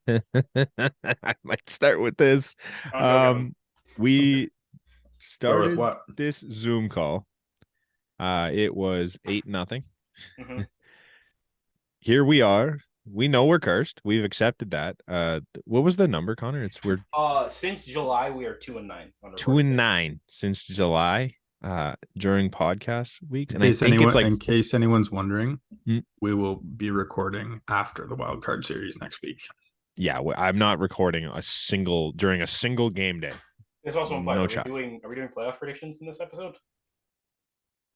I might start with this. Go. We Start with started what? this Zoom call. It was 8-0. Mm-hmm. Here we are. We know we're cursed. We've accepted that. What was the number, Connor? We're Since July, we are 2-9 on two recorded and days. nine since July. During podcast weeks, and In I case think it's like anyone's wondering, Hmm. we will be recording after the wild card series next week. yeah. I'm not recording during a single game day. It's also implied. No Are we shot. doing playoff predictions in this episode?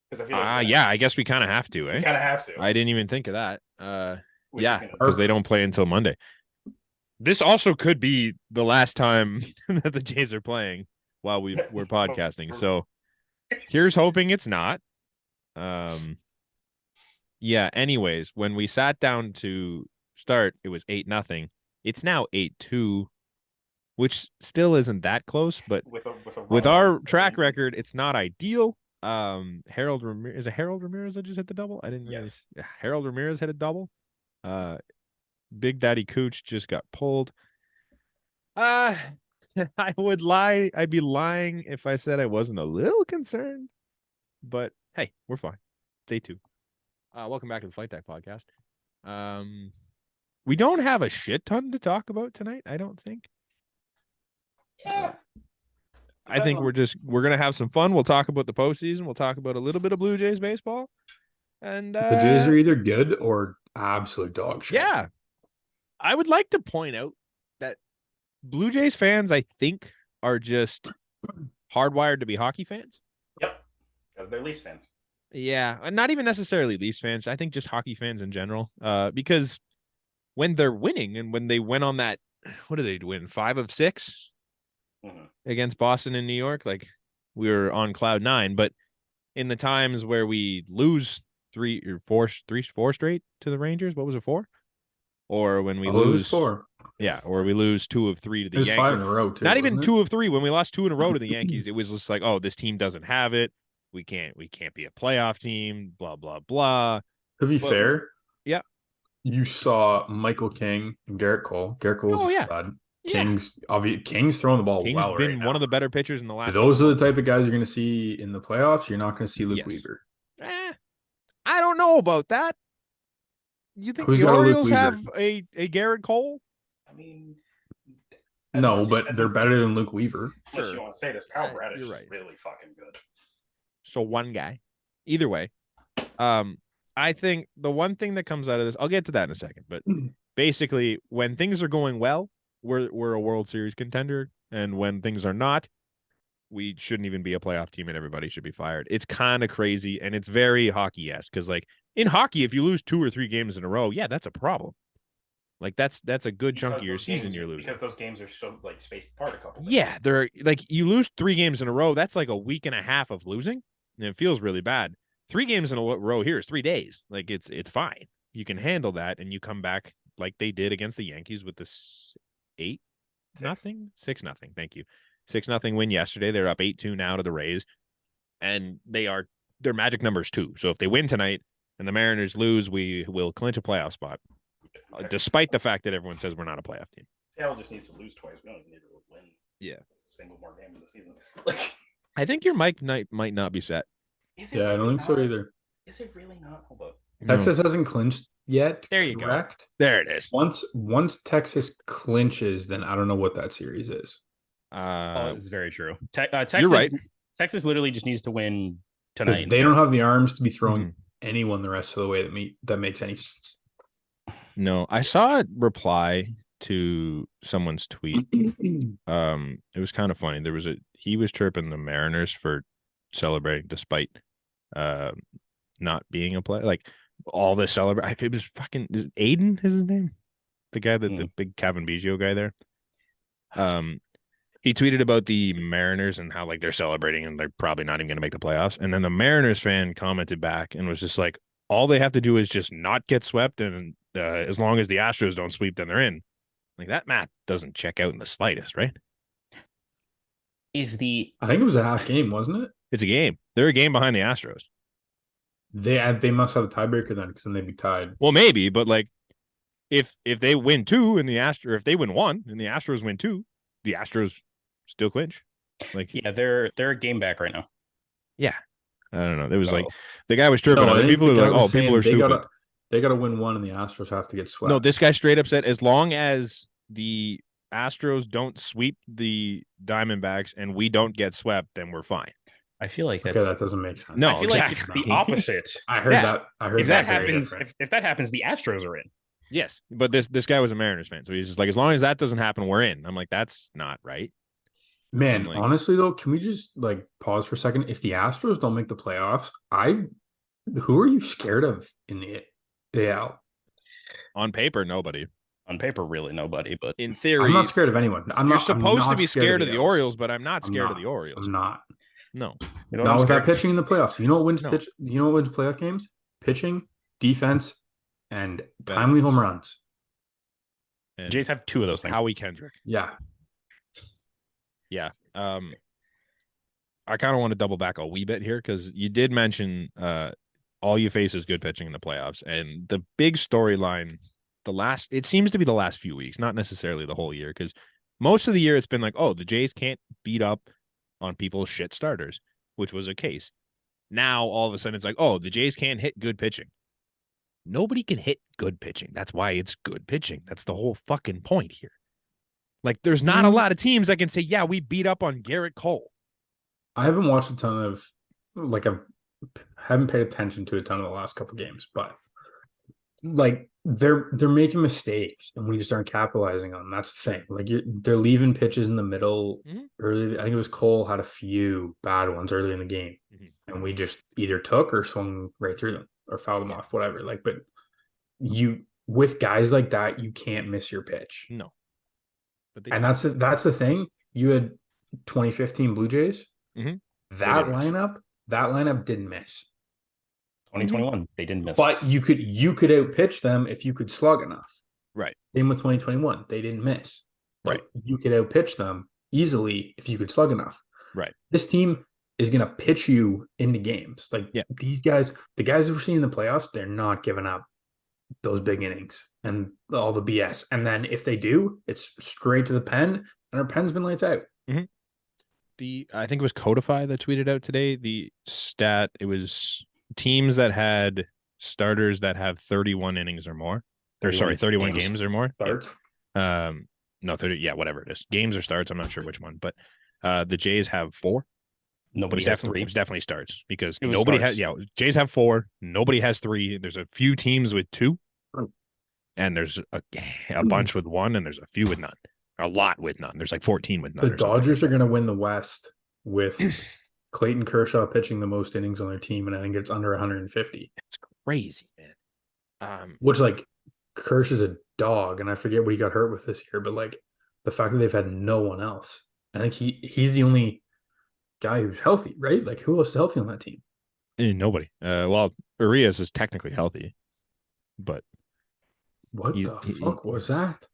Because I feel like Yeah. I guess we kind of have to. we kind of have to. I didn't even think of that. Which is Yeah, gonna because they don't play until Monday. This also could be the last time that the Jays are playing while we're podcasting. So here's hoping it's not. Yeah. Anyways, when we sat down to start, it was 8-0. It's now 8-2, which still isn't that close, but with our track record, it's not ideal. Harold Ramirez, is it Harold Ramirez that just hit the double? I didn't really. Yes. Harold Ramirez hit a double. Big Daddy Cooch just got pulled. I would lie. I'd be lying if I said I wasn't a little concerned. But hey, we're fine. It's 8-2. Welcome back to the Flight Deck Podcast. We don't have a shit ton to talk about tonight, I don't think. Yeah. I think we're gonna have some fun. We'll talk about the postseason. We'll talk about a little bit of Blue Jays baseball. And The Jays are either good or absolute dog shit. Yeah. I would like to point out that Blue Jays fans, I think, are just hardwired to be hockey fans. Yep. Because they're Leafs fans. Yeah. And not even necessarily Leafs fans. I think just hockey fans in general. Because when they're winning and when they went on that, what did they win? 5 of 6 against Boston and New York? Like, we were on cloud 9. But in the times where we lose 4 straight to the Rangers, what was it, 4? Or when we lose 4. Yeah, or we lose 2 of 3 to the Yankees. 5 in a row, too. Not even 2 of 3. When we lost 2 in a row to the Yankees, it was just like, oh, this team doesn't have it. We can't be a playoff team, blah, blah, blah. To be fair, yeah, you saw Michael King and Garrett Cole. Garrett Cole's a stud. King's throwing the ball well right now. Been one of the better pitchers in the last. Those are the type of guys you're going to see in the playoffs. You're not going to see Luke Weaver. I don't know about that. You think the Orioles have a Garrett Cole? I mean, no, but they're better than Luke Weaver. Unless you want to say this, Kyle Bradish is really fucking good. So one guy. Either way, I think the one thing that comes out of this, I'll get to that in a second, but basically, when things are going well, we're a World Series contender, and when things are not, we shouldn't even be a playoff team, and everybody should be fired. It's kind of crazy, and it's very hockey-esque, because like in hockey, if you lose 2 or 3 games in a row, yeah, that's a problem. Like that's a good chunk of your season you're losing. Because those games are so like spaced apart a couple. Yeah, they're like you lose 3 games in a row. That's like a week and a half of losing, and it feels really bad. 3 games in a row here is 3 days. Like it's fine. You can handle that, and you come back like they did against the Yankees with this 8-0, 6-0. Thank you, 6-0 win yesterday. They're up 8-2 now to the Rays, and their magic numbers too. So if they win tonight and the Mariners lose, we will clinch a playoff spot. Despite the fact that everyone says we're not a playoff team. Seattle just needs to lose twice. We don't even need to win. Yeah. A single more game in the season. I think your mic might not be set. Yeah, I don't think so either. Is it really not? Hold up. Texas hasn't clinched yet. There you go. There it is. Once Texas clinches, then I don't know what that series is. This is very true. Texas, you're right. Texas literally just needs to win tonight. They don't have the arms to be throwing anyone the rest of the way that makes any sense. No, I saw a reply to someone's tweet. It was kind of funny. He was chirping the Mariners for celebrating despite not being a player. Like all the celebrate. It was fucking. Is Aiden is his name? The guy the big Kevin Biggio guy there. He tweeted about the Mariners and how like they're celebrating and they're probably not even going to make the playoffs. And then the Mariners fan commented back and was just like, all they have to do is just not get swept, and as long as the Astros don't sweep, then they're in. Like that math doesn't check out in the slightest, right? I think it was a half game, wasn't it? It's a game. They're a game behind the Astros. They must have a tiebreaker then, because then they'd be tied. Well, maybe, but like if they win 2 and if they win 1 and the Astros win 2, the Astros still clinch. Like, yeah, they're a game back right now. Yeah, I don't know. It was like the guy was chirping. No, People are like, "Oh, people are stupid." They gotta win 1, and the Astros have to get swept. No, this guy straight up said, as long as the Astros don't sweep the Diamondbacks and we don't get swept, then we're fine. I feel like that doesn't make sense. No, I feel like it's the opposite. I heard that. If that happens, if that happens, the Astros are in. Yes, but this guy was a Mariners fan, so he's just like, as long as that doesn't happen, we're in. I'm like, that's not right. Man, honestly though, can we just like pause for a second? If the Astros don't make the playoffs, who are you scared of in the AL? On paper, nobody. On paper, really nobody. But in theory, I'm not scared of anyone. You're supposed to be scared of the Orioles, but I'm not scared of the Orioles. I'm not. No, not with that pitching in the playoffs. You know what wins pitch? You know what wins playoff games? Pitching, defense, and timely home runs. And Jays have 2 of those things. Howie Kendrick. Yeah. Yeah. I kind of want to double back a wee bit here because you did mention all you face is good pitching in the playoffs. And the big storyline, it seems to be the last few weeks, not necessarily the whole year, because most of the year it's been like, oh, the Jays can't beat up on people's shit starters, which was a case. Now, all of a sudden, it's like, oh, the Jays can't hit good pitching. Nobody can hit good pitching. That's why it's good pitching. That's the whole fucking point here. Like, there's not a lot of teams that can say, yeah, we beat up on Garrett Cole. I haven't watched a ton of, I haven't paid attention to a ton of the last couple games, but like they're making mistakes and we just aren't capitalizing on them. That's the thing. Like they're leaving pitches in the middle early. I think it was Cole had a few bad ones early in the game, and we just either took or swung right through them or fouled them off, whatever. Like, but with guys like that, you can't miss your pitch. No. And that's the thing. You had 2015 Blue Jays. That lineup didn't miss. 2021, they didn't miss. But you could outpitch them if you could slug enough. Right. Same with 2021, they didn't miss. Right. But you could outpitch them easily if you could slug enough. Right. This team is going to pitch you into games. Like these guys, the guys that we're seeing in the playoffs, they're not giving up those big innings and all the BS. And then if they do, it's straight to the pen, and our pen's been lights out. I think it was Codify that tweeted out today the stat. It was teams that had starters that have 31 innings or more. 31 games or more. Starts. No, 30. Yeah, whatever it is. Games or starts. I'm not sure which one, but the Jays have 4. Nobody has 3. It was definitely starts because nobody has. Yeah, Jays have 4. Nobody has 3. There's a few teams with 2, and there's a bunch with 1, and there's a few with none. A lot with none. There's like 14 with none. The Dodgers are going to win the West with Clayton Kershaw pitching the most innings on their team, and I think it's under 150. It's crazy, man. Which like Kershaw's a dog, and I forget what he got hurt with this year, but like the fact that they've had no one else. I think he's the only guy who's healthy, right? Like who else is healthy on that team? Nobody. Well, Urias is technically healthy, but what the fuck was that?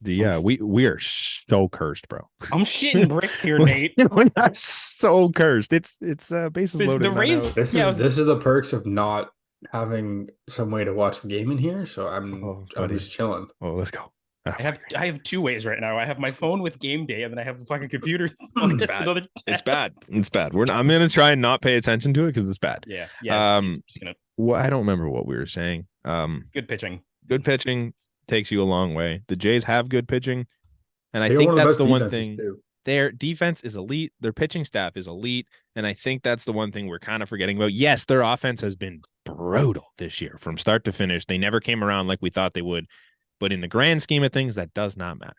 We are so cursed, bro. I'm shitting bricks here, Nate. We are so cursed. It's bases loaded. The Rays. This is the perks of not having some way to watch the game in here. So I'm just chilling. Oh, let's go. I have 2 ways right now. I have my phone with game day, and then I have a fucking computer. It's bad. It's bad. I'm gonna try and not pay attention to it because it's bad. Yeah. Well, I don't remember what we were saying. Good pitching. Good pitching takes you a long way. The Jays have good pitching, and I think that's the one thing. Their defense is elite. Their pitching staff is elite, and I think that's the one thing we're kind of forgetting about. Yes, their offense has been brutal this year from start to finish. They never came around like we thought they would, but in the grand scheme of things, that does not matter.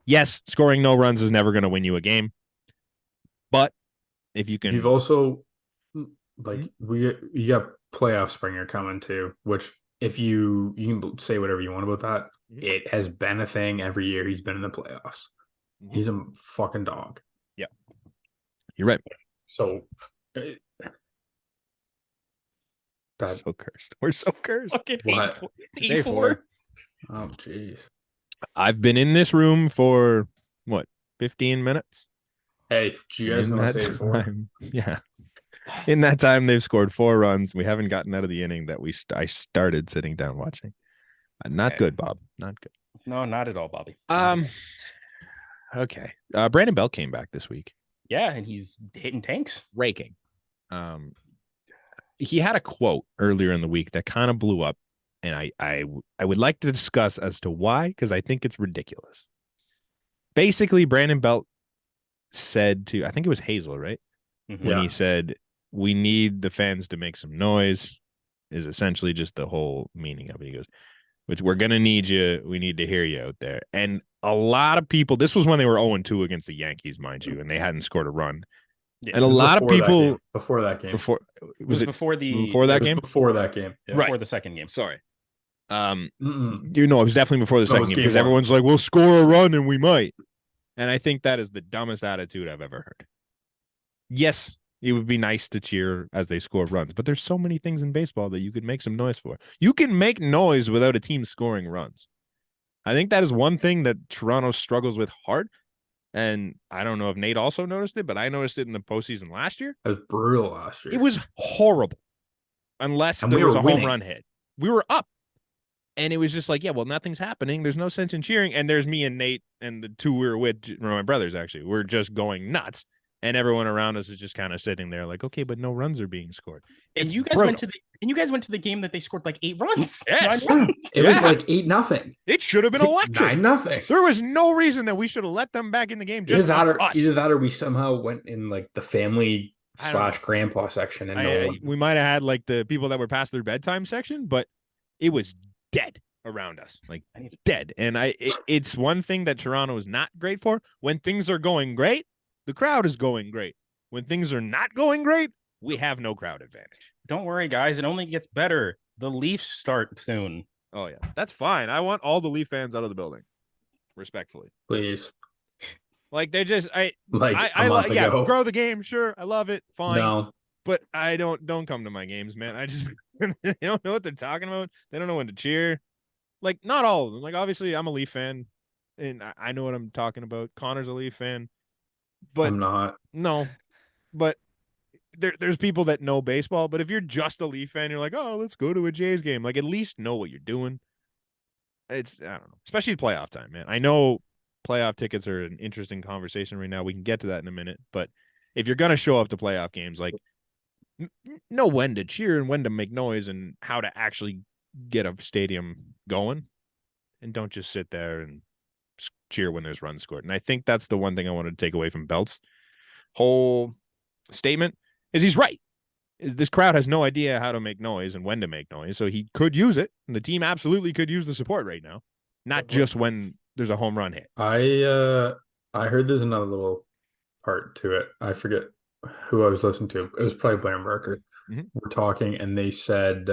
Yes, scoring no runs is never going to win you a game, but if you can, you've also you got playoff Springer coming too, which. If you can say whatever you want about that, it has been a thing every year he's been in the playoffs. He's a fucking dog. Yeah. You're right. So that's so cursed. We're so cursed. Okay, 8-4. Oh, jeez. I've been in this room for, 15 minutes? Hey, do you guys know that's 8-4? Yeah. In that time, they've scored 4 runs. We haven't gotten out of the inning that I started sitting down watching. Not good, Bob. Not good. No, not at all, Bobby. Okay. Brandon Belt came back this week. Yeah, and he's hitting tanks. Raking. He had a quote earlier in the week that kind of blew up, and I would like to discuss as to why, because I think it's ridiculous. Basically, Brandon Belt said to, I think it was Hazel, right? Mm-hmm. When he said, we need the fans to make some noise, is essentially just the whole meaning of it. He goes, which we're going to need you. We need to hear you out there. And a lot of people, this was when they were 0-2 against the Yankees, mind you, and they hadn't scored a run. Yeah, and a lot of people before that game. Before before that game? Before that game. Yeah. Before the second game. Sorry. You know, it was definitely before the second game because everyone's like, we'll score a run and we might. And I think that is the dumbest attitude I've ever heard. Yes, it would be nice to cheer as they score runs, but there's so many things in baseball that you could make some noise for. You can make noise without a team scoring runs. I think that is one thing that Toronto struggles with hard. And I don't know if Nate also noticed it, but I noticed it in the postseason last year. It was brutal last year. It was horrible. Unless there was a home run hit. We were up. And it was just like, yeah, well, nothing's happening. There's no sense in cheering. And there's me and Nate and the two we were with, my brothers, actually. We're just going nuts. And everyone around us is just kind of sitting there like, okay, but no runs are being scored. And you guys went to the game that they scored like 8 runs. Yes. It was like 8-0. It should have been electric. 9-0. There was no reason that we should have let them back in the game. Either that or we somehow went in like the family / grandpa section and we might have had like the people that were past their bedtime section, but it was dead around us, like dead. And it's one thing that Toronto is not great for. When things are going great, the crowd is going great. When things are not going great, we have no crowd advantage. Don't worry, guys. It only gets better. The Leafs start soon. Oh, yeah. That's fine. I want all the Leaf fans out of the building. Respectfully. Please. Like, they're just, grow the game. Sure. I love it. Fine. No. But I don't come to my games, man. I just, they don't know what they're talking about. They don't know when to cheer. Like, not all of them. Like, obviously, I'm a Leaf fan, and I know what I'm talking about. Connor's a Leaf fan. But I'm not. No, but there's people that know baseball. But if you're just a Leaf fan, you're like, oh, let's go to a Jays game. Like, at least know what you're doing. I don't know, especially playoff time, man. I know playoff tickets are an interesting conversation right now. We can get to that in a minute. But if you're gonna show up to playoff games, like, know when to cheer and when to make noise and how to actually get a stadium going, and don't just sit there and cheer when there's runs scored. And I think that's the one thing I wanted to take away from Belt's whole statement is he's right. Is this crowd has no idea how to make noise and when to make noise. So he could use it. And the team absolutely could use the support right now. Not just when there's a home run hit. I heard there's another little part to it. I forget who I was listening to. It was probably Blair and Barker. Mm-hmm. We're talking and they said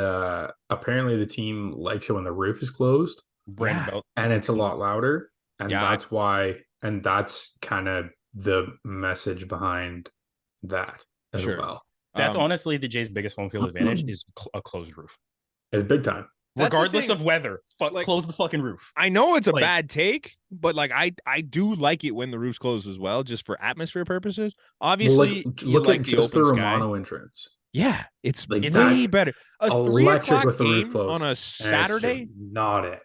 apparently the team likes it when the roof is closed. And it's a lot louder. And that's why, and that's kind of the message behind that as well. That's honestly the Jays' biggest home field advantage is a closed roof. It's big time. Regardless of weather, close the fucking roof. I know it's a bad take, but like I do like it when the roof's closed as well, just for atmosphere purposes. Obviously, look at just the Romano entrance. Yeah, it's way better. A 3 o'clock with the roof closed on a Saturday, not it.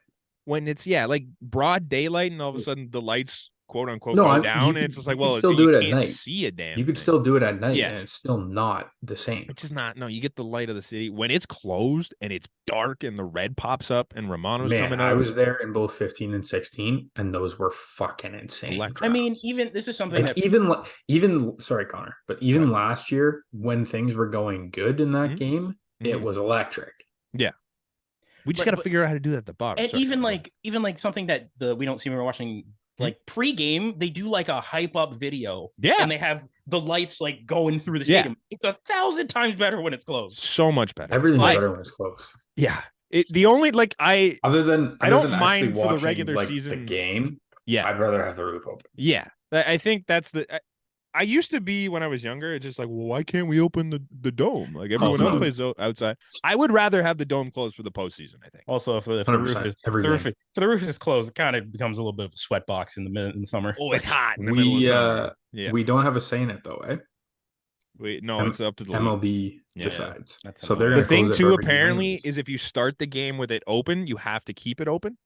When it's like broad daylight and all of a sudden the lights quote unquote go down, and it's just like, well, still do it at night. See a damn. You could still do it at night, and it's still not the same. It's just not. No, you get the light of the city when it's closed and it's dark and the red pops up and Romano's coming out. I was there in both 15 and 16, and those were fucking insane. I mean, even this is something like that even sorry, Connor, but even last year when things were going good in that game, it was electric. Yeah. We just got to figure out how to do that at the bottom. And even like something that we don't see when we're watching, like pre-game, they do like a hype up video. Yeah. And they have the lights like going through the stadium. It's 1,000 times better when it's closed. So much better. Everything's better when it's closed. Yeah. The only I don't mind for the regular season the game. Yeah. I'd rather have the roof open. Yeah. I think that's I used to be when I was younger. It's just like, well, why can't we open the dome? Like everyone else plays outside. I would rather have the dome closed for the postseason. I think. Also, if the roof is closed, it kind of becomes a little bit of a sweat box in the summer. Oh, it's hot in the middle of summer. We don't have a say in it though, eh? Wait, no, M- it's up to the league. MLB Yeah. decides. That's So they're annoying. The gonna thing close it too, for every game apparently, anyways. is if you start the game with it open, you have to keep it open,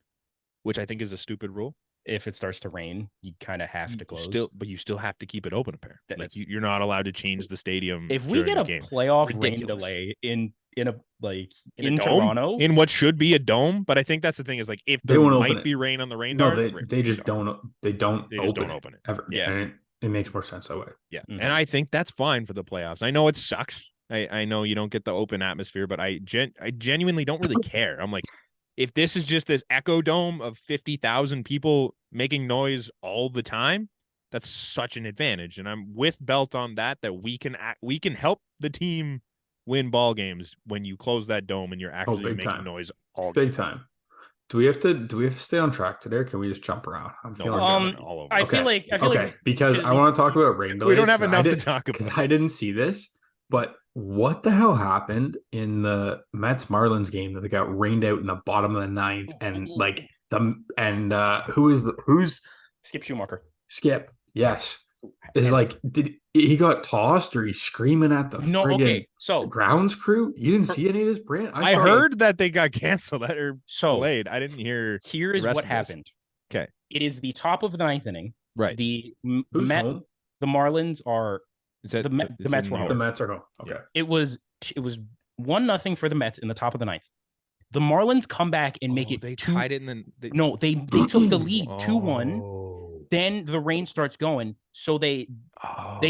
which I think is a stupid rule. If it starts to rain, you kind of have to close. But you still have to keep it open. Apparently, like That's- you're not allowed to change the stadium. If we during get a the game. playoff Ridiculous. rain delay in a like in in a dome? Toronto, in what should be a dome, but I think that's the thing is like if They there won't open might it. be rain on the rain No, dart, they just don't. They don't. They just open don't it open it. ever. Yeah. And it makes more sense that way. Yeah, Mhm. and I think that's fine for the playoffs. I know it sucks. I know you don't get the open atmosphere, but I genuinely don't really care. I'm like, if this is just this echo dome of 50,000 people making noise all the time, that's such an advantage. And I'm with Belt on that we can help the team win ball games when you close that dome and you're actually big making time. noise all Big game. time. Do we have to stay on track today, or can we just jump around? I'm No, feeling we're jumping. jumping all over. I it. feel like okay, because should I at want least- to talk about rain delays. We don't have 'cause enough I to did- talk because about. I didn't see this. But what the hell happened in the Mets Marlins game that they got rained out in the bottom of the ninth, and like who's Skip Schumacher. Skip? Yes, is like did he got tossed or he's screaming at the No, friggin' okay. So grounds crew? You didn't see any of this, Brant? I saw it. heard that they got canceled or so delayed. I didn't hear. here is rest what of this. happened. Okay. It is the top of the ninth inning. Right. The Who's home? the Marlins are Is that the Mets in were New home. The York? Mets are home. Okay. Yeah. it was 1-0 for the Mets in the top of the ninth. The Marlins come back and make it They 2. tied it and then No, they took the lead 2-1. Oh. Then the rain starts going, so they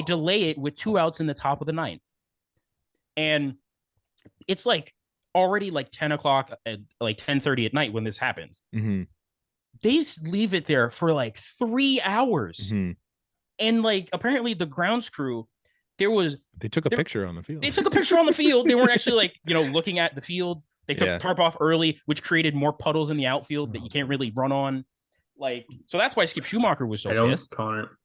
delay it with 2 outs in the top of the ninth. And it's like already like 10 o'clock at like 10:30 at night when this happens. Mhm. They leave it there for like 3 hours. Mhm. And like apparently the grounds crew, They took a There- picture on the field. they took a picture on the field. They weren't actually like, looking at the field. They took Yeah. the tarp off early, which created more puddles in the outfield that you can't really run on. Like, so that's why Skip Schumacher was so I don't, pissed. Connor.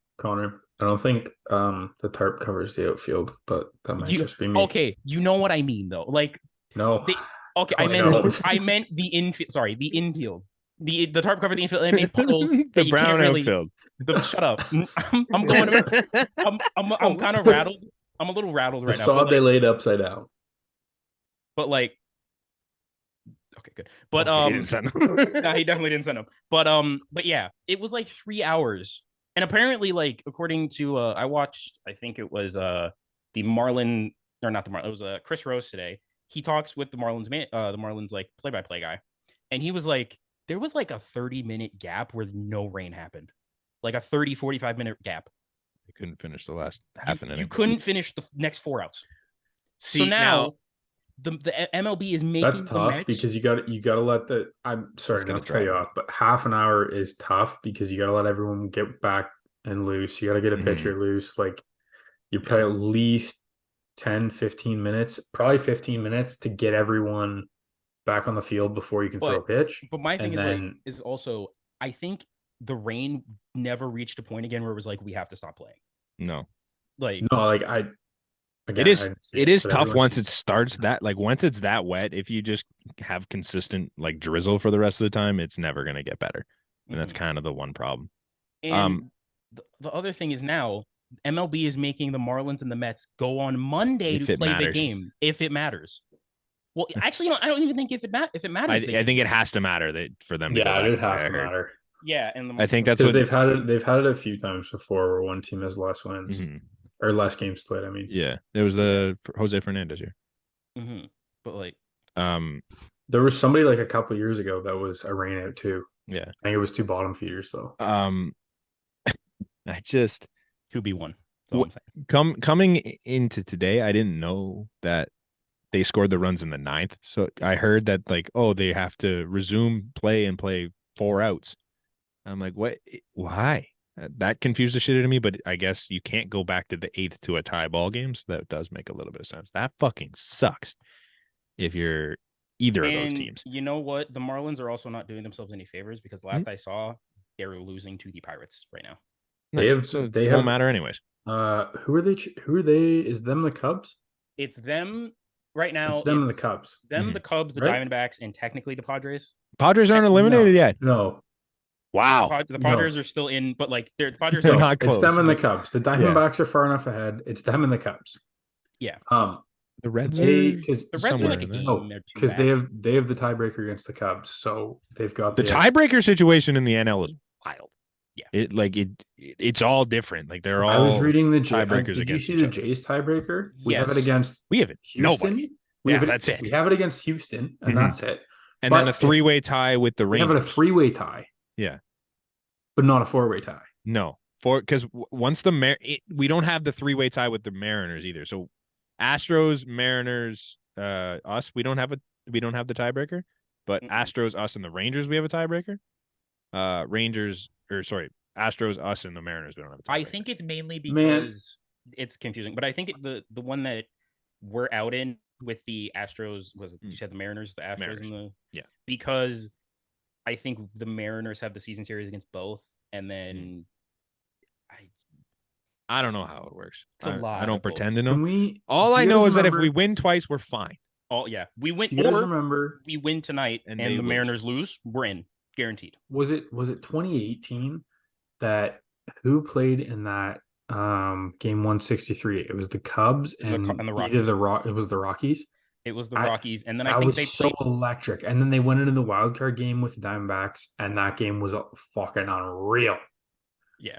I don't think the tarp covers the outfield, but that might You- just be me. Okay, you know what I mean though. Like, No. they- okay, Oh, I don't. I meant the infield. Sorry, the infield. The tarp covered the infield and it made puddles. the that you brown can't really, outfield. Shut up. I'm going. I'm kind of rattled. I'm a little rattled the right now. sod they laid upside down. But like, okay, good. But He didn't send them. no, he definitely didn't send him. But yeah, it was like 3 hours, and apparently, like according to I watched, I think it was the Marlin or not the Marlin. It was Chris Rose today. He talks with the Marlins the Marlins like play-by-play guy, and he was like, there was like a 30-minute gap where no rain happened, like a 45-minute gap. They couldn't finish the last half an inning. You couldn't finish the next 4 outs. See, So now the MLB is making That's the tough Mets- because you got to let the. I'm sorry It's gonna not to cut you drop. off, but half an hour is tough because you got to let everyone get back and loose. You got to get a Mhm. pitcher loose. Like you probably at least 10, 15 minutes, probably 15 minutes to get everyone back on the field before you can throw a pitch. But my thing And is then- is also I think the rain never reached a point again where it was like we have to stop playing. No, Like No, like I. Again, it is. I didn't see It is but tough everyone's- once it starts that. Like once it's that wet, if you just have consistent like drizzle for the rest of the time, it's never gonna get better. And that's mhm. kind of the one problem. And the other thing is now MLB is making the Marlins and the Mets go on Monday If to it play the matters. game if it matters. Well, actually, I don't even think if it matters. I think it has to matter that for them. To Yeah, go it back, have I to heard. matter yeah, and I think that's because what they've had it a few times before where one team has less wins Mhm. or less games played. I mean, Yeah, there was the Jose Fernandez here. Mhm. But like there was somebody like a couple years ago that was a rain out too. Yeah. I think it was 2 bottom feeders though. I just 2-1. That's all I'm saying. coming into today, I didn't know that they scored the runs in the ninth. So I heard that like, oh, they have to resume play and play 4 outs. I'm like, what? Why? That confused the shit out of me. But I guess you can't go back to the 8th to a tie ball game. So that does make a little bit of sense. That fucking sucks. If you're either of those And teams. you know what? The Marlins are also not doing themselves any favors because last I saw, they're losing to the Pirates right now. They have- so they it won't have- matter anyways. Who are they? Who are they? Is them the Cubs? It's them right now. It's them and the Cubs. Them, Mhm. the Cubs, the Right? Diamondbacks, and technically the Padres. Padres aren't eliminated No. yet. No, Wow. The Padres are still in, but like the Padres They're are not it's close, them and the but- Cubs. The Diamondbacks are far enough ahead. It's them and the Cubs. Yeah. The Reds because The Reds are somewhere like a in there. game. Oh, They're too because bad. they have the tiebreaker against the Cubs, so they've got The tiebreaker situation in the NL is wild. Yeah. It's all different. Like they're all I was reading the tiebreakers did you against see each the other. Jays tiebreaker? We have it Yes. against We have it. Houston. Nobody. We Yeah, have that's it. We have it against Houston, and Mhm. that's it. And But then a if- three-way tie with the We have Rangers. it a three-way tie. Yeah. But not a four-way tie. No, because once we don't have the three-way tie with the Mariners either. So Astros, Mariners, us, we don't have the tiebreaker, but Astros, us, and the Rangers, we have a tiebreaker. Astros, us, and the Mariners, we don't have a tiebreaker. I think it's mainly because it's confusing, but I think the one that we're out in with the Astros you said the Mariners, the Astros, and because I think the Mariners have the season series against both, and then I don't know how it works. It's a lot. I don't pretend to know. Do All I you know guys is that if remember- we win twice, we're fine. Oh yeah, we win. You guys Or remember we win tonight And and they the lose. Mariners lose, we're in, guaranteed. was it 2018 that who played in that game 163? It was the Cubs and the either Rockies. It was the Rockies. It was the Rockies, and then I That think was they so played. electric. And then they went into the wild card game with the Diamondbacks, and that game was fucking unreal. Yeah,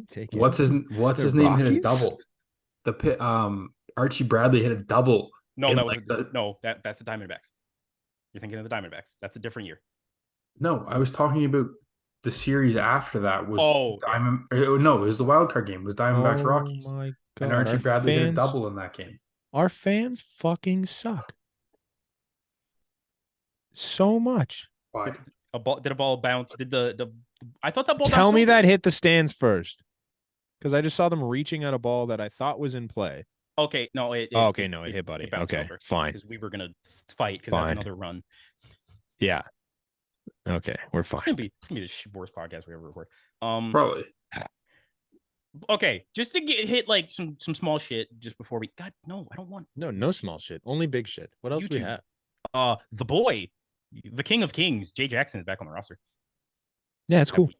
Take it. What's his The name hit a Rockies? double. Archie Bradley hit a double. no, in that was like that's the Diamondbacks. You're thinking of the Diamondbacks. That's a different year. No, I was talking about the series after that was okay. No, it was the wild card game. It was Diamondbacks Rockies. Oh my God. And Archie Our Bradley hit a fans- double in that game. Our fans fucking suck so much. Why? Did a ball bounce? Did the I thought that ball Tell bounced me over. that hit the stands first, because I just saw them reaching at a ball that I thought was in play. Okay, no, it hit Buddy. bounced Okay, over fine. because we were gonna fight because that's Fine. another run. Yeah. Okay, we're It's gonna fine. be the worst podcast we ever record. Probably. Okay, just to get hit like some small shit just before we. God, no, I don't want. No small shit. Only big shit. What else do we YouTube. have? The boy, the King of Kings, Jay Jackson is back on the roster. Yeah, it's cool.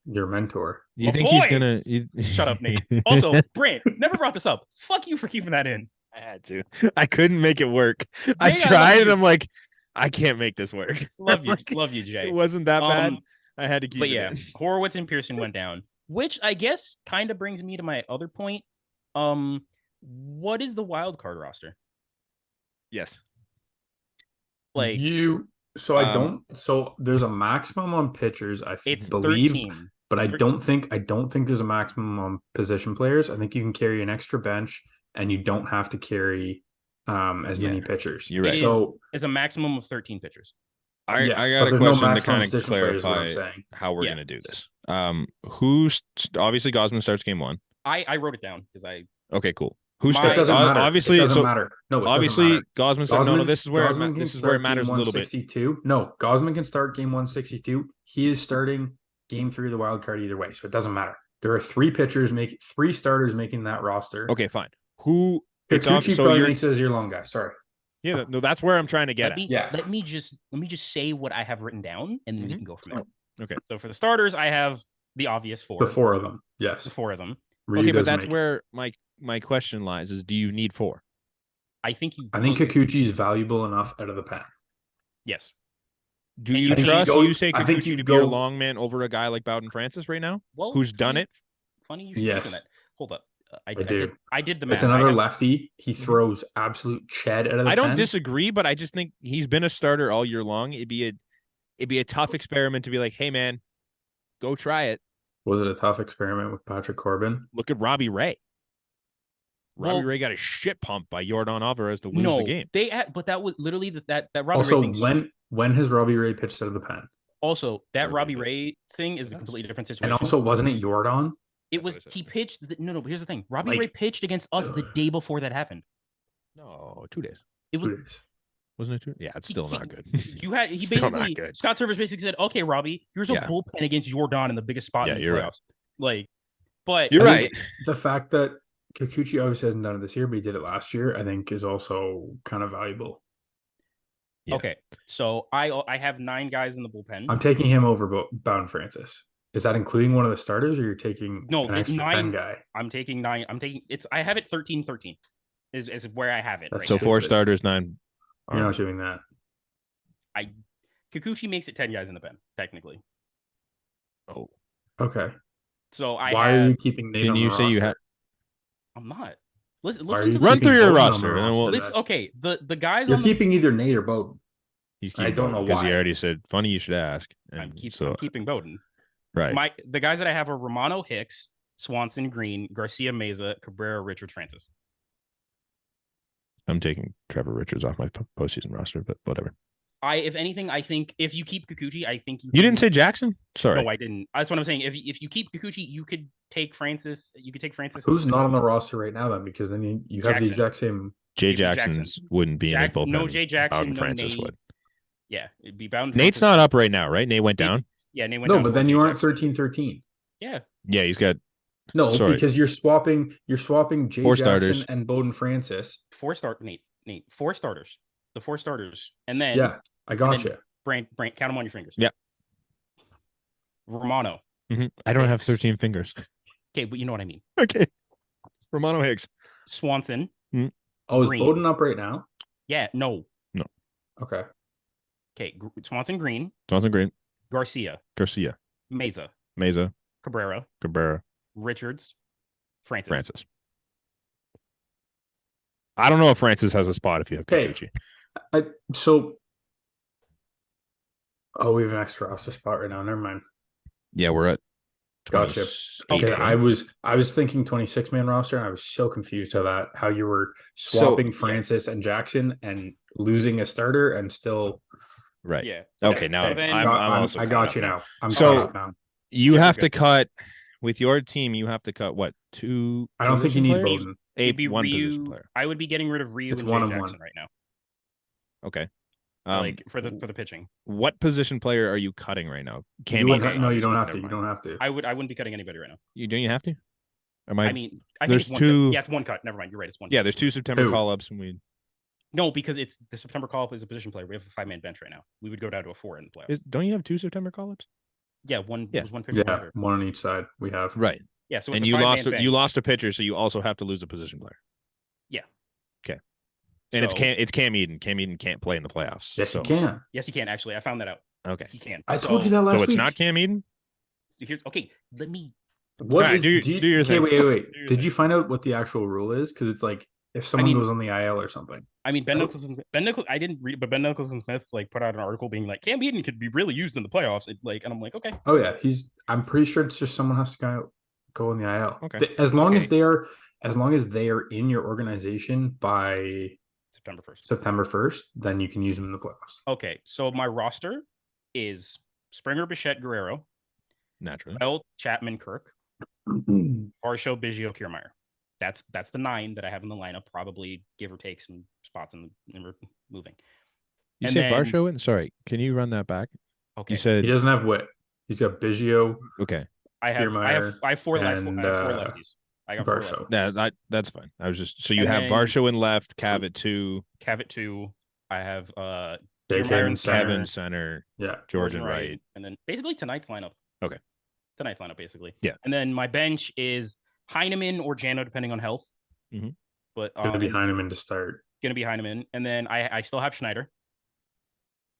Your mentor. You My think he's boy! gonna Shut up, Nate. Also, Brant, never brought this up. Fuck you for keeping that in. I had to. I couldn't make it work. I Jay, I love tried and you. I'm like, I can't make this work. Love you, Like, love you, Jay. It wasn't that bad. Um, I had to keep But it yeah, in. Horowitz and Pearson went down, which I guess kind of brings me to my other point. What is the wild card roster? Yes. Like So I don't. So there's a maximum on pitchers. it's believe, 13. but I 13. don't think there's a maximum on position players. I think you can carry an extra bench, and you don't have to carry as many pitchers. You're right. It So is a maximum of 13 pitchers. I but got a there's no question to maximum kind of position players, is what I'm clarify saying. how we're Yeah. gonna do this. Who's obviously Gosman starts game one. I wrote it down because I Okay, cool. Who My- starts? It doesn't matter. Obviously, it doesn't so matter. No, it obviously doesn't matter. Gosman starts. No, this is where Gosman can this is where it start matters a game little bit. 162. No, Gosman can start game 162. He is starting game 3 of the wild card either way, so it doesn't matter. There are three starters making that roster. Okay, fine. Who? Kikuchi So probably you're makes it as your long guy. Sorry. yeah. No, that's where I'm trying to get at. Yeah. let me just say what I have written down, and then we Mhm. can go from there. Okay. So for the starters, I have the obvious four. The four of them. Yes. The four of them. Ryu Okay, but doesn't that's make it. where my question lies: is do you need four? I think you. I think Kikuchi is valuable enough out of the pen. Yes. Do And you I think trust you say I think Kikuchi you to be your go- long man over a guy like Bowden Francis right now, Well, who's done funny- it? Funny you should Yes. mention that. Hold up. I do. did the math. It's another I have- lefty. He Mhm. throws absolute ched out of the I don't pen. disagree, but I just think he's been a starter all year long. It'd be a tough experiment to be like, hey man, go try it. Was it a tough experiment with Patrick Corbin? Look at Robbie Ray. Robbie Well- Ray got a shit pumped by Jordan Alvarez to lose No, the game. but that was literally that Robbie Also, Ray thing. when has Robbie Ray pitched out of the pen? Also, that Never Robbie did. Ray thing is a Yes. completely different And situation. also, wasn't it Jordan? It was That's what I he pitched. No, but here's the thing. Robbie Like- Ray pitched against us the day before that happened. No, 2 days. It was Please. Wasn't it 2? Yeah, it's still not good. you had he Still not basically good. Scott Service basically said, "Okay, Robbie, here's a Yeah. bullpen against Jordan in the biggest spot Yeah, in the you're playoffs." right. Like, but You're I right. think the fact that Kikuchi obviously hasn't done it this year, but he did it last year, I think is also kind of valuable. Yeah. Okay, so I have 9 guys in the bullpen. I'm taking him over Bowden Francis. Is that including one of the starters, or you're taking No, an the extra 9 pen guy? I'm taking 9. I have it 13-13 is where I have it That's right So now. four stupid. starters, 9. You're not armor. doing that. Kikuchi makes it 10 guys in the pen, technically. Oh, Okay. So I Why are have you keeping Nate Didn't on you the say you roster? had? I'm not. Listen Why are to you the Run keeping through your Bowden on roster, the and then we'll. roster? Okay, the guys You're on the keeping either Nate or Bowden. He's I keeping don't know because he why. already said. Funny you should ask. I'm And so keeping Bowden. right. The guys that I have are Romano, Hicks, Swanson, Green, Garcia, Meza, Cabrera, Richard, Francis. I'm taking Trevor Richards off my postseason roster, but whatever. If anything, I think if you keep Kikuchi, I think You didn't say Jackson? Sorry. No, I didn't. That's what I'm saying. If you keep Kikuchi, you could take Francis. You could take Francis. Who's not on the roster right now then? Because then you have the Jackson. exact same. Jay It'd be Jackson's Jackson. wouldn't be in his bullpen. No Jay Jackson, Bowden no Francis Nate. would. Yeah, it'd be Bowden. Nate's Francis. not up right now, right? Nate went Nate- down. Yeah, Nate went No, down but for then Jay you aren't Jackson. 13-13. Yeah, Yeah, he's got No, Sorry. because you're swapping Jay Four Jackson starters. and Bowden Francis. four starters. The 4 starters, and then Yeah, I got you. Brand, count them on your fingers. Yeah. Romano. I don't have Hicks. 13 fingers. Okay, but you know what I mean. Okay. Romano Hicks. Swanson. Oh, is Green. Bowden up right now? Yeah, no. Okay. Okay, Swanson, Green, Jonathan Green. Garcia, Meza, Cabrera, Richards, Francis. I don't know if Francis has a spot if you have Okay. Kikuchi. We have an extra roster spot right now. Never mind. Yeah, we're at Gotcha. 28, Okay, right? I was thinking 26-man roster, and I was so confused how you were swapping So- Francis and Jackson and losing a starter and still. Right. Yeah. Okay, now So then- I'm also I caught got up you now. now. I'm So- caught up now. You Yeah, we're have to good. cut with your team. You have to cut what? 2. I don't think you position need players? Bowden. It'd be one Ryu. position player. I would be getting rid of Ryu It's and Jay 1-on-1. Jackson right now. Okay. Like for the pitching. What position player are you cutting right now? You wouldn't Eaton, no, you don't obviously. have to. Never You mind. don't have to. I wouldn't be cutting anybody right now. You don't you have to? Am I mean, I think there's it's one two- cut. Yeah, it's one cut. Never mind. You're right. It's one. Yeah, cut. there's 2 September Who? call-ups, and we No, because it's the September call up is a position player. We have a 5-man bench right now. We would go down to a 4 in the playoffs. don't you have 2 September call-ups? Yeah, one. Yeah. It was one pitcher. one Yeah, hitter. one on each side. We have. Right. Yeah. So it's And a you 5-man lost bench. you lost a pitcher, so you also have to lose a position player. Yeah. Okay. And So- it's Cam Eden. Cam Eden can't play in the playoffs. Yes, so. you can. Yes, he can actually. I found that out. Okay. He can. I told you that So last it's week. not Cam Eden? Here's, okay, let me. What Alright, is? do your okay, thing. wait. Do your Did thing. you find out what the actual rule is? Because it's like if someone mean- goes on the IL or something. I mean, Oh. Ben Nicholson. I didn't read it, but Ben Nicholson Smith like put out an article being like Cam Eden could be really used in the playoffs. And I'm like, okay, Oh yeah, I'm pretty sure it's just someone has to go on the IL. Okay. As long as Okay. they are in your organization by September 1st. September 1st, then you can use them in the playoffs. Okay, so my roster is Springer, Bichette, Guerrero, Naturally. Bell, Chapman, Kirk, Varsho, Biggio, Kiermaier. That's the 9 that I have in the lineup. Probably give or take some spots in moving. You And said then- Varsho in? Sorry, can you run that back? Okay, You said He doesn't have Witt. He's got Biggio, okay. I have 4 Kiermaier lefties. and, I have 4 lefties. I got 4 lefties. Varsho. That's fine. I was just so you And have then- Varsho in left, Cav at 2, Cav at 2. I have JK Kiermaier in and center. Kevin center, Yeah. Georgian right. and then basically tonight's lineup. Okay. Tonight's lineup, basically. Yeah. And then my bench is Heineman or Jano, depending on health. Mhm. But Going to be Heineman to start. gonna be Heineman, and then I still have Schneider.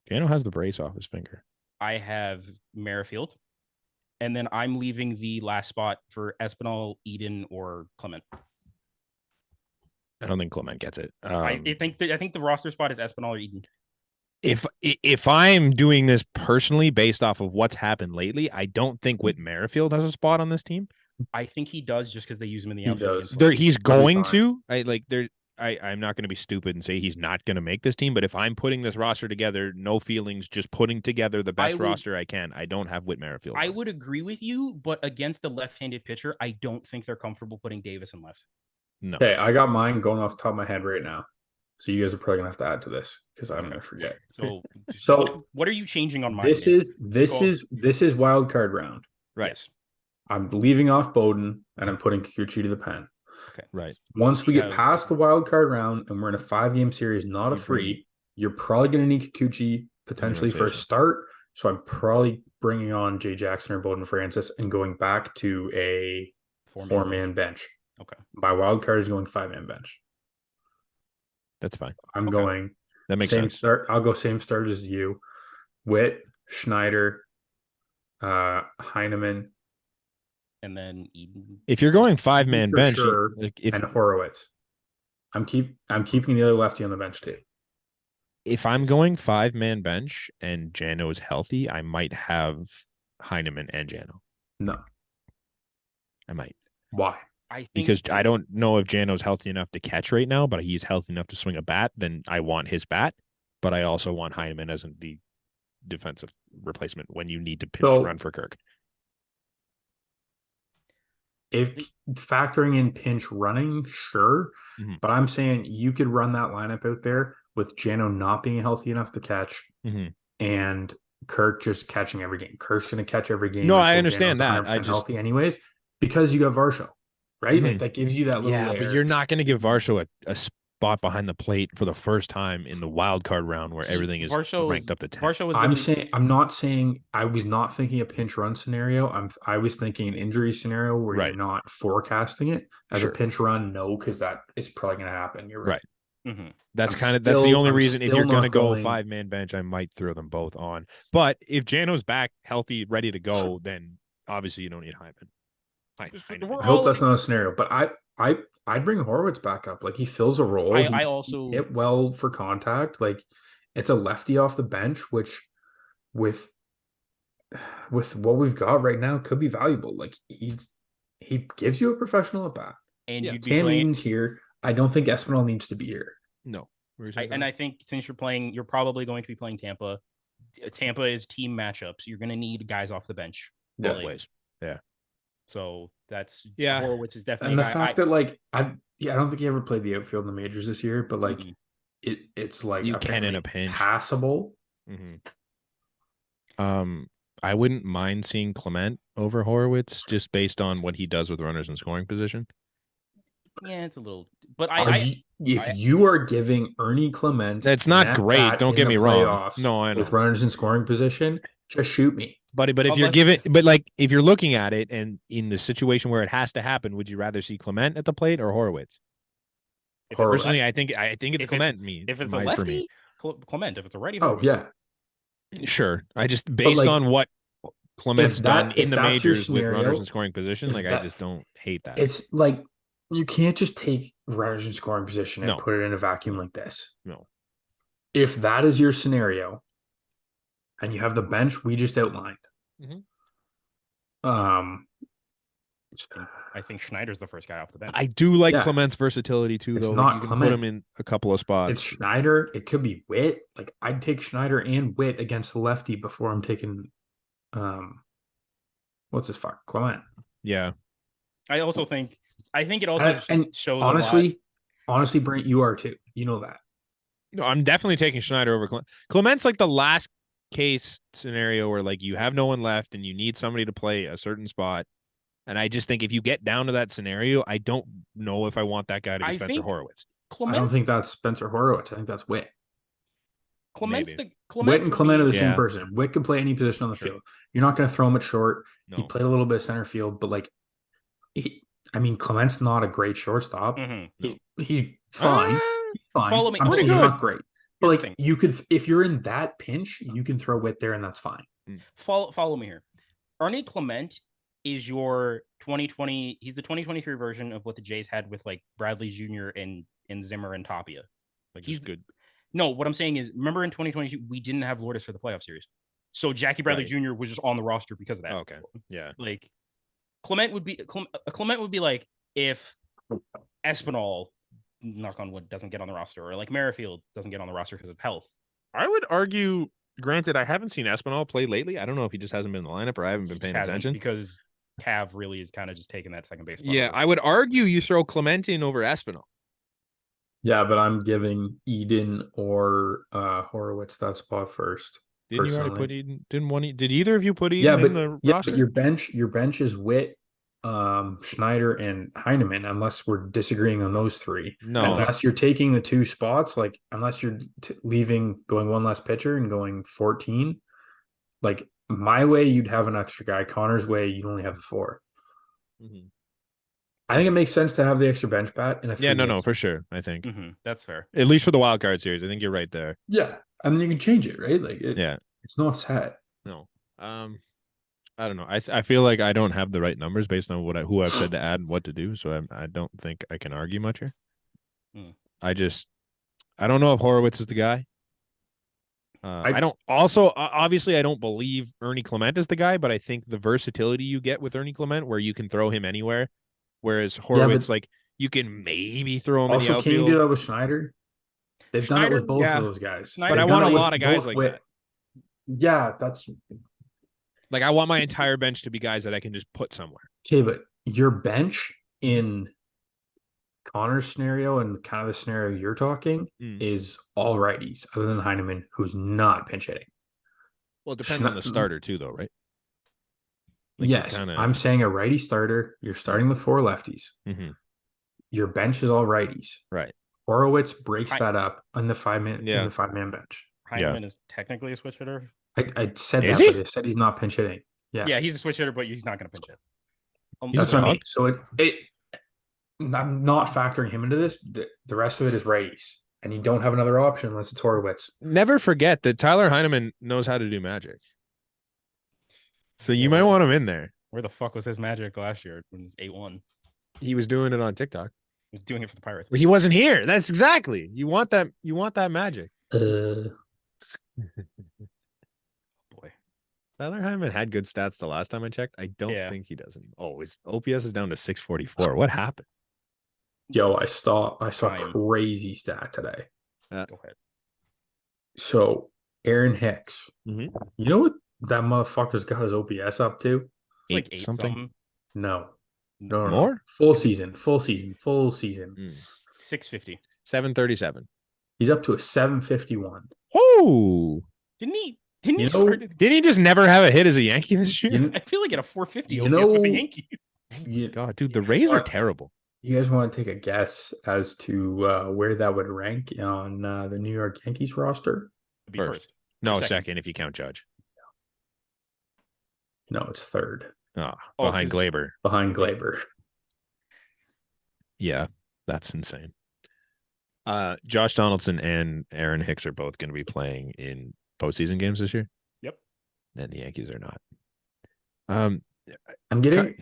Jano has the brace off his finger. I have Merrifield, and then I'm leaving the last spot for Espinal, Eden, or Clement. I don't think Clement gets it. I think the roster spot is Espinal or Eden. If I'm doing this personally based off of what's happened lately, I don't think Whit Merrifield has a spot on this team. I think he does just because they use him in the He outfield. does. against There, lefties. he's He'll be going fine. to. I'm not going to be stupid and say he's not going to make this team. But if I'm putting this roster together, no feelings, just putting together the best would- roster I can, I don't have Whit Merrifield. I on. would agree with you, but against a left-handed pitcher, I don't think they're comfortable putting Davis in left. No. Okay, I got mine going off the top of my head right now. So you guys are probably gonna have to add to this because I'm gonna forget. So, So- what are you changing on mine? This Dave? is wild card round. Right. Yes. I'm leaving off Bowden and I'm putting Kikuchi to the pen. Okay. Right. Once we get Yeah. past the wild card round and we're in a 5-game series, not a You're free. 3, you're probably gonna need Kikuchi potentially for a rotation. start. So I'm probably bringing on Jay Jackson or Bowden Francis and going back to a four-man bench. Okay. My wild card is going 5-man bench. That's fine. I'm Okay. going That makes same sense. start. I'll go same start as you. Witt, Schneider, Heineman. And then Eden. If you're going 5-man for bench, sure, and Horowitz. I'm keeping the other lefty on the bench too. if I'm going 5-man bench and Jano's healthy, I might have Heineman and Jano. No. I might. Why? I think Because I don't know if Jano's healthy enough to catch right now, but he's healthy enough to swing a bat, then I want his bat. But I also want Heineman as the defensive replacement when you need to pinch run for Kirk. If factoring in pinch running, sure. Mm-hmm. But I'm saying you could run that lineup out there with Jano not being healthy enough to catch and Kirk just catching every game. Kirk's going to catch every game. No, I understand that. I just healthy anyways because you got Varsho, right? Like that gives you that little layer. But you're not going to give Varsho a spot behind the plate for the first time in the wild card round where everything is ranked up to 10. I'm not saying I was not thinking a pinch run scenario. I was thinking an injury scenario where you're not forecasting it as a pinch run. No, because that is probably going to happen. You're right. Mm-hmm. That's the only reason. If you're going to go 5-man bench, I might throw them both on. But if Jano's back, healthy, ready to go, then obviously you don't need Hyman. I hope that's not a scenario, but I'd bring Horowitz back up. Like he fills a role. I also hit well for contact. Like it's a lefty off the bench, which with what we've got right now could be valuable. Like he gives you a professional at bat. And you'd be Tam playing Eden's here. I don't think Espinal needs to be here. No. I think since you're probably going to be playing Tampa. Tampa is team matchups. You're going to need guys off the bench. Always. Yeah. So that's Horowitz is definitely and the fact that like I don't think he ever played the outfield in the majors this year, but like it's like you can in a pinch passable. I wouldn't mind seeing Clement over Horowitz just based on what he does with runners in scoring position. Yeah, it's a little, but if you are giving Ernie Clement, that's not great. Don't get me wrong. No, I know. With runners in scoring position, just shoot me. But if you're giving, if you're looking at it and in the situation where it has to happen, would you rather see Clement at the plate or Horowitz? Personally, I think it's Clement. If it's a lefty, Clement. If it's a righty, Horowitz. Yeah, sure. I just based on what Clement's done in the majors with runners in scoring position, I just don't hate that. It's like you can't just take runners in scoring position and put it in a vacuum like this. No. If that is your scenario, and you have the bench we just outlined. I think Schneider's the first guy off the bench. I do like Clement's versatility too, though. Not you can Clement. put him in a couple of spots. It's Schneider. It could be Witt. Like I'd take Schneider and Witt against the lefty before I'm taking Clement. Yeah. I think it also shows honestly, Brent, you are too. You know that. No, I'm definitely taking Schneider over Clement. Clement's like the last case scenario where like you have no one left and you need somebody to play a certain spot. And I just think if you get down to that scenario, I don't know if I want that guy to be Spencer Horowitz. I don't think that's Spencer Horowitz. I think that's Witt. Witt and Clement are the same person. Witt can play any position on the field. You're not going to throw him at short. No. He played a little bit of center field, but like, Clement's not a great shortstop. He's fine. Fine. Follow me. I'm saying he's not great. But like you could, if you're in that pinch, you can throw Witt there, and that's fine. Follow me here. Ernie Clement is your 2020. He's the 2023 version of what the Jays had with like Bradley Jr. and Zimmer and Tapia. Like he's good. No, what I'm saying is, remember in 2022 we didn't have Lourdes for the playoff series, so Jackie Bradley Jr. was just on the roster because of that. Okay, yeah. Like Clement would be like if Espinal, knock on wood, doesn't get on the roster, or like Merrifield doesn't get on the roster because of health. I would argue, granted, I haven't seen Espinal play lately. I don't know if he just hasn't been in the lineup or I haven't been paying attention. Because Cav really is kind of just taking that second base. Yeah, I would argue you throw Clement in over Espinal. Yeah, but I'm giving Eden or Horowitz that spot first. Didn't you already put Eden? Did either of you put Eden in the roster? But your bench is Witt, Schneider, and Heineman, unless we're disagreeing on those three. No. Unless you're taking the two spots, like unless you're going one less pitcher and going 14, like my way, you'd have an extra guy. Connor's way, you'd only have the 4. Mhm. I think it makes sense to have the extra bench bat in a 3 Yeah, no, games. for sure. I think That's fair. at least for the wild card series, I think you're right there. Yeah, and then you can change it, right? Like, Yeah, it's not set. no. I don't know. I feel like I don't have the right numbers based on who I've said to add and what to do. So I don't think I can argue much here. Hmm. I don't know if Horowitz is the guy. I don't. Also, obviously, I don't believe Ernie Clement is the guy, but I think the versatility you get with Ernie Clement, where you can throw him anywhere, whereas Horowitz, like you can maybe throw him in the Also, can you outfield. do that with Schneider? They've done it Schneider, with both yeah. of those guys. Schneider- But I They've want done a it with lot of guys both like that. Yeah, that's Like I want my entire bench to be guys that I can just put somewhere. okay. But your bench in Connor's scenario and kind of the scenario you're talking is all righties, other than Heineman, who's not pinch hitting. Well, it depends on the starter too, though, right? Like yes, I'm saying a righty starter. You're starting the 4 lefties. Mm-hmm. Your bench is all righties. Right. Horowitz breaks that up on the 5-man Yeah. in the 5-man bench. Heineman is technically a switch hitter. I said Is that, he? but I said he's not pinch hitting. Yeah, he's a switch hitter, but he's not going to pinch hit. That's what I mean. So I'm not factoring him into this. The rest of it is righties, and you don't have another option unless it's Horowitz. Never forget that Tyler Heineman knows how to do magic. So you might want him in there. Where the fuck was his magic last year when it was 8-1? He was doing it on TikTok. He was doing it for the Pirates. He wasn't here. That's exactly. You want that. You want that magic. Boy, Tyler Heineman had good stats the last time I checked. I don't think he does anymore. Oh, his OPS is down to 644. What happened? Yo, I saw a crazy stat today. Go ahead. So Aaron Hicks, Mhm. you know what that motherfucker's got his OPS up to? It's like 8 something. No. More? Full season. 650. 737. He's up to a 751. Oh, Didn't he did he just never have a hit as a Yankee this year? I feel like at a 450 You OPS know- with the Yankees. God, dude, the Rays are terrible. You guys want to take a guess as to where that would rank on the New York Yankees roster? It'd be First. first. No, Second. second if you count Judge. No, it's third Behind Glaber. behind Glaber. Yeah, that's insane. Josh Donaldson and Aaron Hicks are both going to be playing in postseason games this year. Yep. And the Yankees are not. I'm getting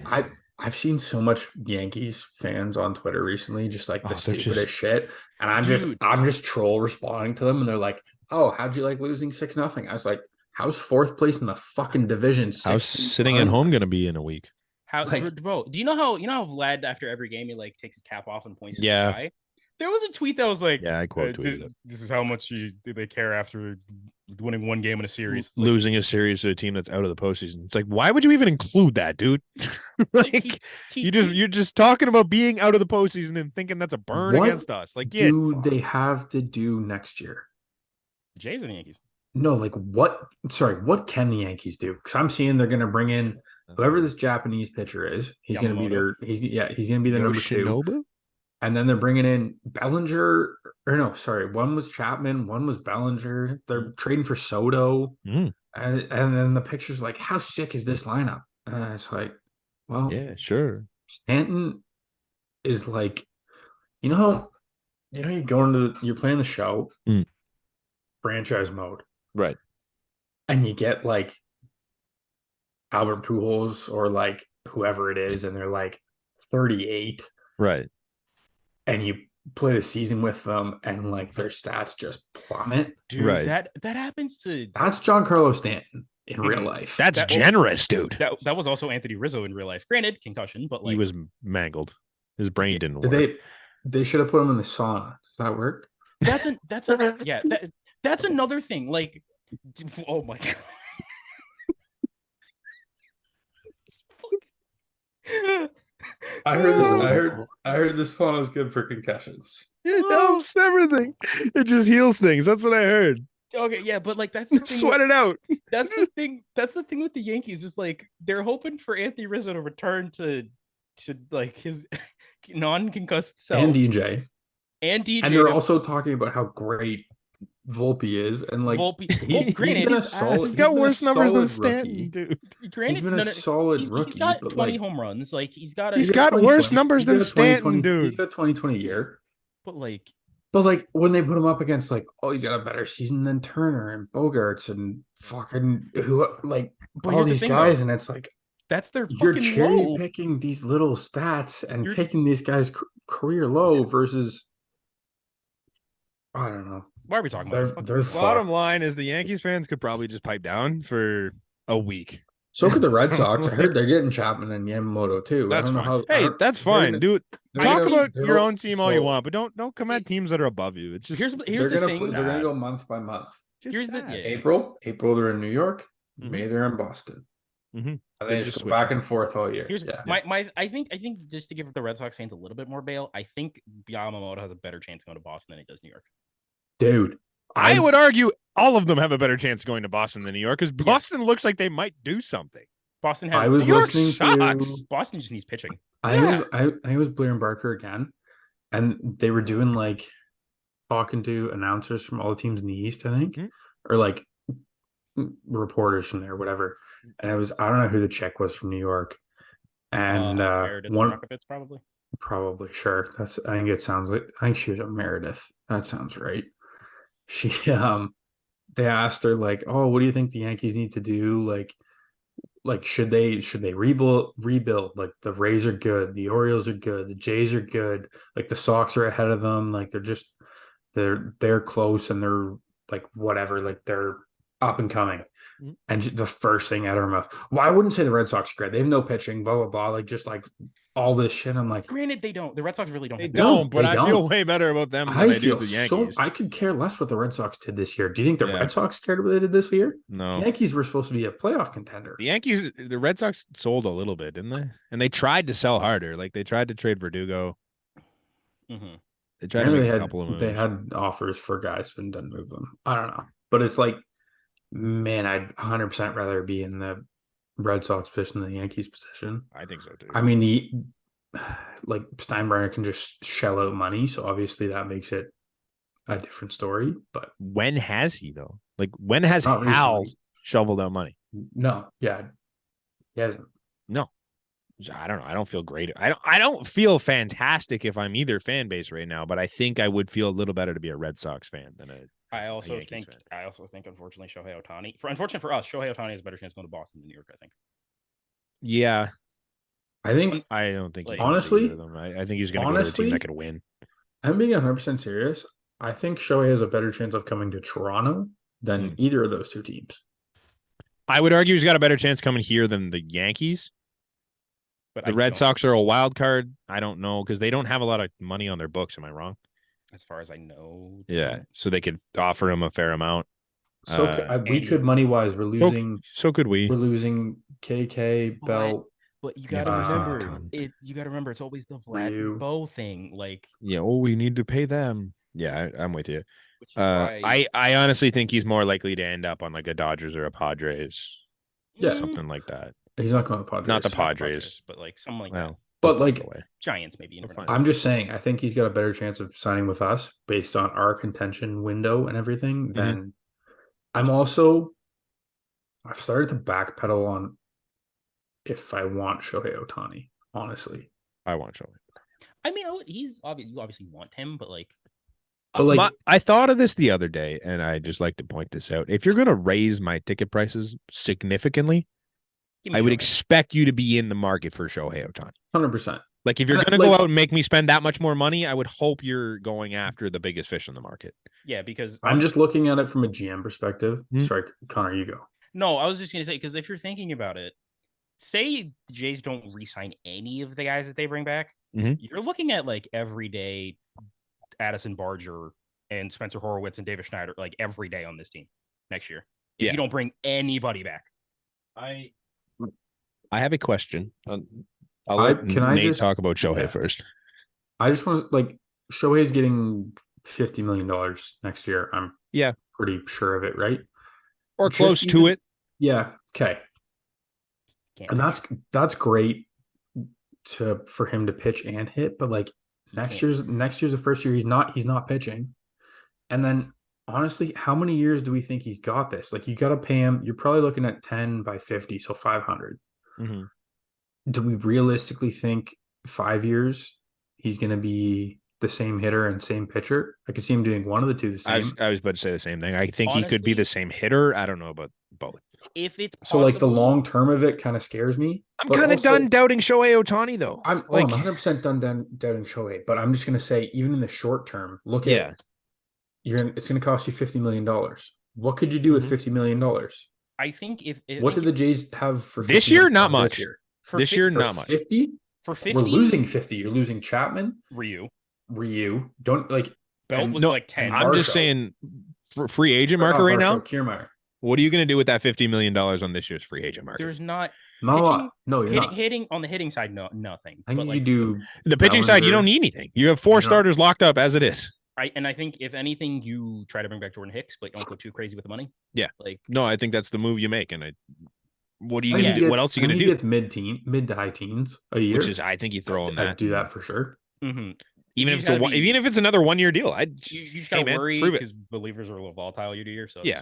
I've seen so much Yankees fans on Twitter recently, just like the stupidest shit. And I'm just troll responding to them, and they're like, "Oh, how'd you like losing 6-0?" I was like, "How's 4th place in the fucking division? How's sitting at home going to be in a week?" Bro, do you know how Vlad after every game he like takes his cap off and points to the Yeah. sky? There was a tweet that was like, Yeah, I quote tweeted it. This is how much they care after winning one game in a series. It's Losing a series to a team that's out of the postseason. It's like, why would you even include that, dude? Like, you're just talking about being out of the postseason and thinking that's a burn against us. Like, yeah, they have to do next year? the Jays and the Yankees. No, like what? Sorry, what can the Yankees do? Because I'm seeing they're going to bring in whoever this Japanese pitcher is. He's going to be their. He's going to be the number 2. And then they're bringing in Bellinger. Or no, sorry, one was Chapman, one was Bellinger. They're trading for Soto. And then the picture's like, how sick is this lineup? And it's like, well, yeah, sure. Stanton is like, you go into you're playing the show, franchise mode, right? And you get like Albert Pujols or like whoever it is, and they're like 38, right? And you play the season with them, and like their stats just plummet. Dude, right. That happens to That's Giancarlo Stanton in real life. That's generous, dude. That was also Anthony Rizzo in real life. Granted, concussion, but like he was mangled. His brain didn't work. They should have put him in the sauna. Does that work? That's another thing. Like, oh my god. I heard this sauna is good for concussions. It helps everything. It just heals things. That's what I heard. Okay, yeah, but like that's the thing. Sweat it out. That's the thing. That's the thing with the Yankees is like they're hoping for Anthony Rizzo to return to like his non-concussed self. And DJ. And And they're also talking about how great Volpe is, and like Volpe. he's Granted, been a He's solid. he's got been a worse numbers than solid Stanton, rookie. dude. granted, been a solid he's rookie, got but, 20 like, home runs. Like he's got He's a, got worse numbers He's than got a Stanton, 2020 He's dude. got a 2020 year. but like But like when they put him up against like, oh, he's got a better season than Turner and Bogarts and fucking who like but all here's the these thing, guys, though. and it's like That's their you're fucking cherry low. picking these little stats and You're- taking these guys' career low versus I don't know. Why are we talking about this? They're Fucking- Bottom fucked. line is the Yankees fans could probably just pipe down for a week. So could the Red Sox. I Like, heard they're getting Chapman and Yamamoto too. I That's don't know fine. how. Hey, that's fine, dude. they're Talk gonna- about they're your go- own team all you so want, but don't come at teams that are above you. It's just here's They're the gonna thing. they're gonna go month by month. just here's the- sad. yeah. April they're in New York. Mhm. May they're in Boston. Mhm. And They they just just go switch back them. and forth all year. Here's yeah. my I think just to give the Red Sox fans a little bit more bail, I think Yamamoto has a better chance going to Boston than he does New York. Dude, I would argue all of them have a better chance going to Boston than New York because Boston looks like they might do something. Boston has I was New York listening sucks. to Boston just needs pitching. I was Blair and Barker again, and they were doing like talking to announcers from all the teams in the East, I think, Mhm. or like reporters from there, whatever. And I don't know who the chick was from New York, and Meredith one Rockets probably. probably sure I think it sounds like I think she was a Meredith. That sounds right. She they asked her like, oh, what do you think the Yankees need to do? Like should they rebuild? Like the Rays are good, the Orioles are good, the Jays are good, like the Sox are ahead of them, like they're close and they're like whatever, like they're up and coming. Mhm. And the first thing out of her mouth, well, I wouldn't say the Red Sox are great. They have no pitching, blah blah blah, like just like all this shit. I'm like, Granted, they don't. The Red Sox really don't. They have No, don't, but they I feel don't. way better about them than I I do feel the so. Yankees. I could care less what the Red Sox did this year. Do you think the Yeah. Red Sox cared what they did this year? The No. Yankees were supposed to be a playoff contender. The Red Sox sold a little bit, didn't they? And they tried to sell harder. Like they tried to trade Verdugo. Mhm. They tried to Apparently make a couple of moves. they had offers for guys and didn't move them. I don't know, but it's like, man, I'd 100% rather be in the Red Sox position than the Yankees position. I think so too. I mean, like Steinbrenner can just shell out money, so obviously that makes it a different story. But when has he though? Like when has Not Hal recently. shoveled out money? no, yeah, he hasn't. No. I don't know. I don't feel great. I don't feel fantastic if I'm either fan base right now, but I think I would feel a little better to be a Red Sox fan than a I also Yankees think fan. unfortunately Shohei Ohtani. Unfortunate for us, Shohei Ohtani has a better chance going to Boston than New York. I think. Yeah. I think I don't think Like, he goes to honestly- either of them. I think he's gonna go to a team honestly, that could win. I'm being 100% serious. I think Shohei has a better chance of coming to Toronto than either of those two teams. I would argue he's got a better chance coming here than the Yankees. But The I Red don't- Sox are a wild card. I don't know because they don't have a lot of money on their books. Am I wrong? as far as I know. they Yeah. don't. So they could offer him a fair amount. So we and could money wise. We're losing. So could we. We're losing KK But- Belt. But you gotta but it's not a remember ton. You gotta remember it's always the Vlad Ryu. and Bo thing. Like, Yeah. Oh, we need to pay them. Yeah, I'm with you. which is why I honestly think he's more likely to end up on like a Dodgers or a Padres, Yeah. Mm, something like that. He's not going to Padres. Not the not Padres. but like something like that. Well, But, we'll find like, a way. Giants maybe. You never We'll know. find I'm just saying. I think he's got a better chance of signing with us based on our contention window and everything. Than I've started to backpedal on if I want Shohei Ohtani. Honestly, I want Shohei. I mean, he's obviously you obviously want him, but like, But, like- I thought of this the other day, and I just like to point this out. If you're going to raise my ticket prices significantly, give me I would Shohei. expect you to be in the market for Shohei Ohtani. 100%. Like if you're And, going to go like- out and make me spend that much more money, I would hope you're going after the biggest fish in the market. Yeah, because I'm just looking at it from a GM perspective. Hmm. Sorry, Connor, you go. no, I was just gonna say because if you're thinking about it, say the Jays don't re-sign any of the guys that they bring back, Mhm. you're looking at like everyday Addison Barger and Spencer Horowitz and David Schneider like every day on this team next year. If Yeah. you don't bring anybody back, I have a question. I'll I- let can I Nate just- talk about Shohei yeah. first. I just want to like Shohei's getting $50 million next year. I'm Yeah. pretty sure of it, right? Or Just close to even- it. Yeah. Okay. can't And pitch. that's great for him to pitch and hit, but like next can't. year's the first year he's not pitching. And then honestly, how many years do we think he's got this? Like, you got to pay him. You're probably looking at 10 by 50, so 500. Mhm. Do we realistically think 5 years he's going to be the same hitter and same pitcher? I could see him doing one of the two the same. I was about to say the same thing. I think he could be Honestly, the same hitter. I don't know about both. if it's So, like, the possible, long term of it kind of scares me. I'm but kind of also, done doubting Shohei Ohtani though. I'm like, 100% done doubting Shohei, but I'm just going to say, even in the short term, look yeah. at it's going to cost you $50 million. What could you do with Mhm. $50 million? I think if What did the Jays have for This $50 year? million Not this much. year? This year, For not much. 50? for 50, We're losing 50. You're losing Chapman, Ryu Ryu. Don't like Belt and- was No, like 10. and I'm just Varsho. saying, for free agent or market not right Varsho, now. Kiermaier. What are you going to do with that $50 million on this year's free agent market? There's not Not a pitching, lot. No, you're hitting, not. hitting on the hitting side. No, nothing. I But think like you do The pitching side, you Bellinger. don't need anything. You have 4 You don't. starters locked up as it is. I think if anything, you try to bring back Jordan Hicks, but don't go too crazy with the money. Yeah. Like No, I think that's the move you make. And what are you I going think to he do? What gets- else are you I going think to he do? gets mid to high teens a year. Which is, I think you throw in that. I'd do that for sure. mm-hmm. Even if it's another 1 year deal, you just hey, gotta man, worry prove it. because relievers are a little volatile year to year. So Yeah.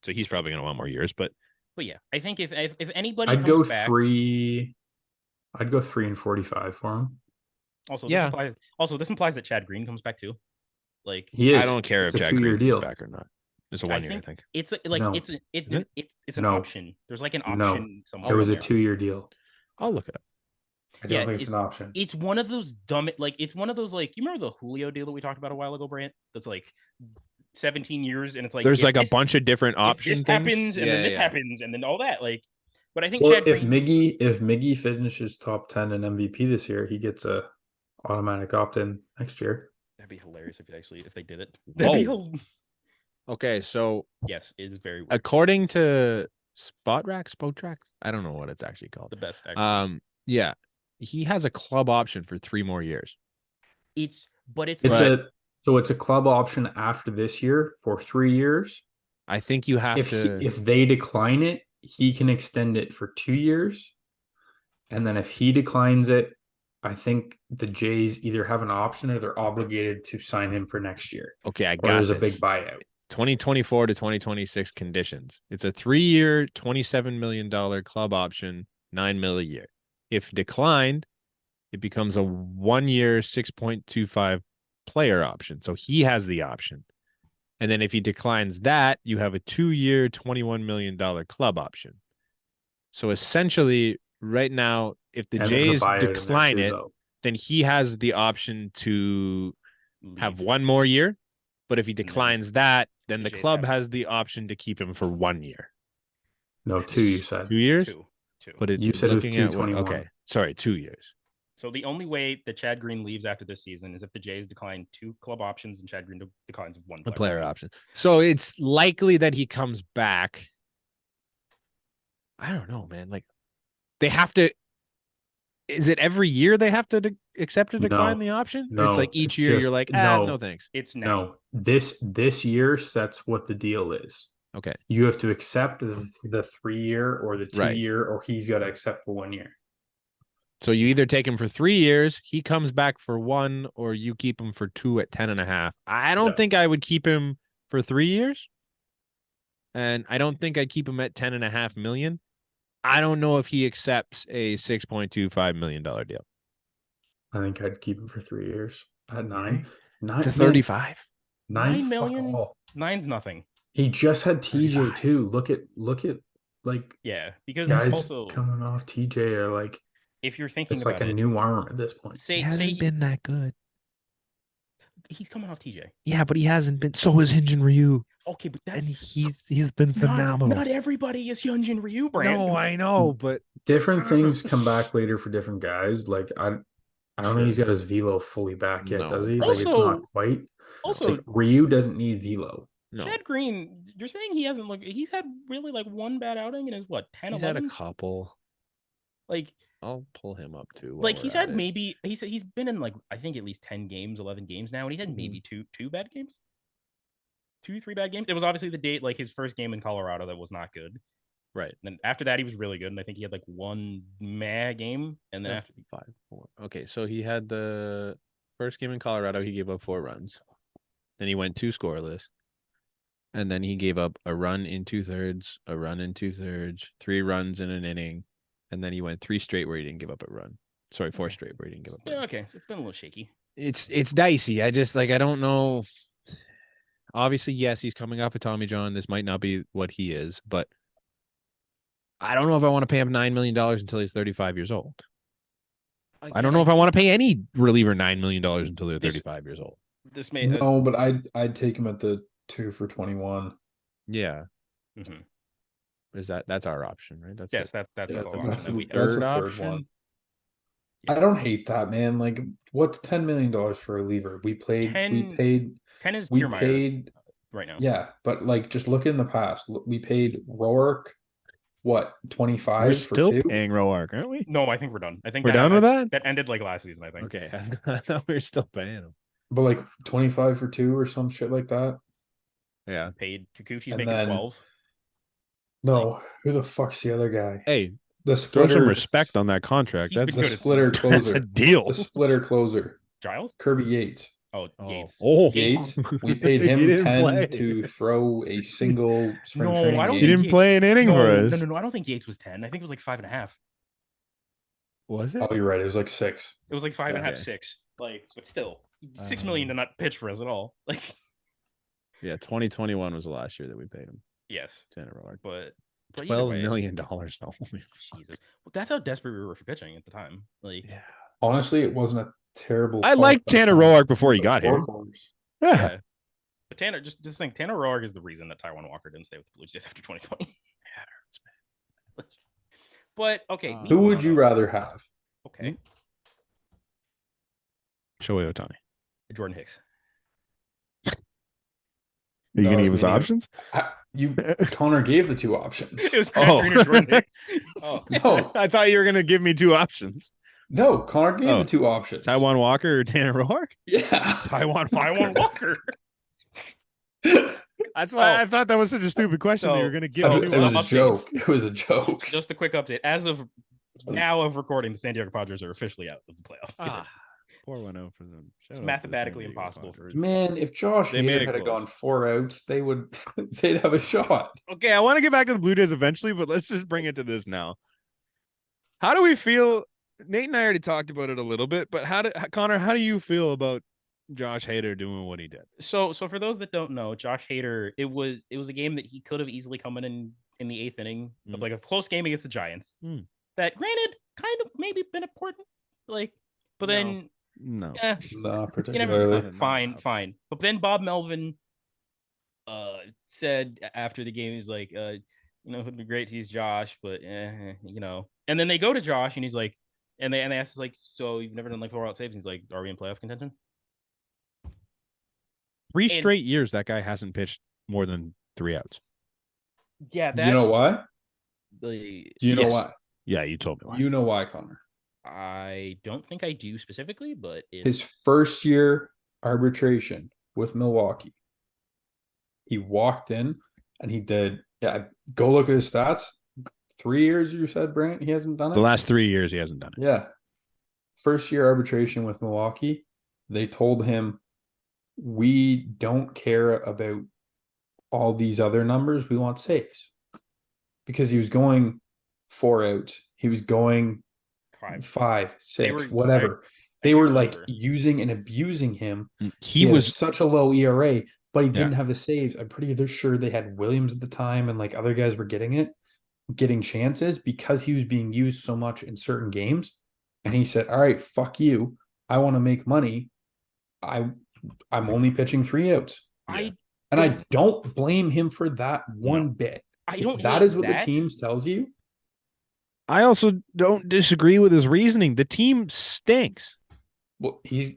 So he's probably going to want more years, but yeah, I think if anybody I'd comes go back, 3. I'd go 3 and 45 for him. also Yeah. this implies that Chad Green comes back too. Like He is. I don't care It's if a Chad 2-year Green deal. comes back or not. It's a 1 year, I think. it's like No. it's Isn't it's an No. option. There's like an No. option somewhere. It was in a there. 2-year deal. I'll look it up. I don't think it's an option. It's one of those dumb, like it's one of those like you remember the Julio deal that we talked about a while ago, Brant? That's like 17 years, and it's like There's if like a this- bunch of different if option this things. happens, and then this happens, and then all that. Like, but I think Well, Chad if Green, Miggy finishes top 10 in MVP this year, he gets a automatic opt-in next year. that'd be hilarious if they did it. That'd be Okay, so yes, it is very weird. according to Spotrac, I don't know what it's actually called. The best. Actually. Yeah, he has a club option for 3 more years. It's It's a club option after this year for 3 years. I think you have to. If they decline it, he can extend it for 2 years. And then if he declines it, I think the Jays either have an option or they're obligated to sign him for next year. Okay, I Or got there's this. a big buyout. 2024 to 2026 conditions. It's a 3-year, $27 million club option, $9 million a year. If declined, it becomes a 1-year, $6.25 player option. So he has the option. And then if he declines that, you have a 2-year, $21 million club option. So essentially, right now, if the And there's a Jays buyout in there decline too, it, though. then he has the option to have Leave. 1 more year. But if he declines that, then the the Jays club have- has the option to keep him for 1 year. No, 2, you said. 2 years? Two. But it's You said it was looking at 221. okay. Sorry, 2 years. So the only way that Chad Green leaves after this season is if the Jays decline 2 club options and Chad Green declines 1 A player option. So it's likely that he comes back. I don't know, man. Like they have to. Is it every year they have to accept or decline the option? Or it's No, like each it's year just- you're like, no. no thanks. It's now. No, this year sets what the deal is. Okay. You have to accept the 3-year or the 2-year, or he's got to accept the 1 year. So you either take him for 3 years, he comes back for 1, or you keep him for 2 at 10.5. I don't Yeah. think I would keep him for 3 years. And I don't think I'd keep him at 10.5 million. I don't know if he accepts a $6.25 million deal. I think I'd keep him for 3 years at 9. Really? 9 To man, 35. 9 $9 million? fuck all. 9's nothing. He just had TJ 35. too. Look at like Yeah, because guys it's also coming off TJ are like if you're thinking it's about like a it, new arm at this point. He say hasn't been that good. he's coming off TJ. Yeah, but he hasn't been. So is Hyun-Jin Ryu. Okay, but that's And he's been phenomenal. Not everybody is Hyun-Jin Ryu, Brand. No, I know, but Different things come back later for different guys. Like I don't think he's got his velo fully back yet, No, does he? Like it's Also- not quite. Also, Like Ryu doesn't need velo. no. Chad Green, you're saying he hasn't looked. He's had really like 1 bad outing in his what 10, He's had 11? a couple. Like I'll pull him up too. while like we're he's at had it. maybe he's been in like I think at least 10 games, 11 games now, and he's had maybe two bad games. 2-3 bad games. It was obviously the date like his first game in Colorado that was not good. Right. And then after that he was really good, and I think he had like 1 meh game, and then after 5-4. Okay, so he had the first game in Colorado. He gave up 4 runs. Then he went 2 scoreless. And then he gave up a run in 2/3, a run in 2/3, 3 runs in an inning, and then he went 3 straight where he didn't give up a run. Sorry, 4 straight where he didn't give up a Yeah, run. okay, so it's been a little shaky. It's dicey. I just I don't know. Obviously, yes, he's coming off of Tommy John. This might not be what he is, but I don't know if I want to pay him $9 million until he's 35 years old. I don't know if I want to pay any reliever $9 million until they're 35 years old. This may No, but I'd take him at the 2 for 21. Yeah. mhm. That's our option, right? That's Yes, it. that's Yeah, the that's option that's that the we third option. one. Yeah. I don't hate that, man. Like, what's $10 million for a reliever? We 10 paid 10 is we Kiermaier paid right now. yeah, but like just look in the past. We paid Rourke what, 25 We're for still 2? paying Roark, aren't we? No, I think we're done. I think We're done with that? That ended like last season, I think. Okay. I thought we were still paying him. But like 25 for 2 or some shit like that. Yeah. Paid Kikuchi's And making then- 12. No, who the fuck's the other guy? Hey, The throw splitter some respect on that contract. He's That's been the good at splitter Steel. that's closer. a deal. The splitter closer. Giles? Kirby Yates. Oh, Yates. Oh, Yates. We paid He him didn't 10 play. to throw a single spring No, training I don't He game. didn't play an inning for No, us. no. I don't think Yates was 10. I think it was like 5.5. Was it? Oh, you're right. It was like 6. It was like 5.5, Okay. 6. Like, but still, 6 million to not pitch for us at all. Like, Yeah, 2021 was the last year that we paid him. yes, Tanner Roark. but either $12 way, million though. Jesus, well, that's how desperate we were for pitching at the time. Like, Yeah. Honestly, it wasn't a terrible. I fault liked that Tanner time. Roark before he got here. Workhorse. yeah. But Tanner, just think, Tanner Roark is the reason that Taiwan Walker didn't stay with the Blue Jays after 2020. But okay, Who Who would you rather have? Okay, Shohei Ohtani. Jordan Hicks. Are you No, going to it's give us me neither. options? Connor gave the 2 options. It was Craig Green or Jordan Hicks. Oh, No. I thought you were going to give me 2 options. No, Connor gave Oh. the 2 options. Taiwan Walker or Tanner Roark? Yeah. Taiwan Taiwan Walker. That's why Oh. I thought that was such a stupid question that you were going to give so- me. it so was a updates. joke. It was a joke. Just a quick update. As of now of recording, the San Diego Padres are officially out of the playoff. Poor 1-0 for them. It's mathematically impossible for Man, if Josh They made Hader it had close. gone 4 outs, they'd have a shot. Okay, I want to get back to the Blue Jays eventually, but let's just bring it to this now. How do we feel? Nate and I already talked about it a little bit, but Connor, how do you feel about Josh Hader doing what he did? So for those that don't know, Josh Hader, it was a game that he could have easily come in the 8th inning of like a close game against the Giants. Mm. That granted kind of maybe been important, like, but then No. eh, No, you never particularly. No. fine. But then Bob Melvin said after the game, he's like, it'd be great to use Josh, but and then they go to Josh and he's like, and they ask us like, so you've never done like 4 out saves? And he's like, are we in playoff contention? 3 And- straight years that guy hasn't pitched more than 3 outs. Yeah, that's You know why? the Do you know yes. why? Yeah, you told me why. You know why, Connor. I don't think I do specifically, but His first year arbitration with Milwaukee, he walked in and he did. Yeah, go look at his stats. 3 years, you said, Brant, he hasn't done it. The last 3 years he hasn't done it. Yeah. First year arbitration with Milwaukee, they told him, we don't care about all these other numbers. We want saves. Because he was going 4 outs. He was going 5, 6, were- whatever. I They can't were like remember. using and abusing him. He had was such a low ERA, but he Yeah. didn't have the saves. I'm pretty sure they had Williams at the time and like other guys were getting chances because he was being used so much in certain games. And he said, all right, fuck you. I want to make money. I'm only pitching 3 outs. I And I don't blame him for that one bit. If don't. that hate is what that. the team tells you. I also don't disagree with his reasoning. The team stinks. Well, he's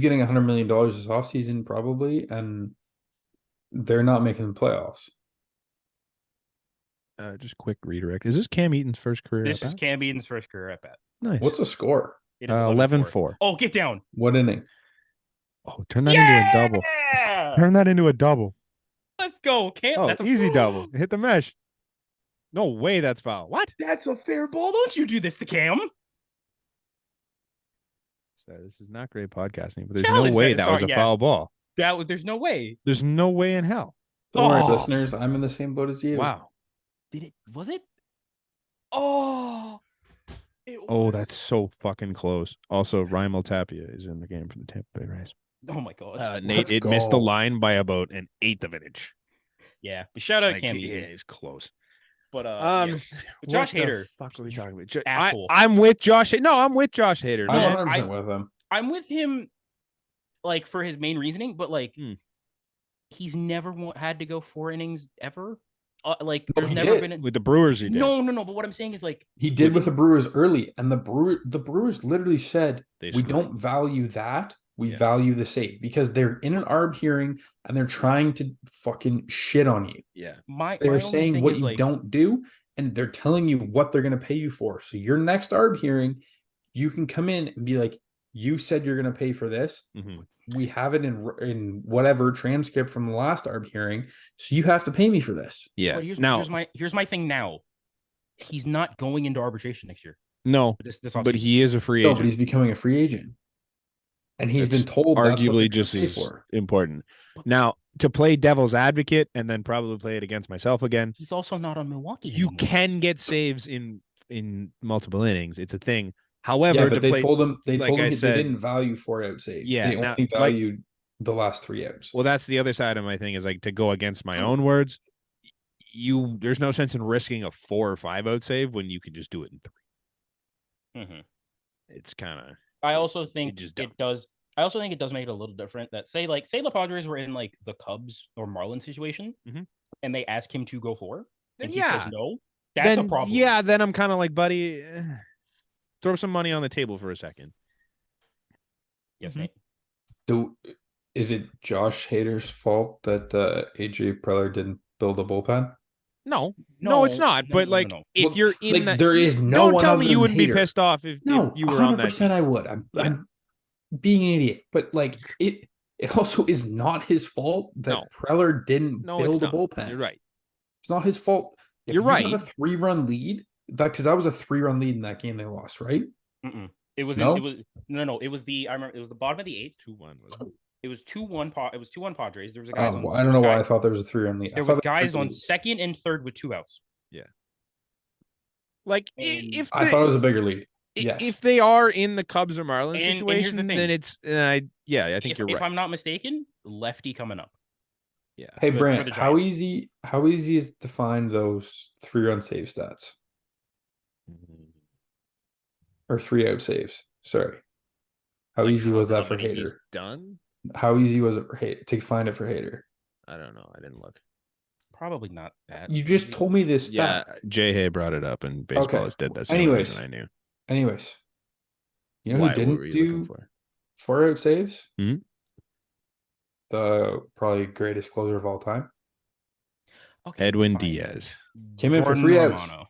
getting $100 million this offseason probably, and they're not making the playoffs. Just quick redirect. Is this Cam Eaton's first career? This at is bat? Cam Eaton's first career at bat. Nice. What's the score? It is 11-4. Oh, get down! What inning? Oh, turn that into a double. Yeah! Turn that into a double. Let's go, Cam. Oh, That's a easy double. Hit the mesh. No way that's foul. What? That's a fair ball. Don't you do this to Cam? So this is not great podcasting, but there's Challenge no way that. that was a Sorry, yeah. foul ball. There's no way. There's no way in hell. Don't worry, Oh. listeners. I'm in the same boat as you. Wow. Was it? Oh, it Oh, was. that's so fucking close. Also, Rymel Tapia is in the game for the Tampa Bay Rays. Oh my god. Nate, Let's it missed the go. line by about an eighth of an inch. Yeah, but shout out Like, Cam yeah, Eaton. it's close. But Um, But Josh what the Hader, fuck are we you talking about? asshole. I'm with Josh. No, I'm with Josh Hader. I'm No, 100% with him. I'm with him, like for his main reasoning, but like he's never had to go 4 innings ever. Like No, there's he never did. been. With the Brewers, he did. No. But what I'm saying is like He did with the Brewers early, and the Brewers literally said, They "We screwed. don't value that. We Yeah. value the save," because they're in an ARB hearing and they're trying to fucking shit on you. Yeah. my They're only saying thing what is you like, don't do, and they're telling you what they're going to pay you for. So your next ARB hearing, you can come in and be like, "You said you're going to pay for this. Mhm. We have it in whatever transcript from the last ARB hearing, so you have to pay me for this." Yeah. But Now, here's my thing now. He's not going into arbitration next year. no, This but offseason. he is a free No, agent. but he's becoming a free agent, and he's That's been told that's what arguably they're just gonna pay as for. important. Now, to play devil's advocate and then probably play it against myself again, He's also not on Milwaukee. you anymore. can get saves in multiple innings. It's a thing. However, Yeah, to but they play, told him like I they said, didn't value 4-out saves. Yeah, they now, only like- valued the last 3 outs. well, that's the other side of my thing is like to go against my own words. There's no sense in risking a 4 or 5 out save when you can just do it in 3. Mhm. It's kind of I also think just it does. I also think it does make it a little different. That say the Padres were in like the Cubs or Marlins situation, Mhm. and they ask him to go 4, Then and he yeah. says no. That's a problem. Yeah, then I'm kind of like, buddy, throw some money on the table for a second. Yes, Mhm. Nate. Is it Josh Hader's fault that AJ Preller didn't build a bullpen? No, it's not. But like, no. if Well, you're in like, that, there is no don't one tell other me you than wouldn't be Hader. pissed off if you were on that 100% team. I would. I'm being an idiot, but like it also is not his fault that No. Preller didn't No, it's build a not. bullpen. You're right. It's not his fault. If You're you right. have a 3-run lead, because that was a 3-run lead in that game they lost, right? Mm-mm. It was No? it was no. It was I remember it was the bottom of the 8th. 2-1. It was 2-1. It was 2-1 Padres. There was a Oh, guys on. well, I there don't was know why I guys- thought there was a 3-run lead. There I was thought guys there on was a lead. 2nd and 3rd with 2 outs. Like, And if I thought it was a bigger lead. I- Yes. if they are in the Cubs or Marlins And here's the situation, thing. then it's I think if, you're right. If I'm not mistaken, lefty coming up. Yeah. Hey for Brant, the how Giants. easy is it to find those 3-run save stats or 3-out saves? Sorry. How Like, easy was that how for many he's Hader? done? How easy was it for to find it for Hader? I don't know. I didn't look. Probably not that. You just easy. told me this Yeah, stat. Jay Hay brought it up, and baseball Okay. is dead. That's the only Anyways. reason I knew. Anyways, you know Why? who What didn't were you looking do for? 4-out saves? Hmm? The probably greatest closer of all time. Okay, Edwin fine. Diaz, Came in for Jordan 3 outs. Romano.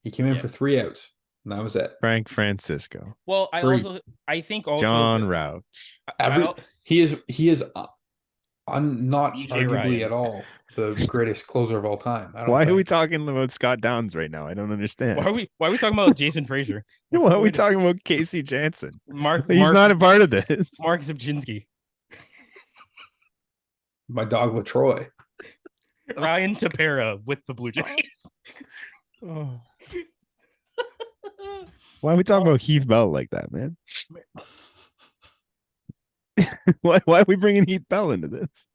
He came in Yeah. for 3 outs, and that was it. Frank Francisco, Well, I think also John that- Rouch. He is not BJ arguably Ryan. at all the greatest closer of all time. I don't Why are we think. talking about Scott Downs right now? I don't understand. why are we talking about Jason Frazier? Why are we talking about Casey Jansen? Mark He's not a part of this. Mark Zubczynski. My dog Latroy. Ryan Tepera with the Blue Jays. Oh. Why are we talking about Heath Bell like that, man? why are we bringing Heath Bell into this?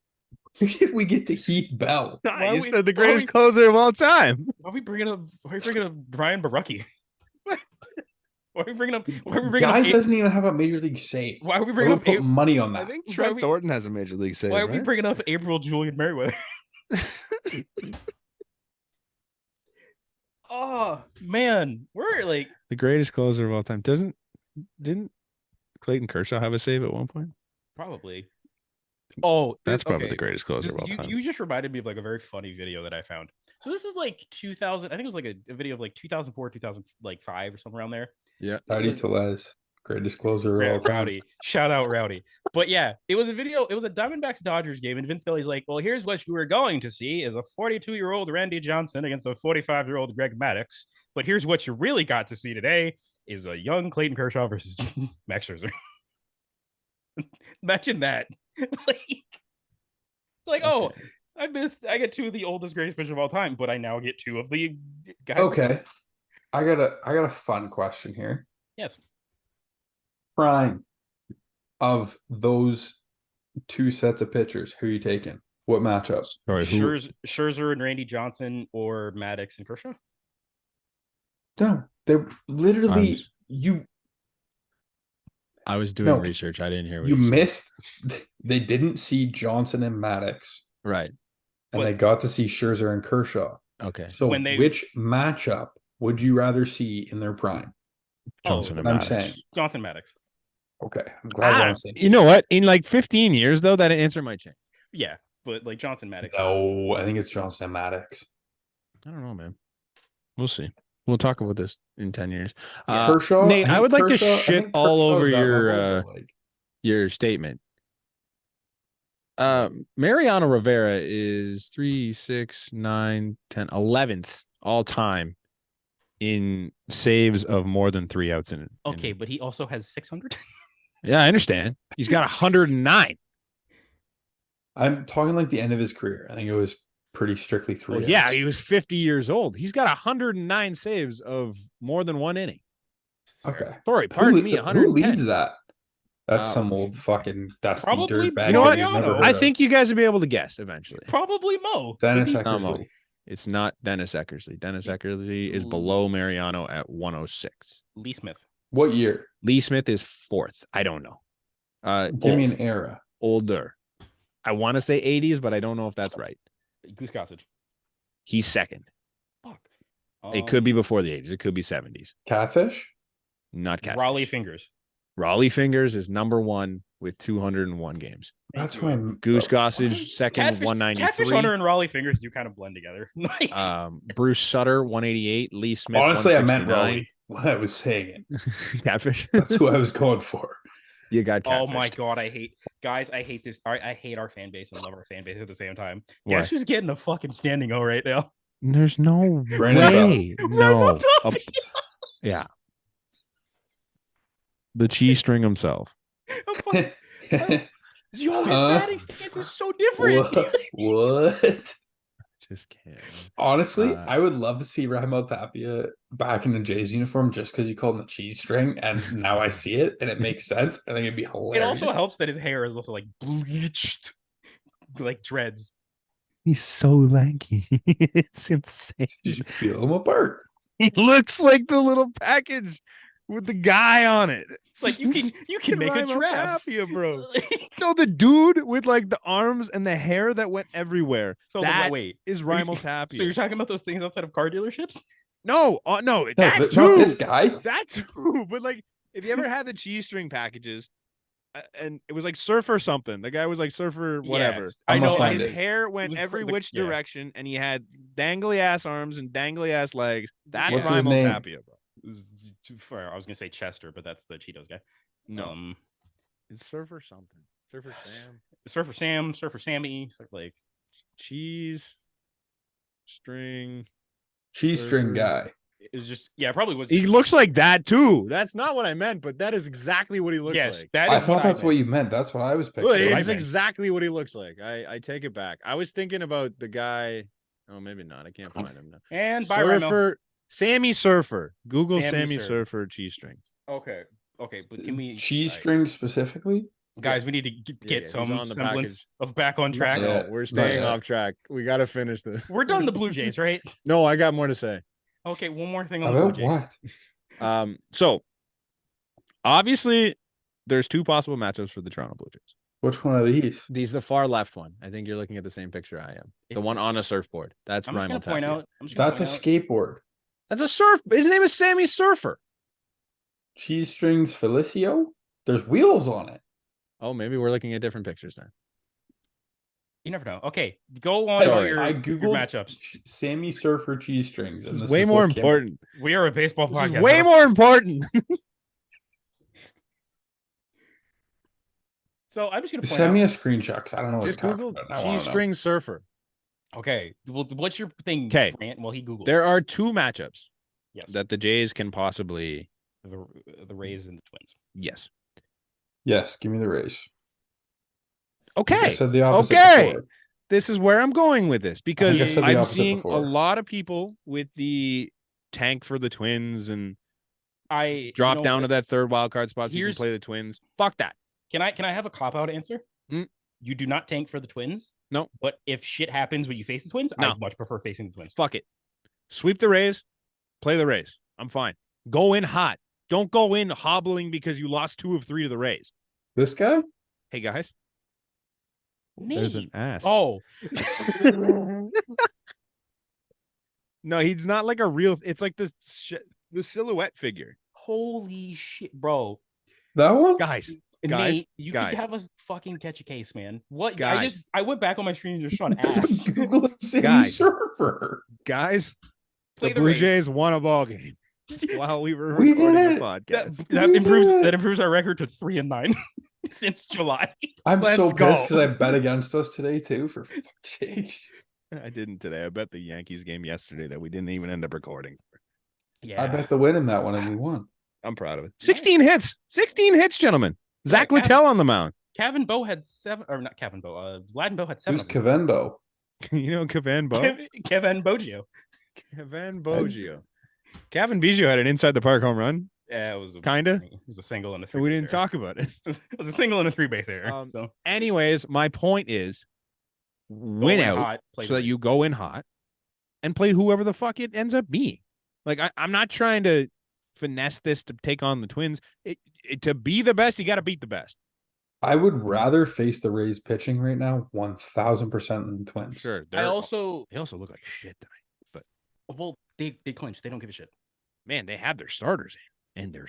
Where did we get to Heath Bell? Why you we- said the why greatest we- closer of all time. Why are we bringing up Brian Barucki? Why are we bringing up Guy doesn't even have a major league save. Why are we I bringing would up put money on I that. think Why Trent we- Thornton has a major league save. why are we right? bringing up April Julian Merriweather? Oh man, we're like The greatest closer of all time. Didn't Clayton Kershaw have a save at one point? probably. Oh, That's probably okay. the greatest closer of all You, time. you just reminded me of like a very funny video that I found. So this is like 2000. I think it was like a video of like 2004, 2005 or something around there. Yeah. Rowdy was- Tellez, greatest closer of all time. Rowdy, shout out Rowdy. But yeah, it was a video. It was a Diamondbacks Dodgers game, and Vince Scully's like, "Well, here's what you were going to see: is a 42-year-old Randy Johnson against a 45-year-old Greg Maddux. But here's what you really got to see today: is a young Clayton Kershaw versus Max Scherzer." Imagine that. Like, it's like, oh, Okay. I get two of the oldest greatest pitchers of all time, but I now get two of the guys. Okay. I got a fun question here. Yes. Prime of those two sets of pitchers, who are you taking? What matchup? Sorry, who? Scherzer and Randy Johnson or Maddox and Kershaw? No, they're literally I was doing research. I didn't hear what you you said. missed. They didn't see Johnson and Maddox, Right. and they got to see Scherzer and Kershaw. Okay. So which matchup would you rather see in their prime? Johnson and I'm Maddox. saying Johnson Maddox. Okay, I'm glad we're on the same You know what? In like 15 years, though, that answer might change. Yeah, but like Johnson Maddox. No, I think it's Johnson and Maddox. I don't know, man. We'll see. We'll talk about this in 10 years. Kershaw, Nate, I would like to Kershaw- I shit think all Kershaw's over that your level, but, your statement. Mariano Rivera is 3, 6, 9, 10, 11th all time in saves of more than 3 outs in it. Okay, but he also has 600. Yeah, I understand. He's got 109. I'm talking like the end of his career. I think it was pretty strictly 3 Well, yeah, he was 50 years old. He's got 109 saves of more than 1 inning. Okay. Sorry, pardon me, Who 110. leads that? That's some old fucking dusty Probably dirtbag. You know what? you've never heard I of. think you guys will be able to guess eventually. Probably Mo. Dennis No, Eckersley. it's not Dennis Eckersley. Dennis Eckersley is below Mariano at 106. Lee Smith. What year? Lee Smith is 4th. I don't know. Give me an era. Older. I want to say 80s, but I don't know if that's right. Goose Gossage. He's 2nd. Fuck. It could be before the 80s. It could be 70s. Catfish? Not Catfish. Raleigh Fingers. Raleigh Fingers is number 1 with 201 games. That's why Goose Gossage, second, Catfish 193. Catfish Hunter and Raleigh Fingers do kind of blend together. Bruce Sutter, 188. Lee Smith, Honestly, I meant 169. Raleigh when I was saying it. Catfish. That's who I was going for. You got Oh catfished. my god, I hate this. I hate our fan base and love our fan base at the same time. Why? Guess who's getting a fucking standing O right now? There's no Brandon way. No. Bell. Yeah. The cheese string himself. Yo, his batting stance is so different. What? Just can't. Honestly, I would love to see Raimel Tapia back in the Jays uniform just because you called him the cheese string, and now I see it and it makes sense. I think it'd be It hilarious. also helps that his hair is also like bleached, like dreads. He's so lanky. It's insane. Just peel them apart. He looks like the little package with the guy on it. It's like you can make a Raimel giraffe, Tapia, bro. No, the dude with like the arms and the hair that went everywhere. So that wait, is Raimel Tapia. So you're talking about those things outside of car dealerships? no, no, No, that but too. not this guy. That too. But like, if you ever had the cheese string packages, and it was like Surfer something. The guy was like Surfer whatever. I I'm know. gonna find His it. hair went was every the- which yeah. direction, and he had dangly ass arms and dangly ass legs. That's What's his Raimel name? Tapia, bro. It was too far. I was gonna say Chester, but that's the Cheetos guy. No, it's Surfer something. Surfer Sam. Surfer Sam, Surfer Sammy, like Cheese string. Cheese string Surfer. guy. it was just it probably was. He looks like that too. That's not what I meant, but that is exactly what he looks yes, like. that I is thought that's meant. what you meant. That's what I was Look, picturing. it's meant. exactly what he looks like. I take it back. I was thinking about the guy. Oh, maybe not. I can't find him now. And by Raimel. Surfer, Sammy Surfer. Google Sammy Sammy Surfer cheese strings. Okay, but can we Cheese all right. string specifically? guys? We need to get he's some on the semblance package. of back on track. No, Yeah, we're not staying yet. off track. We got to finish this. We're done the Blue Jays, right? No, I got more to say. Okay, one more thing on the Blue About Jays. what? So obviously there's 2 possible matchups for the Toronto Blue Jays. Which one of these? These the far left one. I think you're looking at the same picture I am. The It's one the on a surfboard. That's I'm just Raimel gonna point Tapia. out. I'm just gonna That's a point out- skateboard. That's a surf. His name is Sammy Surfer. Cheese strings Felicio? There's wheels on it. Oh, maybe we're looking at different pictures then. You never know. Okay, go on Sorry, your, I your googled matchups. Sammy Surfer cheese strings. This and is way more what came up. important. We are a baseball This is podcast. way more important. So I'm just gonna point Send me out. a screenshot 'cause I don't know what Just you're talking Google about. I wanna cheese know. string surfer. Okay, well, what's your thing? 'Kay. Grant? Well, he Googles. There are 2 matchups yes, that the Jays can possibly. the Rays and the Twins. Yes. Yes, give me the race. I Okay. said the opposite Okay. before. this is where I'm going with this because I said the I'm opposite seeing before. a lot of people with the tank for the Twins and drop down to that third wild card spot so you can play the Twins. Fuck that. Can I have a cop-out answer? You do not tank for the Twins. No. But if shit happens when you face the Twins, No. I'd much prefer facing the Twins. Fuck it. Sweep the Rays. Play the Rays. I'm fine. Go in hot. Don't go in hobbling because you lost 2 of 3 to the Rays. This guy? Hey, guys. Nate. There's an ass. Oh. No, he's not like a real. It's like the silhouette figure. Holy shit, bro. That one? Guys. Nate, you guys. could have us fucking catch a case, man. What? Guys. I went back on my screen and just shot ass. Google City Guys. Surfer. Guys, Play the the Blue Rays. Jays won a ball game while we were We recording did a it. podcast. That improves our record to 3-9 since July. I'm Let's so go. pissed because I bet against us today too. For fuck's sakes, I didn't today. I bet the Yankees game yesterday that we didn't even end up recording. Yeah. I bet the win in that one and we won. I'm proud of it. 16 hits. 16 hits, gentlemen. Zach Kevin- Littell on the mound. Kevin Bowe had 7, or not Kevin Bowe. Vlad Bowe had 7. Who's Kevendo? You know Kevin Bo? Kevin Boggio. Kevin Boggio. Kevin Biggio had an inside the park home run. Yeah, it was Kinda. It was a single and a 3. And we didn't talk about it. It was a single and a 3 base error. So Anyways, my point is win go in out hot, play so the that you go in hot and play whoever the fuck it ends up being. Like, I'm not trying to finesse this to take on the Twins. To be the best, you got to beat the best. I would rather face the Rays pitching right now 1000% than the Twins. Sure. I also They also look like shit tonight. well they clinch. They don't give a shit. Man, they had their starters in, and their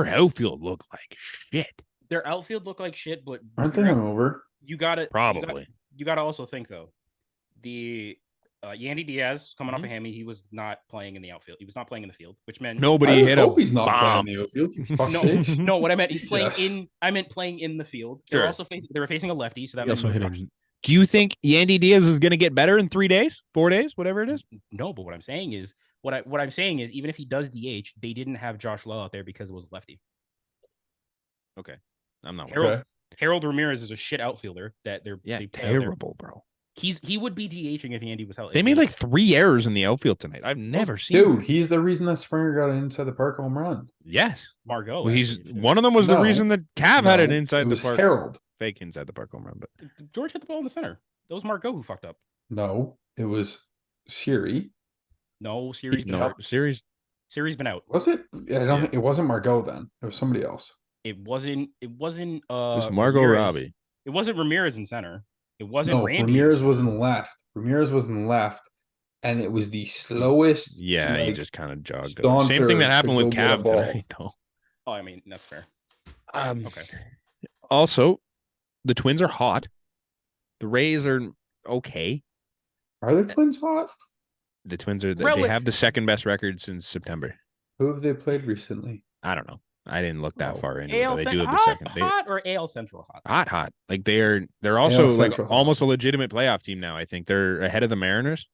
outfield looked like shit. Their outfield look like shit, but Aren't they hungover? you got to Probably. You got to also think though, the Yandy Diaz coming off a hammy, he was not playing in the outfield. He was not playing in the field, which meant Nobody I hit a hope he's not bomb. playing the outfield. You fuck no, sakes. no. What I meant, he's playing Yes. in. I meant playing in the field. They Sure. were also they were facing a lefty, so that He meant also no hit production. him. Do you think Yandy Diaz is going to get better in 3 days, 4 days, whatever it is? No, but what I'm saying is what I'm saying is even if he does DH, they didn't have Josh Lowe out there because it was a lefty. Okay, I'm not. Harold, Okay. Harold Ramirez is a shit outfielder that they put out there. Terrible, bro. He would be DHing if Yandy was healthy. They made like 3 errors in the outfield tonight. I've never seen. Dude, he's the reason that Springer got an inside the park home run. Yes. Margot. Well, he's actually, too. one of them was the No. reason that Cav had No, an inside it the was park, Harold. fake inside the park home run. But George hit the ball in the center. That was Margot who fucked up. No, it was Siri. No, Siri's been no out. series. Siri's been out. Was it? Yeah, I don't think it wasn't Margot then. It was somebody else. It wasn't. It wasn't. It was Margot Ramirez. Robbie. It wasn't Ramirez in center. It wasn't No, Randy. Ramirez was in the left. Ramirez was in the left, and it was the slowest. Yeah, he like, just kind of jogged. Over. Same saunter thing that to happened with go get a Cav ball. tonight, though. Oh, I mean that's fair. Okay. Okay. Also, the Twins are hot. The Rays are okay. Are the Twins hot? The Twins are. They Rel- have the second best record since September. Who have they played recently? I don't know. I didn't look that Oh. far into it. AL But they do have the hot, second. hot or AL Central hot? Hot. Like they're also like Central hot. almost a legitimate playoff team now. I think they're ahead of the Mariners.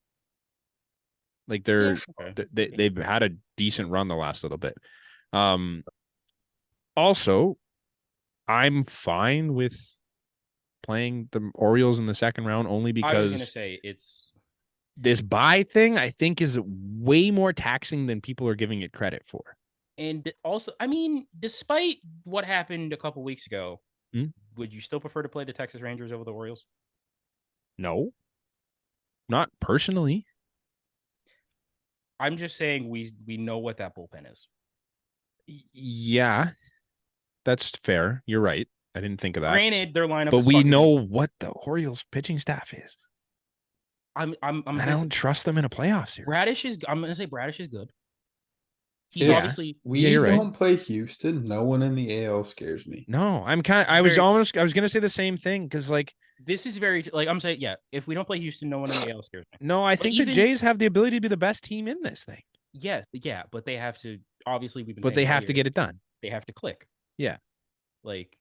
Like they're Yeah, okay. they've had a decent run the last little bit. Also, I'm fine with playing the Orioles in the second round only I was because gonna say it's this bye thing I think is way more taxing than people are giving it credit for. and also I mean, despite what happened a couple weeks ago, Hmm? would you still prefer to play the Texas Rangers over the Orioles? No, not personally. I'm just saying we know what that bullpen is. Yeah, that's fair. You're right. I didn't think of that. Granted, their lineup, But is we fucking- know what the Orioles pitching staff is. I'm I gonna don't say trust them in a playoff series. Bradish is. I'm gonna say Bradish is good. He's Yeah. obviously We Yeah, you're right. don't play Houston. No one in the AL scares me. No, I'm kind. This is I was gonna say the same thing because like this is very like I'm saying. Yeah, if we don't play Houston, no one in the AL scares me. no, I But think the even- Jays have the ability to be the best team in this thing, Yes, yeah, but they have to. Obviously, we've been. but saying they all have to year, get it done. They have to click. Yeah. Like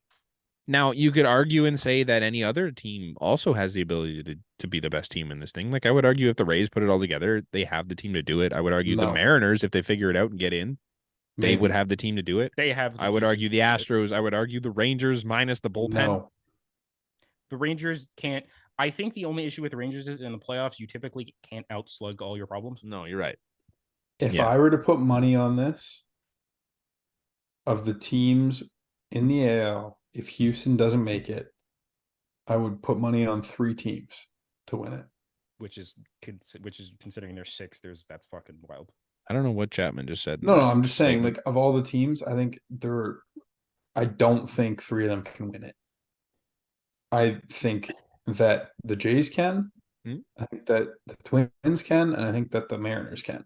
Now you could argue and say that any other team also has the ability to be the best team in this thing. Like I would argue if the Rays put it all together, they have the team to do it. I would argue the No. Mariners, if they figure it out and get in, they Maybe. would have the team to do it. they have. I would pieces argue the to do it. Astros. I would argue the Rangers minus the bullpen. No. The Rangers can't. I think the only issue with the Rangers is in the playoffs, you typically can't outslug all your problems. No, you're right. If Yeah. I were to put money on this, of the teams in the AL, if Houston doesn't make it, I would put money on 3 teams to win it. Which is considering they're 6, that's fucking wild. I don't know what Chapman just said. No, I'm just saying, segment. like, of all the teams, I don't think 3 of them can win it. I think that the Jays can. Hmm? I think that the Twins can, and I think that the Mariners can.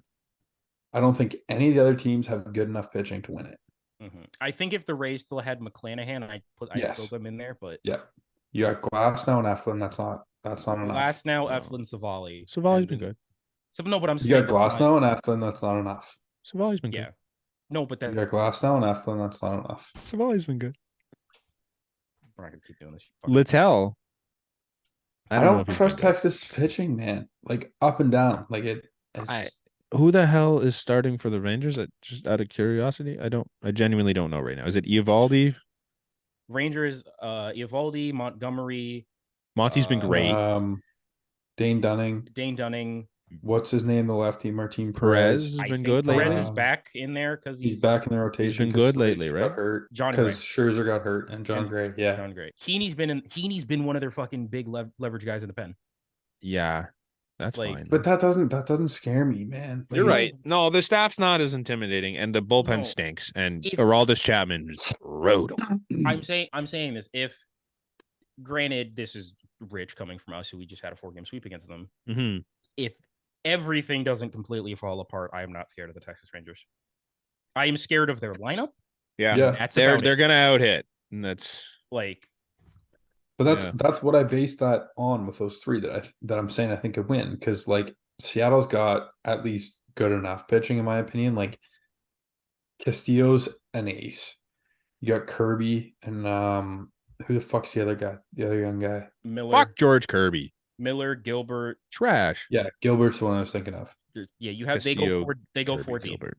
I don't think any of the other teams have good enough pitching to win it. Mm-hmm. I think if the Rays still had McClanahan, I'd Yes. throw them in there. But Yeah, you got Glass now and Eflin. That's not enough. Last now, No. Eflin, Savali. Savali's been good. So no, but I'm You saying got Glass now and Eflin. That's not enough. Savali's been Yeah. good. No, but You that's got Glass now and Eflin. That's not enough. Savali's been good. we're not gonna keep doing this. Littell. I know don't if he's trust been good. Texas pitching, man. Like up and down. Like it's Who the hell is starting for the Rangers? Just out of curiosity, I genuinely don't know right now. Is it Eovaldi? Rangers, Eovaldi, Montgomery, Monty's been great. Dane Dunning. Dane Dunning. What's his name? The lefty, Martin Perez Perez. has I been think good Perez lately. is back in there because He's back in the rotation. He's been 'cause good Sturridge lately, got right? hurt. John Because Gray. Scherzer got hurt and John Gray. Yeah. John Gray. Heaney's been one of their fucking big leverage guys in the pen. Yeah, that's Like, fine. But that doesn't scare me, man. Like, You're right. No, the staff's not as intimidating, and the bullpen No. stinks. And If- Aroldis Chapman just rode him. I'm saying this. If granted, this is rich coming from us, who we just had a 4-game sweep against them. Mm-hmm. If everything doesn't completely fall apart, I am not scared of the Texas Rangers. I am scared of their lineup. Yeah, Yeah. That's they're about it. gonna out hit, and that's Like, But that's what I based that on with those 3 that I'm saying I think could win, because like Seattle's got at least good enough pitching in my opinion. Like Castillo's an ace. You got Kirby and who the fuck's the other guy? The other young guy. fuck George Kirby. Miller, Gilbert. Trash. Yeah, Gilbert's the one I was thinking of. You have Castillo, they go Kirby, 4 deep, Gilbert.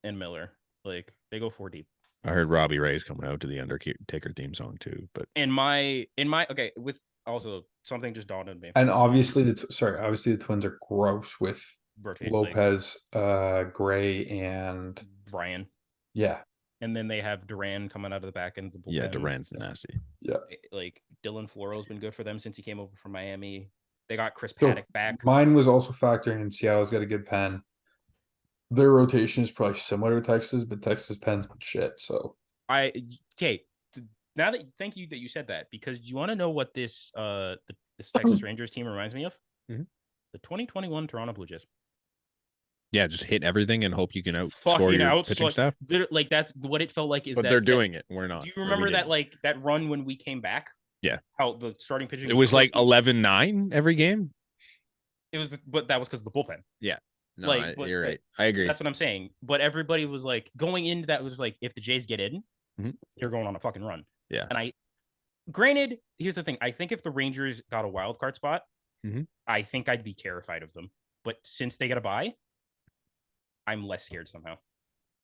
and Miller. Like, they go 4 deep. I heard Robbie Ray's coming out to the Undertaker theme song too, but In my okay, with also something just dawned on me. And obviously the Twins are gross with Rotate, Lopez, Gray, and Brian. yeah. And then they have Duran coming out of the back end of the bullpen. yeah, Duran's nasty. Like, Dylan Floro's been good for them since he came over from Miami. They got Chris So, Paddock back. Mine was also factoring in Seattle's got a good pen. Their rotation is probably similar to Texas, but Texas pen's been shit. So Okay. Now that thank you that you said that, because you want to know what this this Texas Rangers team reminds me of? Mhm. The 2021 Toronto Blue Jays. Yeah, just hit everything and hope you can outscore Fucking your pitching staff. Like, that's what it felt like. Is But that, they're doing it. We're not. Do you remember that that run when we came back? Yeah. How the starting pitching It was like crazy? 11-9 every game. It was, but that was because of the bullpen. No, But you're right. I agree. That's what I'm saying. But everybody was like going into that was like, if the Jays get in, Mhm. they're going on a fucking run. Yeah. And granted, here's the thing. I think if the Rangers got a wild card spot, Mhm. I think I'd be terrified of them. But since they got a bye, I'm less scared somehow.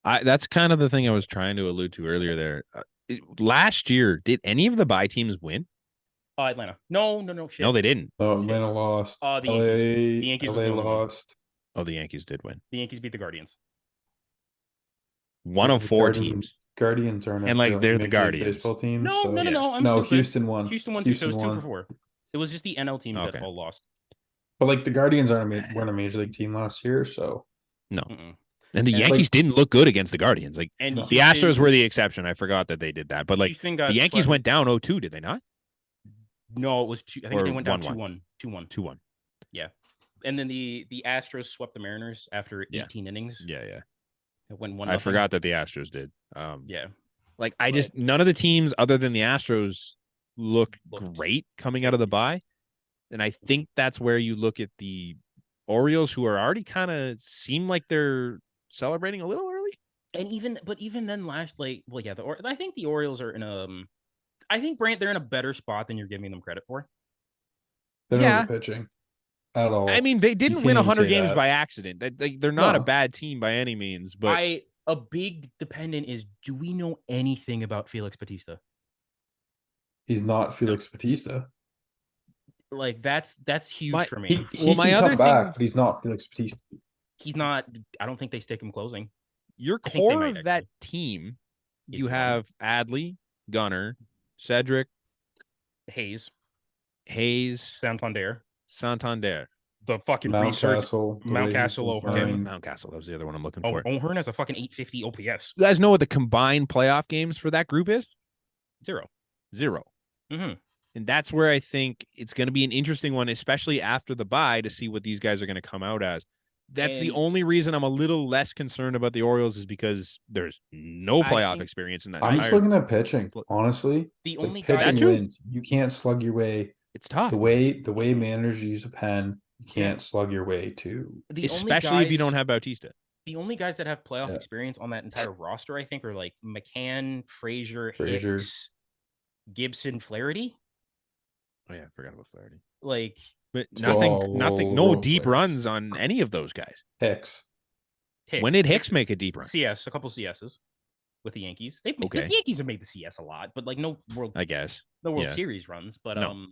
That's kind of the thing I was trying to allude to earlier there. Last year, did any of the bye teams win? Atlanta. No, shit. No, they didn't. Atlanta lost. The Yankees. The Yankees was LA the only one. lost. Oh, the Yankees did win. The Yankees beat the Guardians. One of The 4 Guardians- teams. Guardians aren't And, like, they're the Major League Guardians. baseball team. No, so- no. I'm No, stupid. Houston won. Houston won too, so it was 2 won. for 4. It was just the NL teams Okay. that all lost. But like the Guardians weren't a major league team last year, so Mm-mm. And the And, Yankees like- didn't look good against the Guardians. Like And No. the Houston- Astros were the exception. I forgot that they did that. But like Houston got the Yankees swept. went down 0-2, did they not? No, it was 2. I think Or they went down 1-1. 2-1. 2-1. And then the Astros swept the Mariners after Yeah. 18 innings. Yeah. It went 1. I forgot that the Astros did. Yeah. Like I just none of the teams other than the Astros look Looked great coming out of the bye. And I think that's where you look at the Orioles, who are already kind of seem like they're celebrating a little early. And even then I think the Orioles are in I think they're in a better spot than you're giving them credit for. they don't Yeah. have the pitching at all. I mean, they didn't can't win even 100 say games that. by accident. They're not a No. bad team by any means, but A big dependent is, do we know anything about Felix Bautista? He's not Felix Bautista. Like that's huge My- for He, me. he Well, my can other come back, thing- but he's not Felix Batista. He's not. I don't think they stick him closing. Your I think they core might, of that actually. team, Is you young. have Adley, Gunner, Cedric, Hayes, Hayes, Santander, Santander. the fucking Mountcastle, the way he's Mountcastle, been O'Hearn. playing. Mountcastle. That was the other one I'm looking Oh, for. O'Hearn has a fucking 850 OPS. You guys know what the combined playoff games for that group is? 0. 0. Mm-hmm. And that's where I think it's going to be an interesting one, especially after the bye, to see what these guys are going to come out as. That's the And- only reason I'm a little less concerned about the Orioles is because there's no I playoff think- experience in that. I'm just entire- looking at pitching. Honestly, The like, only guy. pitching That too. wins. You can't slug your way. It's tough. The way managers use a pen, you Yeah. can't slug your way to. The only especially if you guys- don't have Bautista. The only guys that have playoff Yeah. experience on that entire roster, I think, are like McCann, Frazier, Frazier. Hicks, Gibson, Flaherty. Oh yeah, I forgot about Flaherty. Like But Whoa, nothing, whoa, no whoa, deep players. runs on any of those guys. Hicks. Hicks. When did Hicks make a deep run? CS? A couple CSs with the Yankees. They've because Okay. the Yankees have made the CS a lot, but like no World I guess. yeah. Series runs. But No.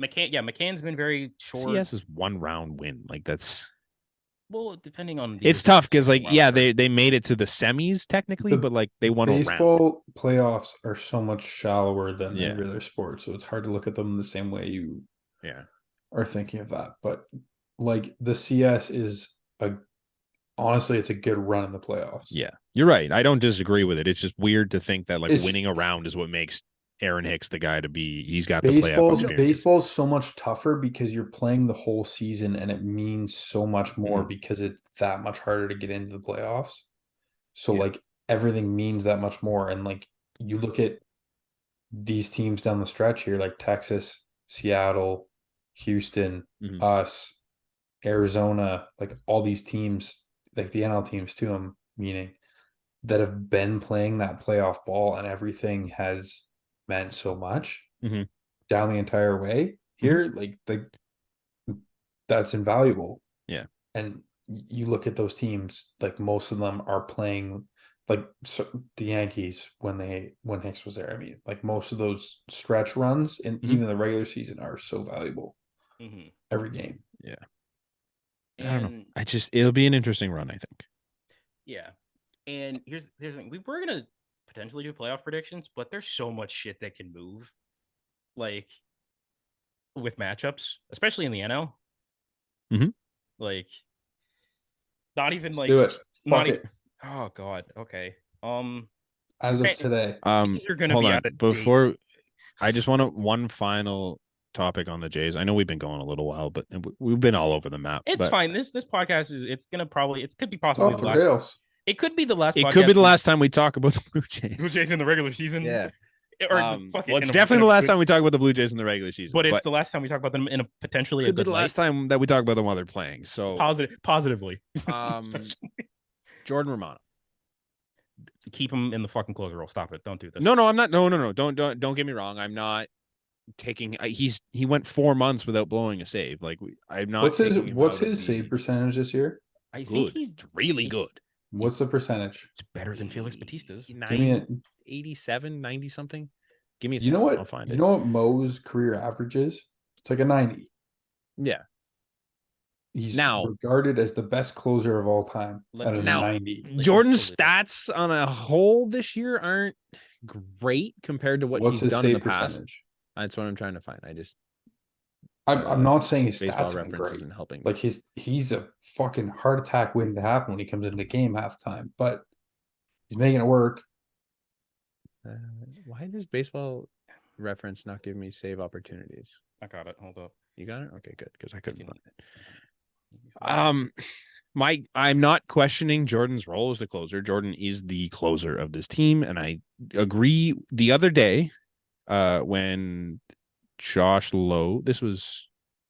McCann's been very short. CS is one round win. Like that's Well, depending on it's tough because like wild yeah, card. they made it to the semis technically, The but like they won a round. Baseball playoffs are so much shallower than Yeah. every other sport, so it's hard to look at them the same way you Yeah. are thinking of that. But like the CS is honestly, it's a good run in the playoffs. Yeah. You're right. I don't disagree with it. It's just weird to think that like It's- winning a round is what makes Aaron Hicks the guy to be. He's got the playoff Baseball's experience. baseball's so much tougher because you're playing the whole season and it means so much more Mhm. because it's that much harder to get into the playoffs. So Yeah. like everything means that much more. And like you look at these teams down the stretch here, like Texas, Seattle, Houston, Mhm. us, Arizona, like all these teams, like the NL teams too, I'm meaning, that have been playing that playoff ball and everything has meant so much Mhm. down the entire way. Here, like that's invaluable. Yeah. And you look at those teams, like most of them are playing like the Yankees when Hicks was there. I mean, like most of those stretch runs in Mhm. even the regular season are so valuable Mhm. every game. I don't know. And It'll be an interesting run, I think. yeah, and here's the thing: we were gonna potentially do playoff predictions, but there's so much shit that can move, like with matchups, especially in the NL. Mhm. Like, not even Let's like do it. not Fuck e- it. Oh God. Okay. As of Okay. today. Jays are gonna Hold be on. out of Before date. I just want one final topic on the Jays. I know we've been going a little while, but we've been all over the map. It's but fine. This podcast is it could be It's possibly off the the last. rails. It could be the last. It could be podcast the we- last time we talk about the Blue Jays. Blue Jays in the regular season. Yeah. Or Well, it's definitely the last time we talk about the Blue Jays in the regular season. But it's the last time we talk about them in a potentially a could be good the last time that we talk about them while they're playing. So positively. um, Jordan Romano. Keep him in the fucking closer role. Stop it. Don't do this. No, I'm not. No. Don't get me wrong. I'm not taking. He went 4 months without blowing a save. Like I'm not. What's his taking him what's out of his the- save percentage this year? I think Good. he's Really good. What's the percentage? it's better than Felix Batista's. Give me a, 87, 90 something. Give me a you know second, what? I'll find You it. know what Mo's career average is? It's like a 90. Yeah. He's Now- regarded as the best closer of all time Let at a me- Now- 90. Like, Jordan's pull it up. stats on a whole this year aren't great compared to what What's he's his done in the save past. percentage? That's what I'm trying to find. I just I'm not saying his baseball stats are reference great. isn't helping. Like he's a fucking heart attack waiting to happen when he comes into the game half time, but he's making it work. Why does baseball reference not give me save opportunities? I got it. Hold up. You got it? Okay, good. Because I couldn't can- find it. I'm not questioning Jordan's role as the closer. Jordan is the closer of this team, and I agree. The other day, when Josh Lowe, this was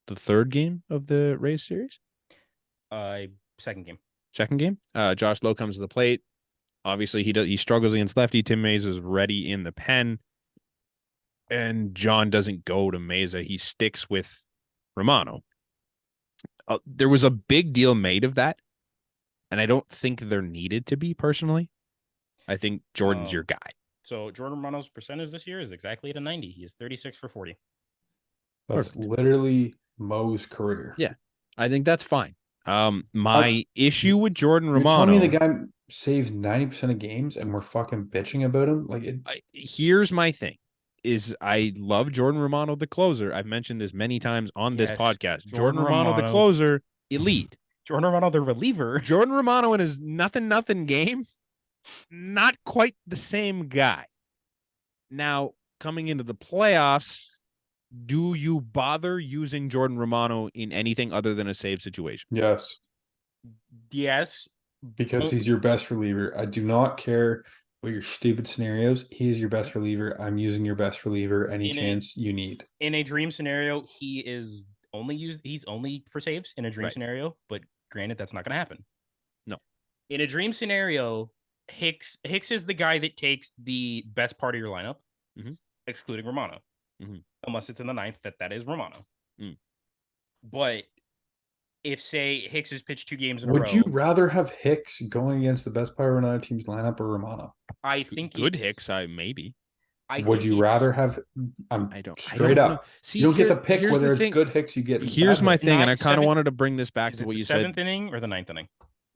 the third game of the Rays series, Second game. second game. Josh Lowe comes to the plate. Obviously, he struggles against lefty. Tim Mays is ready in the pen, and John doesn't go to Mesa. He sticks with Romano. There was a big deal made of that, and I don't think there needed to be personally. I think Jordan's your guy. So Jordan Romano's percentage this year is exactly at a 90. He is 36 for 40. That's Perfect. literally Mo's career. Yeah. I think that's fine. My issue with Jordan You're telling Romano. me the guy saves 90% of games and we're fucking bitching about him? Like, Here's my thing. Is I love Jordan Romano, the closer. I've mentioned this many times on this Yes, podcast. Jordan Jordan Romano, the Romano. closer, elite. Jordan Romano, the reliever. Jordan Romano in his nothing game, not quite the same guy. Now, coming into the playoffs, do you bother using Jordan Romano in anything other than a save situation? yes, Yes. because he's your best reliever. I do not care about your stupid scenarios. He's your best reliever. I'm using your best reliever any chance you need. In a dream scenario, he's only for saves in a dream scenario, but granted, that's not going to happen. No. In a dream scenario, Hicks is the guy that takes the best part of your lineup, excluding Romano. Unless it's in the ninth, that is Romano. But if, say, Hicks has pitched 2 games in a row... Would you rather have Hicks going against the best player in another team's lineup or Romano? I think good Hicks, maybe. Would you rather have... I don't up. See, you don't get to pick whether it's thing. good Hicks you get. Here's my thing, and I kind of wanted to bring this back Is to it what the you said. 7th inning or the 9th inning?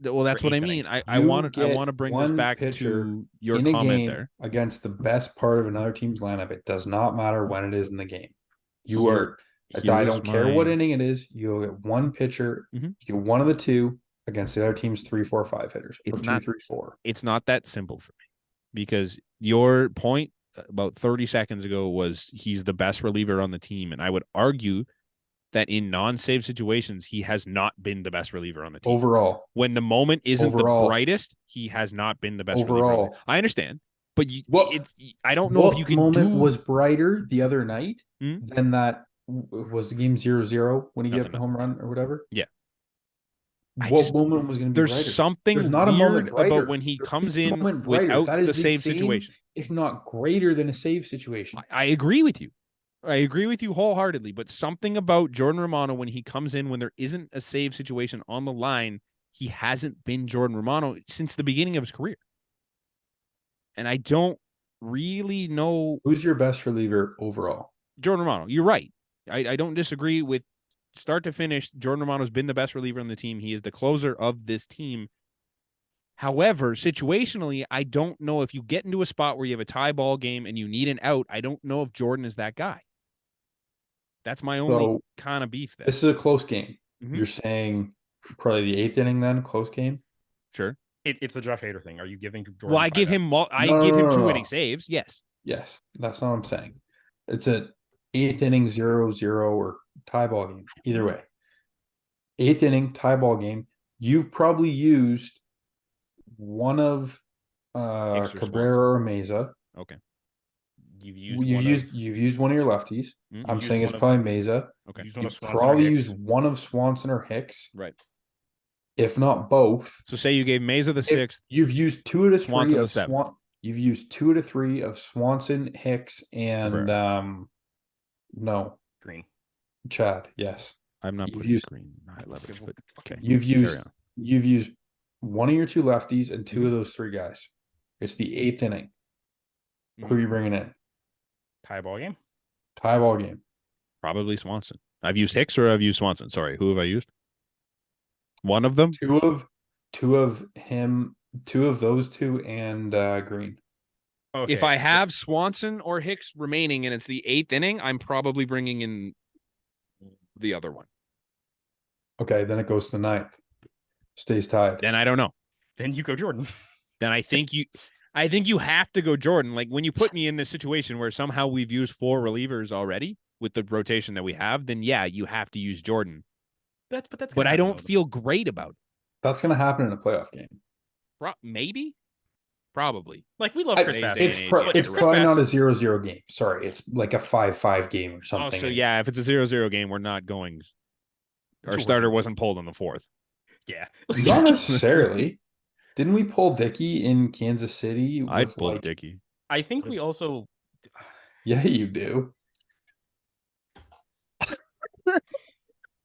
Well, that's what I mean. I want to bring this back to your in a comment game there. Against the best part of another team's lineup. It does not matter when it is in the game. I don't care what inning it is. You'll get one pitcher. You get one of the two against the other team's 3, 4, 5 hitters. It's or not 2, 3, 4. It's not that simple for me, because your point about 30 seconds ago was he's the best reliever on the team, and I would argue that in non-save situations, he has not been the best reliever on the team. Overall. When the moment isn't the brightest, he has not been the best reliever. I understand. But I don't know if you can moment was brighter the other night than that was the game 0-0 when he got the home run or whatever? Yeah. What moment was going to be brighter? There's something weird about when he comes in without the save situation. If not greater than a save situation. I agree with you. I agree with you wholeheartedly, but something about Jordan Romano when he comes in when there isn't a save situation on the line, he hasn't been Jordan Romano since the beginning of his career. And I don't really know. Who's your best reliever overall? Jordan Romano. You're right. I don't disagree with start to finish. Jordan Romano's been the best reliever on the team. He is the closer of this team. However, situationally, I don't know if you get into a spot where you have a tie ball game and you need an out. I don't know if Jordan is that guy. That's my only kind of beef there. This is a close game. You're saying probably the 8th inning then, close game? Sure. It's the Josh Hader thing. Are you giving Jordan? Well, I give him 2 inning saves. Yes. Yes. That's not what I'm saying. It's a 8th inning 0-0 or tie ball game. Either way. 8th inning tie ball game. You've probably used one of Cabrera or Mesa. Okay. You've used one of your lefties. I'm saying it's probably Mesa. Okay. You've probably used one of Swanson or Hicks. Right. If not both. So say you gave Mesa the 6th. You've used 2 out of 3 of 7th. You've used 2 out of 3 of Swanson, Hicks, and Green. Chad. Yes. I'm not putting Green in high leverage, but okay. You've used one of your 2 lefties and 2 of those 3 guys. It's the 8th inning. Who are you bringing in? Tie ball game. Probably Swanson. I've used Hicks or I've used Swanson. Sorry, who have I used? One of them? Two of him, 2 of those 2, and Green. Okay, if I have Swanson or Hicks remaining and it's the 8th inning, I'm probably bringing in the other one. Okay, then it goes to the 9th. Stays tied. Then I don't know. Then you go Jordan. Then I think you have to go Jordan. Like when you put me in this situation where somehow we've used 4 relievers already with the rotation that we have, then yeah, you have to use Jordan. But I don't feel great about it. That's going to happen in a playoff game. Maybe. Probably. Like we love Chris Bass. It's probably not a 0-0 game. Sorry, it's like a 5-5 game or something. Oh, so yeah, if it's a 0-0 game, we're not going. Our starter wasn't pulled on the 4th. Yeah. Not necessarily. Didn't we pull Dickey in Kansas City? I pulled Dickey. I think we also. Yeah, you do.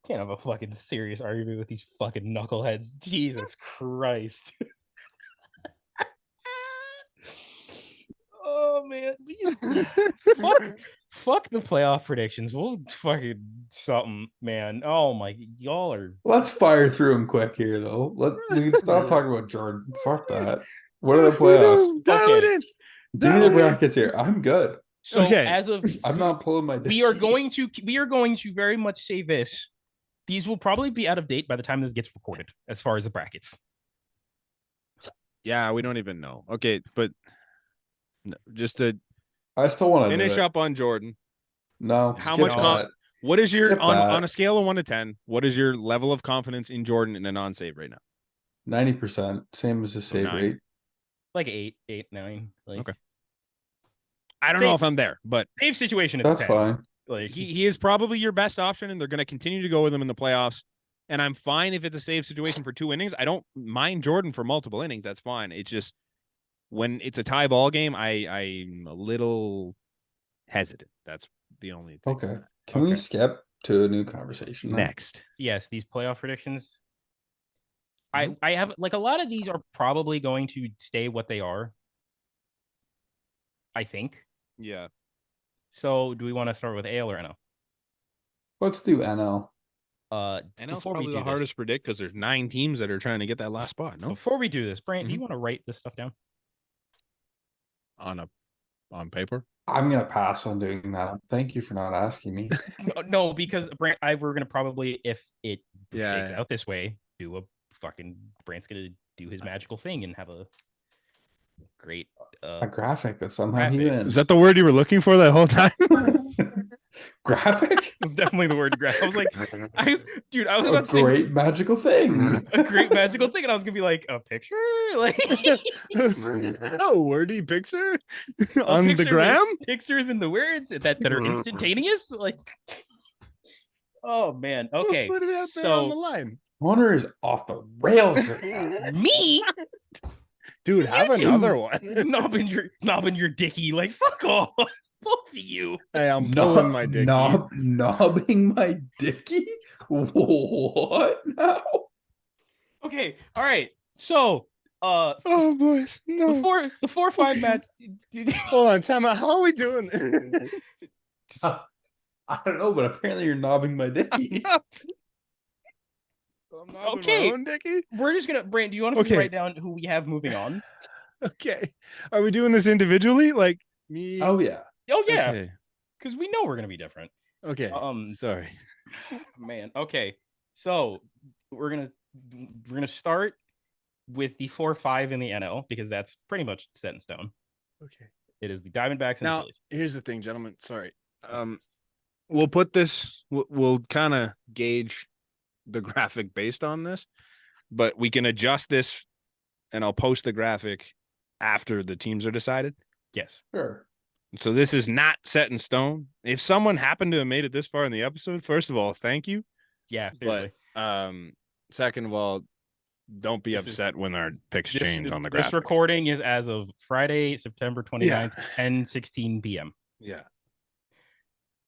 Can't have a fucking serious argument with these fucking knuckleheads. Jesus Christ. Oh man, fuck the playoff predictions. We'll fucking something, man. Oh my, y'all are. Let's fire through them quick here, though. We can stop talking about Jordan. Fuck that. What are the playoffs? Dial it Okay. in. Give me the Dial it in. brackets here. I'm good. So Okay. as of I'm not pulling my. we are going to very much say this. These will probably be out of date by the time this gets recorded, as far as the brackets. Yeah, we don't even know. Okay, but just to I still want to finish up on Jordan. No, How skip much that. What is your Skip on that. a scale of 1 to 10? What is your level of confidence in Jordan in a non-save right now? 90%, same as the So save 9. rate. Like 8, 9. Like Okay. I don't know if I'm there, but save situation. That's 10. fine. Like he is probably your best option, and they're going to continue to go with him in the playoffs. And I'm fine if it's a save situation for 2 innings. I don't mind Jordan for multiple innings. That's fine. It's just when it's a tie ball game, I'm a little hesitant. That's the only thing. Okay. Can we skip to a new conversation then? Next? yes, these playoff predictions. I have like a lot of these are probably going to stay what they are. I think. Yeah. So do we want to start with AL or NL? Let's do NL. NL's Before we probably do the this- hardest to predict because there's 9 teams that are trying to get that last spot. No, Before we do this, Brant, do you want to write this stuff down? on paper. I'm gonna pass on doing that. Thank you for not asking me. No, because Brant, we're gonna probably, if it Yeah, shakes yeah. out this way, do a fucking Brant's gonna do his magical thing and have a great A graphic that somehow he graphic. wins. Is that the word you were looking for that whole time? graphic? It's definitely the word graph. I was like, I was A about to say great magical thing. a great magical thing, and I was gonna be like, a picture, like Oh, wordy picture a on picture the with gram. pictures in the words that are instantaneous, like. Oh man. We'll Okay. put it out there on the So line, Hunter is off the rails right now. me dude. Have You two. another one. knobbing your dicky, like fuck off, both of you. Hey, I'm pulling my dick. Knobbing my dicky? What now? Okay. All right. So Oh, boys, no. the 4-5 match. Hold on, time out. How are we doing? I don't know, but apparently you're knobbing my dicky. I'm knobbing Okay. my own dicky. We're just gonna Brant, do you want to Okay. write down who we have moving on? Okay, are we doing this individually? Like me? Oh yeah. Oh yeah, Okay. because we know we're gonna be different. Okay. Oh, Sorry. man. Okay. So we're gonna start with the 4-5 in the NL because that's pretty much set in stone. Okay. It is the Diamondbacks and the Now, Phillies. here's the thing, gentlemen. Sorry. We'll put this. We'll kind of gauge the graphic based on this, but we can adjust this, and I'll post the graphic after the teams are decided. Yes. Sure. So this is not set in stone. If someone happened to have made it this far in the episode, first of all, thank you. Yeah. Seriously. But second of all, don't be This is- upset when our picks change on the This graphic. recording is as of Friday, September 29th, 10:16 p.m. Yeah.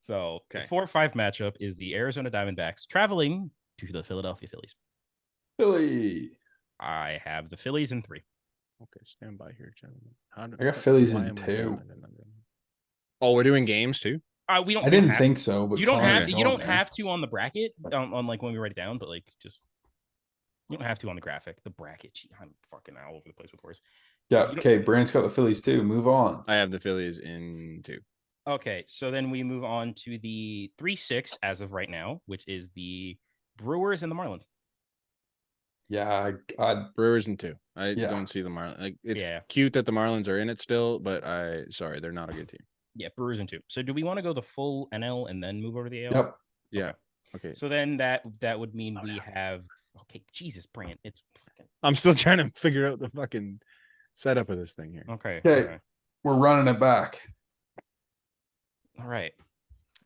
So Okay. the 4-5 matchup is the Arizona Diamondbacks traveling to the Philadelphia Phillies. Philly. I have the Phillies in 3. Okay, stand by here, gentlemen. I got Phillies why in am I 2. doing it? Oh, we're doing games too? We don't. I didn't have, think so, but you don't Connor's have. You going don't there. have to on the bracket on like when we write it down, but like just you don't have to on the graphic. The bracket. Gee, I'm fucking all over the place with words. Yeah. you don't- Okay. Brand's got the Phillies too. Move on. I have the Phillies in 2. Okay, so then we move on to the 3-6 as of right now, which is the Brewers and the Marlins. Yeah. I Brewers in 2. I Yeah. don't see the Marlins. Like, it's Yeah. cute that the Marlins are in it still, but sorry, they're not a good team. Yeah, Brewers in 2. So do we want to go the full NL and then move over to the AL? Yep. Yeah. Okay. So then that would mean we have Jesus, Brant. It's fucking I'm still trying to figure out the fucking setup of this thing here. okay. Okay. We're running it back. All right.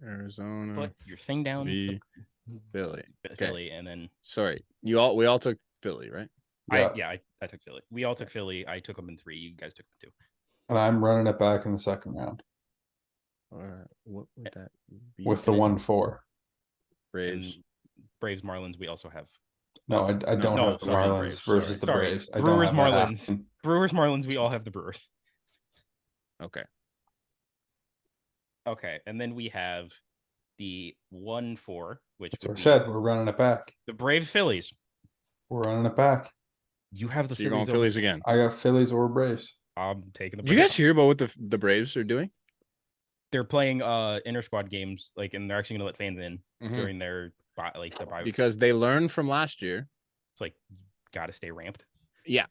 Arizona, Put your thing down. V, Philly. Philly, and then Sorry. We all took Philly, right? Yeah. I took Philly. We all took Philly. I took them in 3. You guys took them 2. And I'm running it back in the second round What would that be? with the 1-4. Braves. And Braves, Marlins. We also have No, I don't no, have the sorry, Marlins Braves, versus the sorry. Braves. I don't Brewers, have that Marlins. happening. Brewers, Marlins. We all have the Brewers. Okay. Okay, and then we have the 1-4, which That's what would I be said. We're running it back. the Braves Phillies. We're running it back. You have the So you're going Phillies. Phillies again. I got Phillies or Braves. I'm taking the Did you Braves. guys hear about what the Braves are doing? They're playing inter squad games, like, and they're actually gonna let fans in Mhm. during their the bye. Because they learned from last year. It's like gotta stay ramped. Yeah.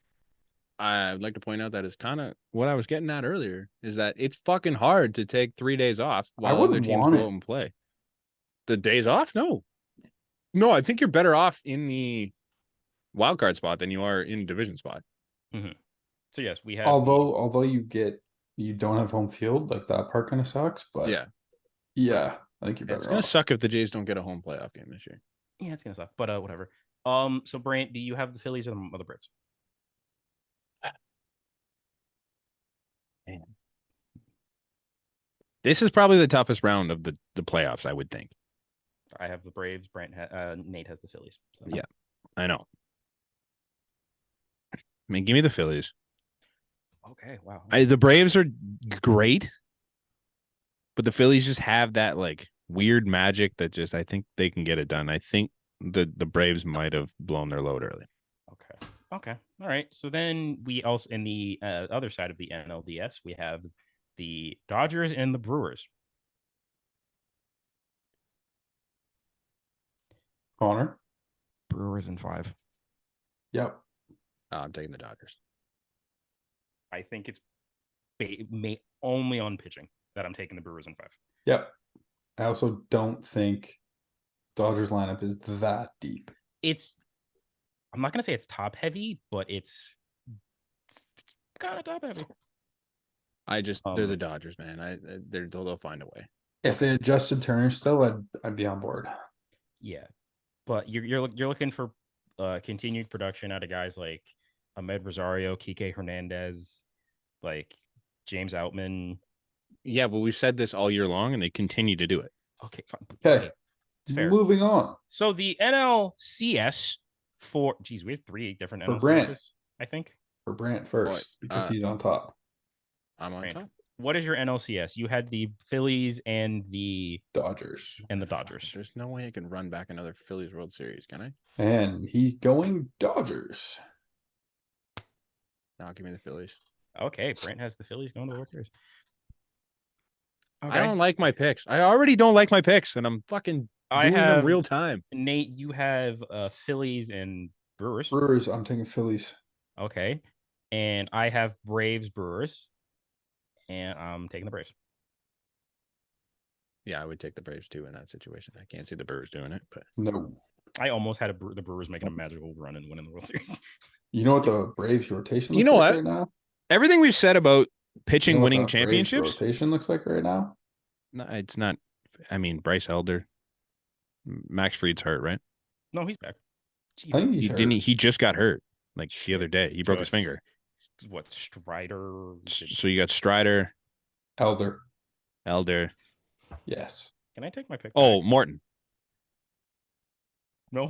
I'd like to point out that it's kind of what I was getting at earlier is that it's fucking hard to take 3 days off while other wouldn't teams want go it. out and play. The days off? No. No, I think you're better off in the wild card spot than you are in division spot. So yes, we have Although you don't have home field, like that part kind of sucks. But Yeah. I think you're It's better gonna off. suck if the Jays don't get a home playoff game this year. yeah, it's gonna suck, but whatever. So Brant, do you have the Phillies or the Braves? This is probably the toughest round of the playoffs, I would think. I have the Braves. Nate has the Phillies. So. Yeah. I know. I mean, give me the Phillies. Okay. Wow. The Braves are great, but the Phillies just have that like weird magic that just I think they can get it done. I think the Braves might have blown their load early. Okay. All right. So then we also in the other side of the NLDS we have the Dodgers and the Brewers. Connor. Brewers in 5. Yep. I'm taking the Dodgers. I think it's only on pitching that I'm taking the Brewers in 5. Yep. I also don't think Dodgers lineup is that deep. I'm not gonna say it's top heavy, but it's kind of top heavy. They're the Dodgers, man. They'll find a way. If they adjusted Turner still, I'd be on board. Yeah, but you're looking for continued production out of guys like Ahmed Rosario, Kike Hernandez, like James Outman. Yeah, but we've said this all year long, and they continue to do it. Okay, fine. Okay. It's fair. Moving on. So the NLCS we have 3 different For NLCSs, Brant. I think. For Brant first, because he's on top. I'm on Brant, top. what is your NLCS? You had the Phillies and the Dodgers. Dodgers. There's no way I can run back another Phillies World Series, can I? And he's going Dodgers. No, give me the Phillies. Okay, Brant has the Phillies going to the World Series. Okay. I don't like my picks. I already don't like my picks, and I'm fucking doing them real time. Nate, you have Phillies and Brewers. Brewers, I'm taking Phillies. Okay. And I have Braves Brewers. And I'm taking the Braves. Yeah, I would take the Braves too in that situation. I can't see the Brewers doing it, but No. I almost had the Brewers making a magical run and winning the World Series. You know what the Braves rotation looks You know like what? right now? everything we've said about You pitching know what winning the Braves championships, rotation looks like right now? no, it's not. I mean, Bryce Elder, Max Fried's hurt, right? No, he's back. I think he's He hurt. didn't. He just got hurt like the other day. He broke his Just- finger. What, Strider? So you got Strider, Elder. Elder. Yes. Can I take my pick? Oh, back? Morton. No.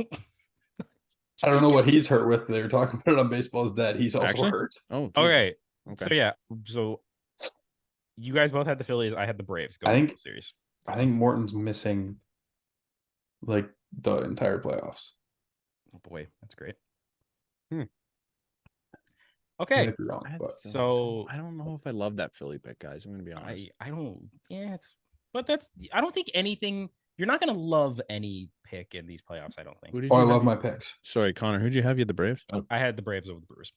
I don't know what he's hurt with. They were talking about it on Baseball's Dead. He's also Actually? hurt. Oh, Jesus. Okay. Okay. So yeah. So you guys both had the Phillies. I had the Braves. I think- to the series. I think Morton's missing like the entire playoffs. Oh boy, that's great. Hmm. I Okay. might be wrong, but So I don't know if I love that Philly pick, guys. I'm gonna be honest. I don't. Yeah. I don't think anything. You're not gonna love any pick in these playoffs. I don't think. Who did I you love have? my picks. Sorry, Connor. Who'd you have? You had the Braves. I had the Braves over the Brewers.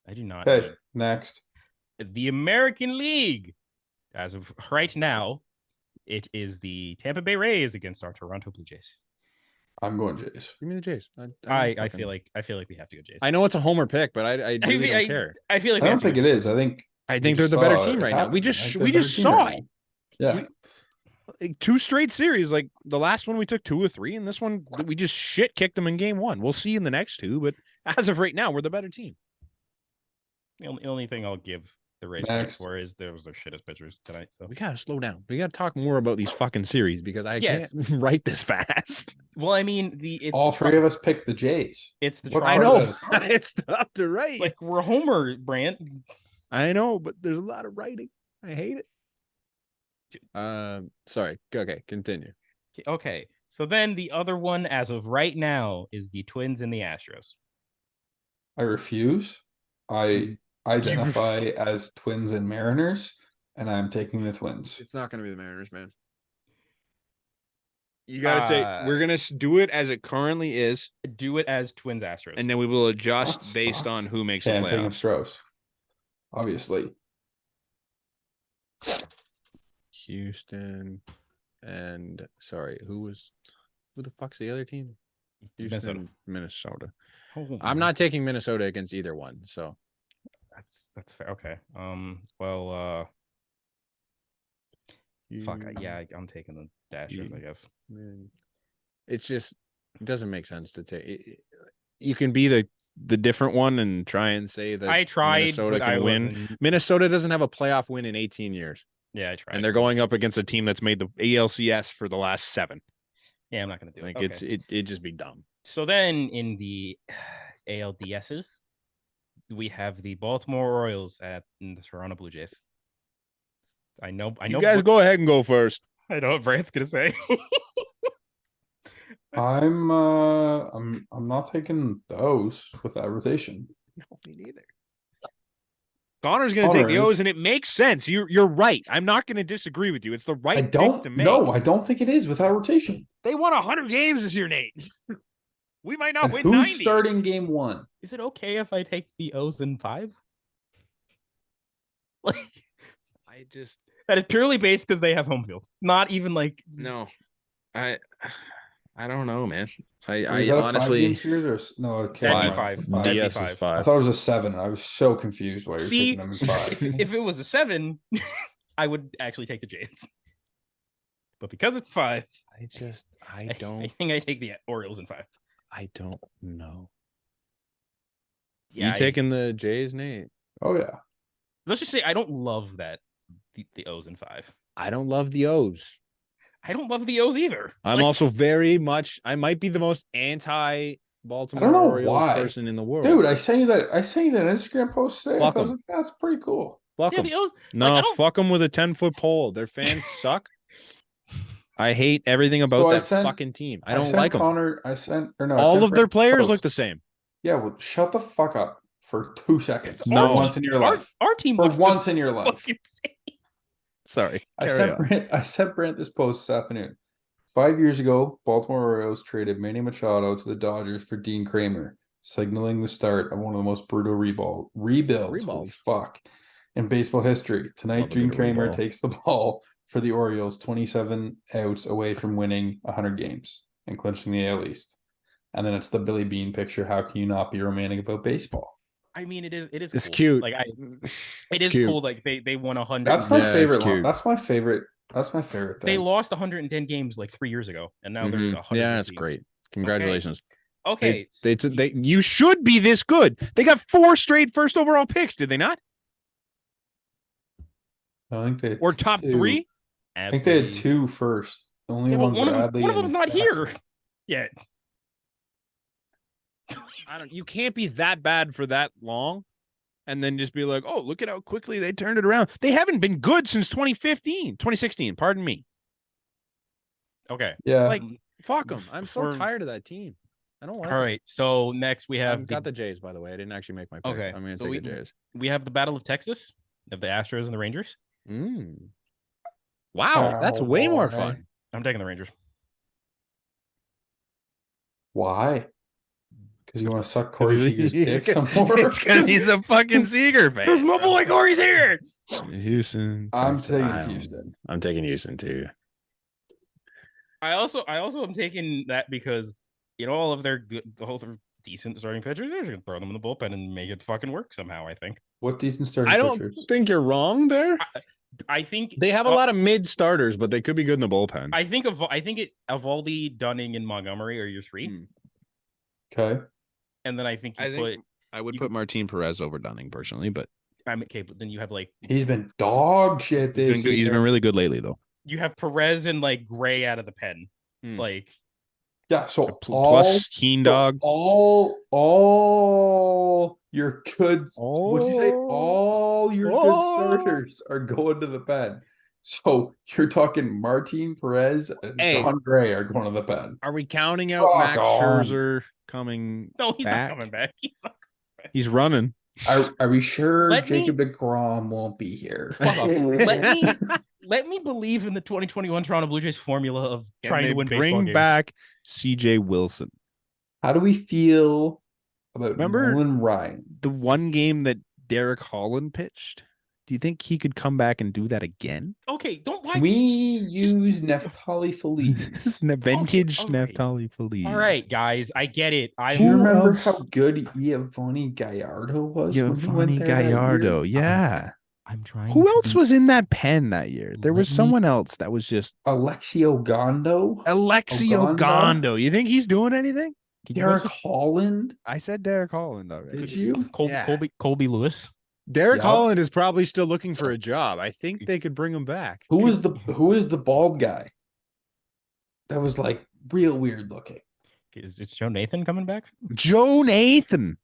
I do not. Okay, next. The American League. As of right now, it is the Tampa Bay Rays against our Toronto Blue Jays. I'm going Jays. Give me the Jays. I feel like we have to go Jays. I know it's a homer pick, but I really don't care. I feel like I we don't have to think go it Jays. is. I think I think we they're the just better saw team it right now. We happen. just I think we they're just the better saw team it. right now. Yeah. Like 2 straight series. Like the last one we took 2 or 3, and this one we just shit kicked them in game 1. We'll see in the next 2, but as of right now, we're the better team. The only thing I'll give the Rays Next. credit for is there was their shittest pitchers tonight. So. We gotta slow down. We gotta talk more about these fucking series because I Yes. can't write this fast. Well, I mean, it's All the three of us picked the Jays. It's the What I part Toronto. of know that is fine. it's tough to write. Like we're Homer, Brant. I know, but there's a lot of writing. I hate it. Sorry. Okay, continue. Okay. So then the other one, as of right now, is the Twins and the Astros. I refuse. I identify as Twins and Mariners, and I'm taking the Twins. It's not going to be the Mariners, man. You got to take. We're going to do it as it currently is, Do it as Twins Astros. and then we will adjust That based sucks. on who makes Okay, the I'm taking playoffs. Strauss. Obviously. Houston and who the fuck's the other team? Houston, Minnesota. Oh, I'm not taking Minnesota against either one, so That's fair. Okay. Well. Fuck. Yeah, I'm taking the Dashers, I guess. Man. It's just it doesn't make sense to take. You can be the different one and try and say that I tried, Minnesota but can I win. wasn't. Minnesota doesn't have a playoff win in 18 years, Yeah, I tried. and they're going up against a team that's made the ALCS for the last 7. Yeah, I'm not gonna do Like it. Okay. it'd just be dumb. So then in the ALDSs, we have the Baltimore Orioles at the Toronto Blue Jays. I know. You guys go ahead and go first. I know what Brant's gonna say. I'm not taking those with that rotation. No, me neither. Connor's going to take the Connor O's, is- and it makes sense. You're right. I'm not going to disagree with you. It's the right I pick don't to make. no, I don't think it is with that rotation. They won 100 games this year, Nate. We might not And win who's 90. starting game 1? Is it okay if I take the O's in 5? Like I just that is purely based because they have home field. Not even like no. I don't know, man. Is I that a honestly 5-game series or no? Okay, That'd be no, five. five. That'd be DS is five. I 5. thought it was a 7. I was so confused why you're See, taking them in 5. if it was a 7, I would actually take the Jays. But because it's 5, I I don't think I take the Orioles in 5. I don't know. Yeah, You taking the Jays, Nate? Oh yeah. let's just say I don't love that the O's in 5. I don't love the O's. I don't love the O's either. I'm Like, also very much. I might be the most anti Baltimore I don't know Orioles why. person in the world. Dude, I sent you that Instagram post today. I Fuck thought I was 'em. like, that's pretty cool. fuck yeah, 'em. the O's. No, I don't- fuck them with a 10-foot pole. Their fans suck. I hate everything about So I that sent- fucking team. I don't sent like them. Connor, I sent or no, I All sent of their Brent players post. look the same. Yeah, well, shut the fuck up for 2 seconds. It's For No. once in your life. Our team For looks once in your life. fucking same. Sorry. I Carry sent on. Brent this post this afternoon. 5 years ago, Baltimore Orioles traded Manny Machado to the Dodgers for Dean Kramer, signaling the start of one of the most brutal rebuilds. Holy fuck. In baseball history. Tonight, Love a Dean good Kramer reball. takes the ball for the Orioles 27 outs away from winning 100 games and clinching the AL East. And then it's the Billy Bean picture. How can you not be romantic about baseball? I mean, it is. It's cool. cute. Like It's it is cute. cool. Like they won 100. That's my Yeah, it's favorite. cute. That's my favorite. That's my favorite thing. They lost 110 games like 3 years ago, and now they're Mhm. 100. Yeah, that's great. Congratulations. Okay, You should be this good. They got 4 straight first overall picks, did they not? I think they Or top 3? I think they had 2 first. The only Yeah, but one Bradley. one of them's and not Jackson. here yet. You can't be that bad for that long and then just be like, "Oh, look at how quickly they turned it around." They haven't been good since 2016, pardon me. Okay. Yeah. Like, fuck them. I'm so For- tired of that team. I don't like All right. So next we have I've got the Jays, by the way. I didn't actually make my pick. Okay, I'm going to so take the Jays. we have the Battle of Texas of the Astros and the Rangers. Wow, that's Oh, way more boy. fun. I'm taking the Rangers. Why? Because you want to suck Corey Seager's dick some It's more? because he's a fucking Seager fan. There's my boy Corey's here. Houston. I'm Texas. taking I don't- Houston. I'm taking Houston too. I also am taking that because all of their good, the whole decent starting pitchers, they're just gonna throw them in the bullpen and make it fucking work somehow. I think. What decent starting I don't pitchers? think you're wrong there. I think They have a lot of mid starters, but they could be good in the bullpen. I think Evaldi, Dunning, and Montgomery are your 3, Okay. and then I think I you think- I would you put Martin Perez over Dunning personally, but I'm okay, but then you have like He's been dog shit he's this been, good. He's year. been really good lately, though. you have Perez and like Gray out of the pen. Hmm. Like Yeah, so Plus Keen Dog. all your good what did you say? Oh. All your good starters are going to the pen. So you're talking Martin Perez and Hey. John Gray are going to the pen. Are we counting out Rock Max on. Scherzer coming No, he's back? not coming back. He's running. Are we sure Let me- Jacob DeGrom won't be here? Fuck off. Let me believe in the 2021 Toronto Blue Jays formula of Can trying they to win baseball bring games. back CJ Wilson? How do we feel about Remember- Nolan Ryan? The one game that Derek Holland pitched? Do you think he could come back and do that again? Okay, don't lie. Can we use Neftali Feliz? This is vintage all right. Neftali Feliz. All right, guys, I get it. Do you Who remember else? how good Giovanni Gallardo was when he went Giovanni there that year? Gallardo. Yeah. I'm trying. Who else was in that pen that year? There was Let me- someone else that was just Alexio Gondo, Alexio Oganda? Gondo. You think he's doing anything? Derek Holland. I said Derek Holland already. Did you? Yeah. Colby Lewis? Derek Yep. Holland is probably still looking for a job. I think they could bring him back. Who is the bald guy? That was like real weird looking. Is Joe Nathan coming back? Joe Nathan.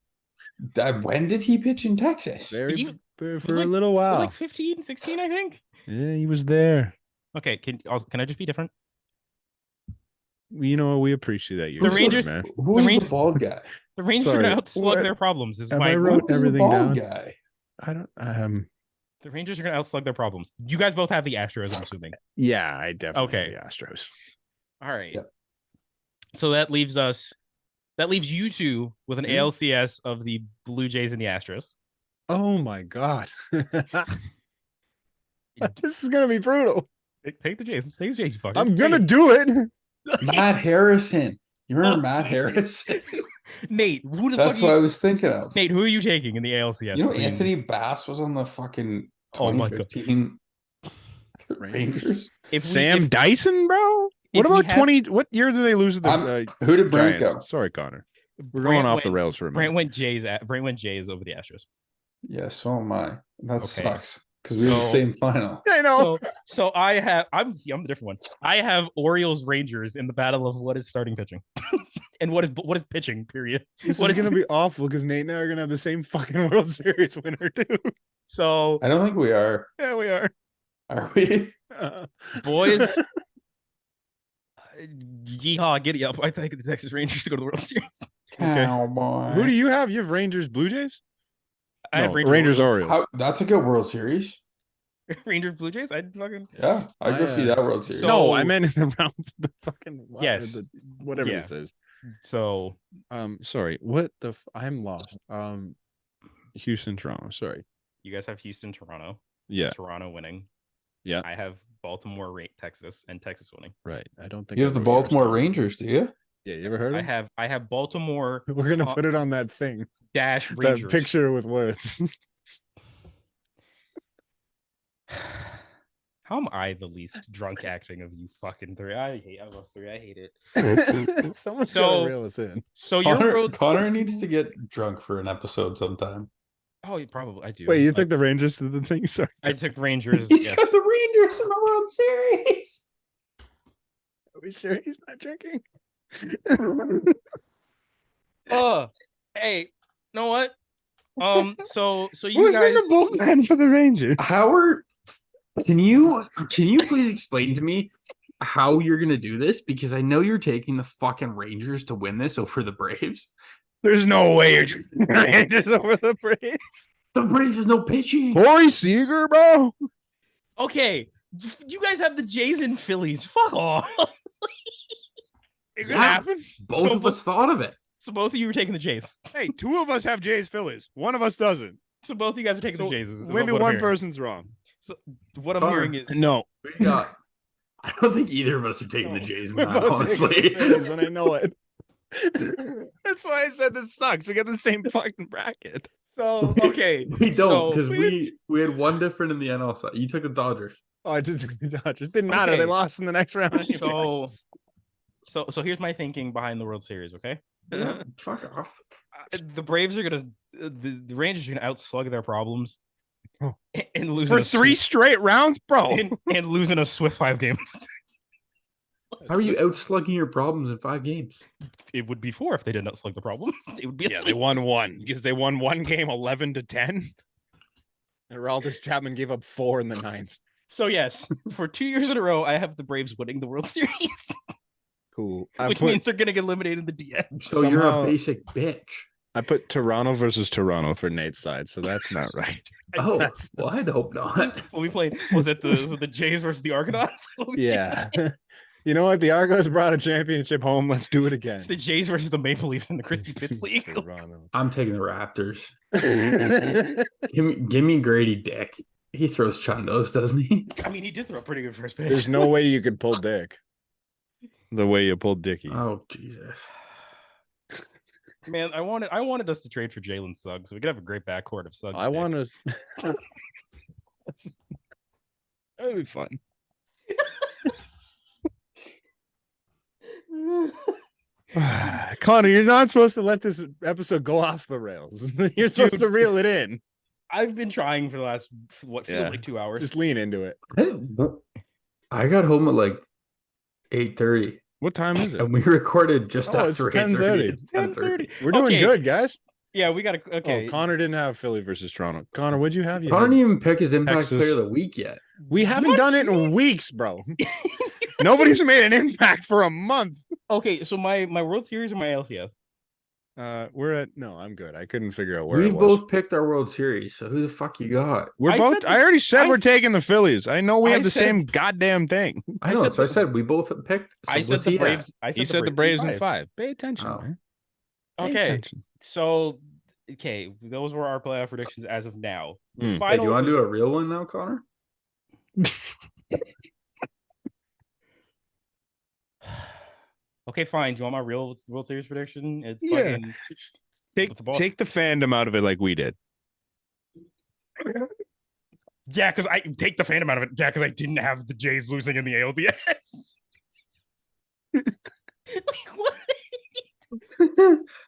When did he pitch in Texas? Very was for like- a little It was while. like 15, 16, I think. Yeah, he was there. Okay, can I just be different? You know, we appreciate that. The Rangers- man. Who is the Rangers- bald guy? The Rangers Sorry, are going to outslug what? their problems. Is Have my I wrote Who's the everything bald down? guy? I don't. The Rangers are going to outslug their problems. You guys both have the Astros, I'm assuming. Yeah, I definitely. Okay. have the Astros. All right. Yep. So that leaves you two with an ALCS of the Blue Jays and the Astros. Oh my god. This is gonna be brutal. Take the Jays. Take the Jays, you fuckers. I'm gonna Take do it. Matt Harrison. You remember Oh, Matt Jesus. Harrison? it. Nate, who the That's fuck? what I was thinking of. Nate, who are you taking in the ALCS? You know, between- Anthony Bass was on the fucking Oh my God. 2015 Rangers. If we- Sam if- Dyson, bro. if What we about had- 20? What year did they lose to the Who did Brant Giants? go? Sorry, Connor. We're Brant going off the went- rails for a Brant minute. went Jays over the Astros. Yeah, so am I. That Okay. sucks because we have the So- same final. I know. So I'm the different one. I have Orioles Rangers in the battle of what is starting pitching, and what is pitching. Period. This what is is- gonna be awful because Nate and I are gonna have the same fucking World Series winner too. So I don't think we are. Yeah, we are. Are we? boys, yeehaw, giddy up! I take the Texas Rangers to go to the World Series. Okay. Cowboy. Who do you have? You have Rangers, Blue Jays. I have No, Rangers, Orioles. Orioles. That's a good World Series. Rangers Blue Jays. I fucking Yeah, I'd go see that World Series. So- No, I meant in the round of the fucking Yes. whatever Yeah. this is. so Sorry. What the? I'm lost. Houston, Toronto. Sorry. you guys have Houston, Toronto. Yeah. Toronto winning. Yeah. I have Baltimore, Texas, and Texas winning. Right. I don't think You have the I've ever Baltimore understood. Rangers, do you? Yeah. You ever heard of? I have Baltimore We're gonna uh, put it on that thing. dash That Rangers. picture with words. How am I the least drunk acting of you fucking three? I hate us three. I hate it. Someone's So- gotta reel us in. So your road. Connor needs to get drunk for an episode sometime. Oh, you probably I do. Wait, you Like, took the Rangers to the thing? Sorry. I took Rangers. He's yes. got the Rangers in the World Series. Are we sure he's not drinking? Hey, you know what? So you Who's guys. in the bullpen for the Rangers? Howard, can you please explain to me how you're gonna do this? Because I know you're taking the fucking Rangers to win this over the Braves. There's no way you're taking the Rangers over the Braves. The Braves has no pitching. Corey Seager, bro. Okay, you guys have the Jays and Phillies. Fuck off. It could Yeah. happen. Both of us thought of it. So both of you are taking the Jays. Hey, two of us have Jays Phillies. One of us doesn't. So both of you guys are taking So the Jays. is maybe what I'm one hearing. person's wrong. So what I'm Connor, hearing is No. What do you got? I don't think either of us are taking the Jays We're now, both taking honestly. the Phillies, and I know it. That's why I said this sucks. We got the same fucking bracket. so okay. We don't, because we- we had one different in the NL side. You took the Dodgers. Oh, I did think the Dodgers. Didn't matter. Okay. They lost in the next round. So here's my thinking behind the World Series. Okay, Yeah, fuck off. the Braves are gonna the Rangers are gonna outslug their problems Oh. and lose for three straight rounds, bro. and losing a swift 5 games. How are you outslugging your problems in 5 games? It would be 4 if they did not slug the problems. It would be Yeah, they won one because they won one game 11-10. And Aroldis Chapman gave up 4 in the 9th. So yes, for 2 years in a row, I have the Braves winning the World Series, Cool. which means they're going to get eliminated in the DS. So you're a basic bitch. I put Toronto versus Toronto for Nate's side, so that's not right. Oh, That's well, I'd hope not. When we played, was it the Jays versus the Argonauts? Yeah. You know what? The Argos brought a championship home. Let's do it again. It's the Jays versus the Maple Leafs in the Crispy Pits League. Toronto. I'm taking the Raptors. Give me Grady Dick. He throws chundos, doesn't he? I mean, he did throw a pretty good first pitch. There's no way you could pull Dick the way you pulled Dickie. Oh, Jesus. Man, I wanted us to trade for Jalen Suggs, so we could have a great backcourt of Suggs. I want to. That would be fun. Connor, you're not supposed to let this episode go off the rails. You're supposed to reel it in. I've been trying for the last what feels like 2 hours. Just lean into it. I got home at like 8:30. What time is it? And we recorded just Oh, it's after 10:30. 8:30. It's 10:30. We're doing Okay. good, guys. Yeah, we got to. Okay, Oh, Connor didn't have Philly versus Toronto. Connor, what'd you have? You I had- don't even pick his impact Texas. player of the week yet. We haven't done it in weeks, bro. Nobody's made an impact for a month. Okay, so my World Series or my LCS? We're at no, I'm good. I couldn't figure out where We've it was. both picked our World Series, so who the fuck you got? We're I both. said I already said I- we're taking the Phillies. I know we I have the said- same goddamn thing. I know, said so I the- said we both picked. So I said what's the he at? Braves. I said He said the Braves in five. 5. Pay attention. Oh. Man. Pay Okay, attention. so those were our playoff predictions as of now. The Hmm. Hey, final do you want to was- do a real one now, Connor? Okay, fine. Do you want my real World Series prediction? It's Yeah. fucking Take what's the ball? take the fandom out of it like we did. Yeah, because I take the fandom out of it. Yeah, because I didn't have the Jays losing in the ALDS. Like, what?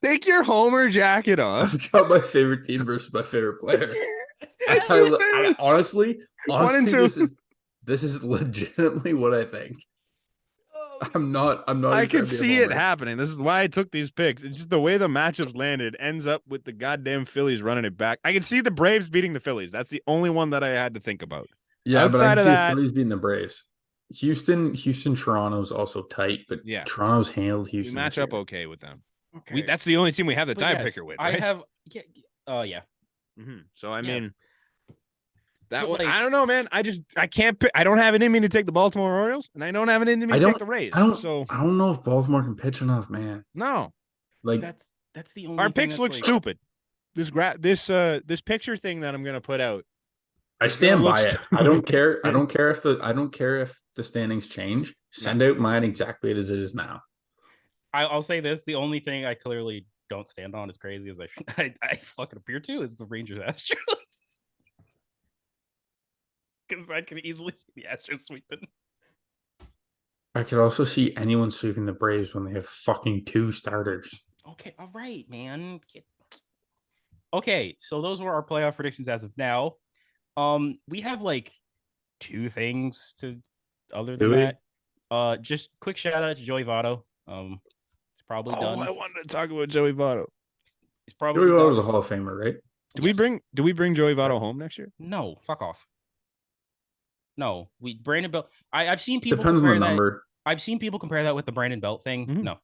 Take your Homer jacket off. I've got my favorite team versus my favorite player. That's your favorite. Honestly, One and two. this is legitimately what I think. I'm not. I even trying could to be a see it homer. happening. This is why I took these picks. It's just the way the matchups landed ends up with the goddamn Phillies running it back. I can see the Braves beating the Phillies. That's the only one that I had to think about. Yeah, but I Outside can of see the that- Phillies beating the Braves. Houston, Toronto's also tight, but Yeah. Toronto's handled We Houston. match this up year. okay with them. Okay. That's the only team we have the But yes, tiebreaker with. I Right? have. Yeah. Yeah. So I Yeah. mean, that But, one. like- I don't know, man. I can't. I don't have it in me to take the Baltimore Orioles, and I don't have it in me I to don't- take the Rays. I don't. So I don't know if Baltimore can pitch enough, man. no, Like That's the only. our thing picks that's look like- stupid. This picture thing that I'm gonna put out. I stand look by it. stupid. I don't care. I don't care if the standings change. Send out mine exactly as it is now. I'll say this: the only thing I clearly don't stand on, as crazy as I fucking appear to, is the Rangers Astros. Because I can easily see the Astros sweeping. I could also see anyone sweeping the Braves when they have fucking 2 starters. Okay, all right, man. Okay, so those were our playoff predictions as of now. We have like 2 things to other than Do we? that. Just quick shout out to Joey Votto. It's probably done. I wanted to talk about Joey Votto. He's probably Joey Votto's a done. Hall of Famer, right? Do we bring Joey Votto home next year? No, fuck off. No, Brandon Belt. I've seen people Depends on compare the that. number. I've seen people compare that with the Brandon Belt thing. Mhm. No.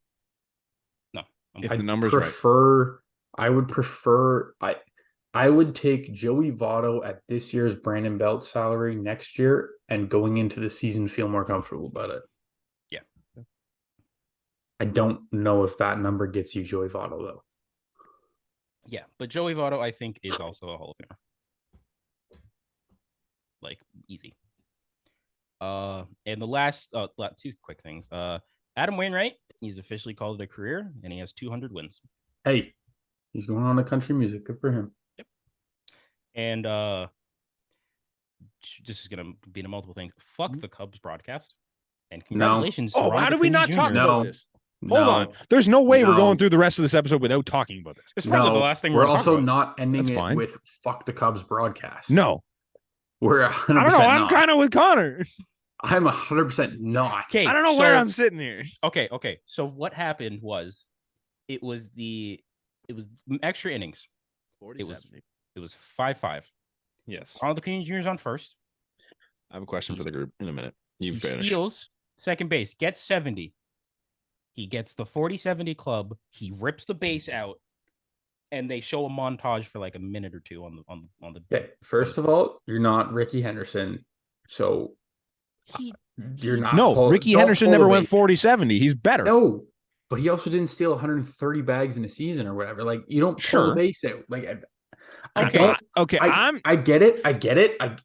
I'm If good. the number's right. I would prefer. I would take Joey Votto at this year's Brandon Belt salary next year, and going into the season feel more comfortable about it. Yeah. I don't know if that number gets you Joey Votto though. Yeah, but Joey Votto, I think, is also a Hall of Famer. Like, easy. And the last 2 quick things. Adam Wainwright, he's officially called it a career, and he has 200 wins. Hey, he's going on to country music. Good for him. And this is gonna be into multiple things. Fuck the Cubs broadcast. And congratulations. to Oh, how Ronald did we Acuna not Jr. talk No. about this? Hold on. There's no way we're going through the rest of this episode without talking about this. It's probably the last thing we're gonna talk also about. not ending That's it fine. with "fuck the Cubs" broadcast. No, we're 100% I don't know. I'm not. kind of with Connor. I'm 100% not. Okay, I don't know where I'm sitting here. Okay. So what happened was, it was extra innings. 40, It was 5-5. Yes. Ronald Acuna Jr. is on first. I have a question for the group in a minute. You He finish. steals second base, gets 70. He gets the 40-70 club. He rips the base out, and they show a montage for like a minute or two on the. Okay, first of all, you're not Ricky Henderson, so you're not. No, Ricky Henderson never went 40-70. He's better. No, but he also didn't steal 130 bags in a season or whatever. Like, you don't pull the base out. Like, I get it.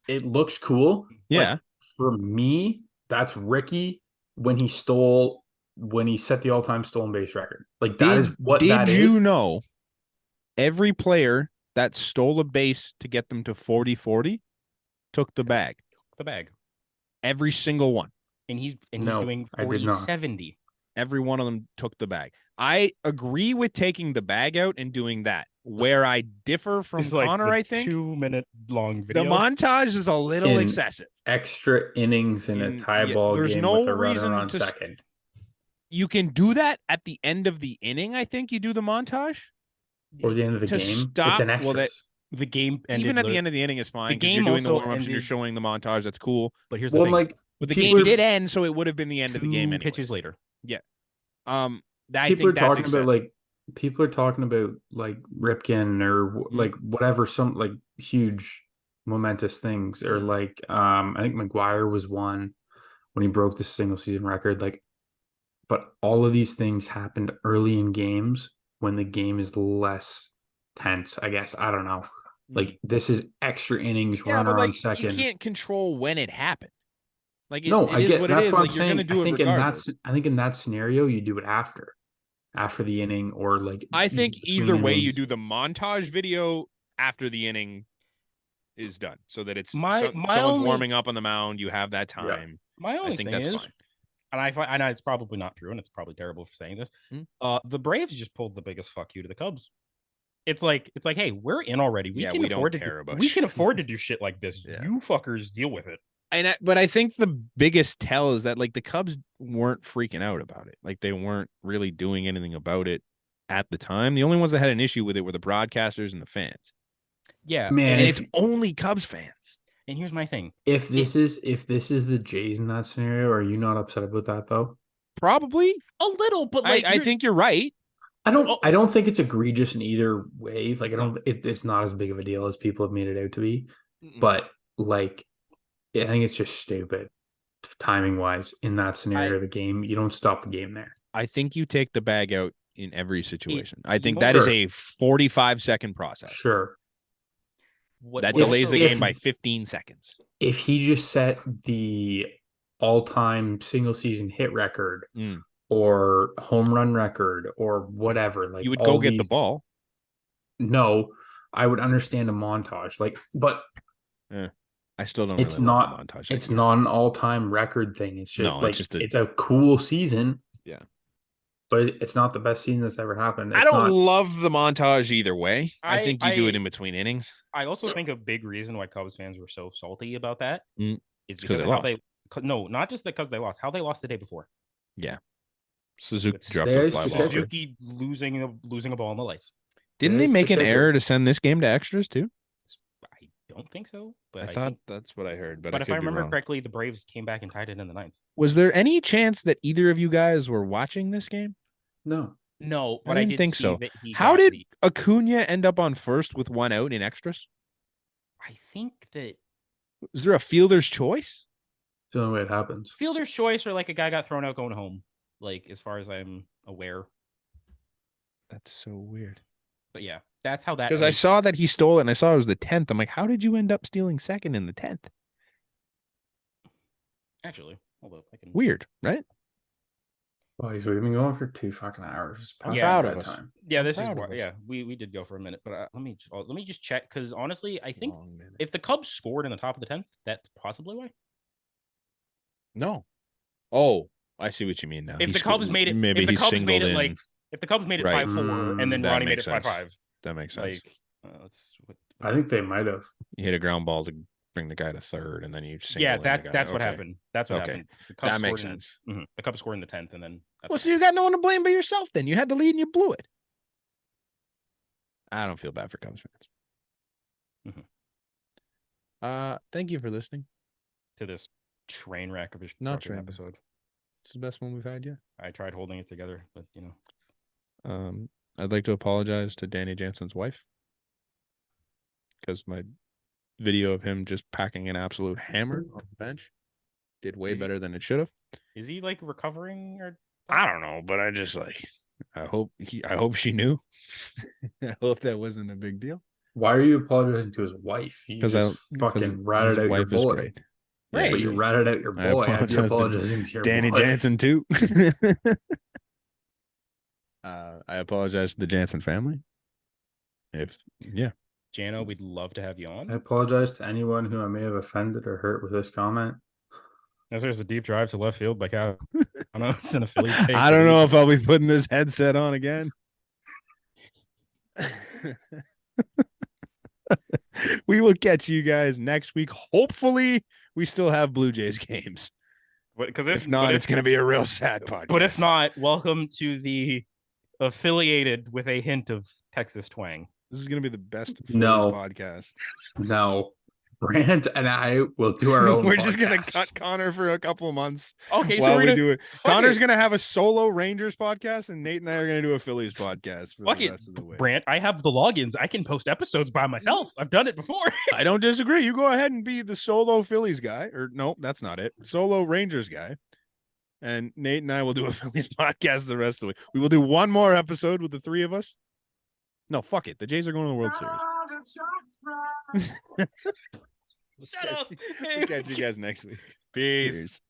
It looks cool. Yeah. Like, for me, that's Ricky when he set the all-time stolen base record. Like, that is what that is. Did you know every player that stole a base to get them to 40-40 took the bag? The bag. Every single one. And he's doing 40-70. Every one of them took the bag. I agree with taking the bag out and doing that. Where I differ from Connor, I think 2-minute long video. The montage is a little excessive. Extra innings in a tie ball there's game no with a reason runner on to second. You can do that at the end of the inning. I think you do the montage Or the end of the to game. stop. It's an extra. The game ended even at the end of the inning is fine. The game you're doing the also warm-ups and you're showing the montage. That's cool. But here's the thing. But the game did end, so it would have been the end of the game. 2 pitches later. Yeah. People are talking about like Ripken or like whatever, some like huge momentous things, or like I think McGuire was one when he broke the single season record. Like, but all of these things happened early in games when the game is less tense, I guess. I don't know. Like, this is extra innings, runner on second. You can't control when it happened. Like, I get what I'm saying. You're gonna do it regardless. I think in that scenario you do it after the inning, or like, I think either way you do the montage video after the inning is done, so that it's someone's warming up on the mound. You have that time. Yeah. My only thing is, fine. And I know it's probably not true, and it's probably terrible for saying this. The Braves just pulled the biggest fuck you to the Cubs. It's like, hey, we're in already. We can afford to do shit like this. Yeah. You fuckers deal with it. But I think the biggest tell is that, like, the Cubs weren't freaking out about it. Like, they weren't really doing anything about it at the time. The only ones that had an issue with it were the broadcasters and the fans. Yeah, man, and it's only Cubs fans. And here's my thing: if this is the Jays in that scenario, are you not upset about that though? Probably a little, but like, I think you're right. I don't think it's egregious in either way. Like, it's not as big of a deal as people have made it out to be. But like, I think it's just stupid timing wise in that scenario of the game. You don't stop the game there. I think you take the bag out in every situation. I think that is a 45-second process. Sure. That delays the game by 15 seconds. If he just set the all-time single season hit record or home run record or whatever, like, you would go get the ball. No, I would understand a montage, like, but I still don't. It's really not love the montage. It's not an all-time record thing. It's just it's a cool season. Yeah, but it's not the best season that's ever happened. I don't love the montage either way. I think you do it in between innings. I also think a big reason why Cubs fans were so salty about that is because they lost. No, not just because they lost. How they lost the day before. Yeah, Suzuki dropped a fly ball. Suzuki losing a ball in the lights. Didn't they make an error to send this game to extras too? I don't think so, but I thought that's what I heard. But if I remember correctly, the Braves came back and tied it in the ninth. Was there any chance that either of you guys were watching this game? No, but I didn't think so. How did Acuna end up on first with one out in extras? I think that. Is there a fielder's choice? It's the only way it happens. Fielder's choice, or like a guy got thrown out going home. Like, as far as I'm aware. That's so weird. But yeah, that's how that. Because I saw that he stole it, and I saw it was the 10th. I'm like, how did you end up stealing second in the 10th? Actually, although I can. Weird, right? Oh, we've been going for 2 fucking hours. Proud of us. Yeah, this is why. Yeah, we did go for a minute, but let me just check, because honestly, I think if the Cubs scored in the top of the 10th, that's possibly why. No. Oh, I see what you mean now. If the Cubs made it, maybe if the Cubs made it like, if the Cubs made it 5-4, and then Ronnie made it 5-5, that makes sense. I think they might have. You hit a ground ball to bring the guy to third, and then you single Yeah, in the guy. that's what Okay. happened. That's what Okay. happened. The Cubs That makes scored in- sense. The Cubs scored in the 10th, and then that's Well, what so you got no one to blame but yourself. Then you had the lead and you blew it. I don't feel bad for Cubs fans. Thank you for listening. to this train wreck of a Not fucking train. episode. It's the best one we've had yet. I tried holding it together, but I'd like to apologize to Danny Jansen's wife because my video of him just packing an absolute hammer on the bench did way better than it should have. is he like recovering or? I don't know, but I just I hope she knew. I hope that wasn't a big deal. Why are you apologizing to his wife? You Because just fucking ratted out your boy. great. Yeah, but you ratted out your I boy. I'd be apologize to apologizing to your Danny boy. Jansen too. I apologize to the Jansen family. Jano, we'd love to have you on. I apologize to anyone who I may have offended or hurt with this comment. As there's a deep drive to left field by Cal. I know it's an Philly take. I don't know if I'll be putting this headset on again. We will catch you guys next week. Hopefully, we still have Blue Jays games. Because If not, it's going to be a real sad podcast. But if not, welcome to the affiliated with a hint of Texas twang. This is going to be the best No. podcast. No. Brant and I will do our own We're just going to podcast. cut Connor for a couple months Okay, while so we we're do it. fuck Connor's it. going to have a solo Rangers podcast, and Nate and I are going to do a Phillies podcast for Fuck the it, rest of the way. Brant. I have the logins. I can post episodes by myself. I've done it before. I don't disagree. You go ahead and be the solo Phillies guy. Or no, that's not it. Solo Rangers guy. And Nate and I will do a Phillies podcast the rest of the week. We will do one more episode with the three of us. No, fuck it. The Jays are going to the World Series. Shut up. We'll catch you guys next week. Peace. Cheers.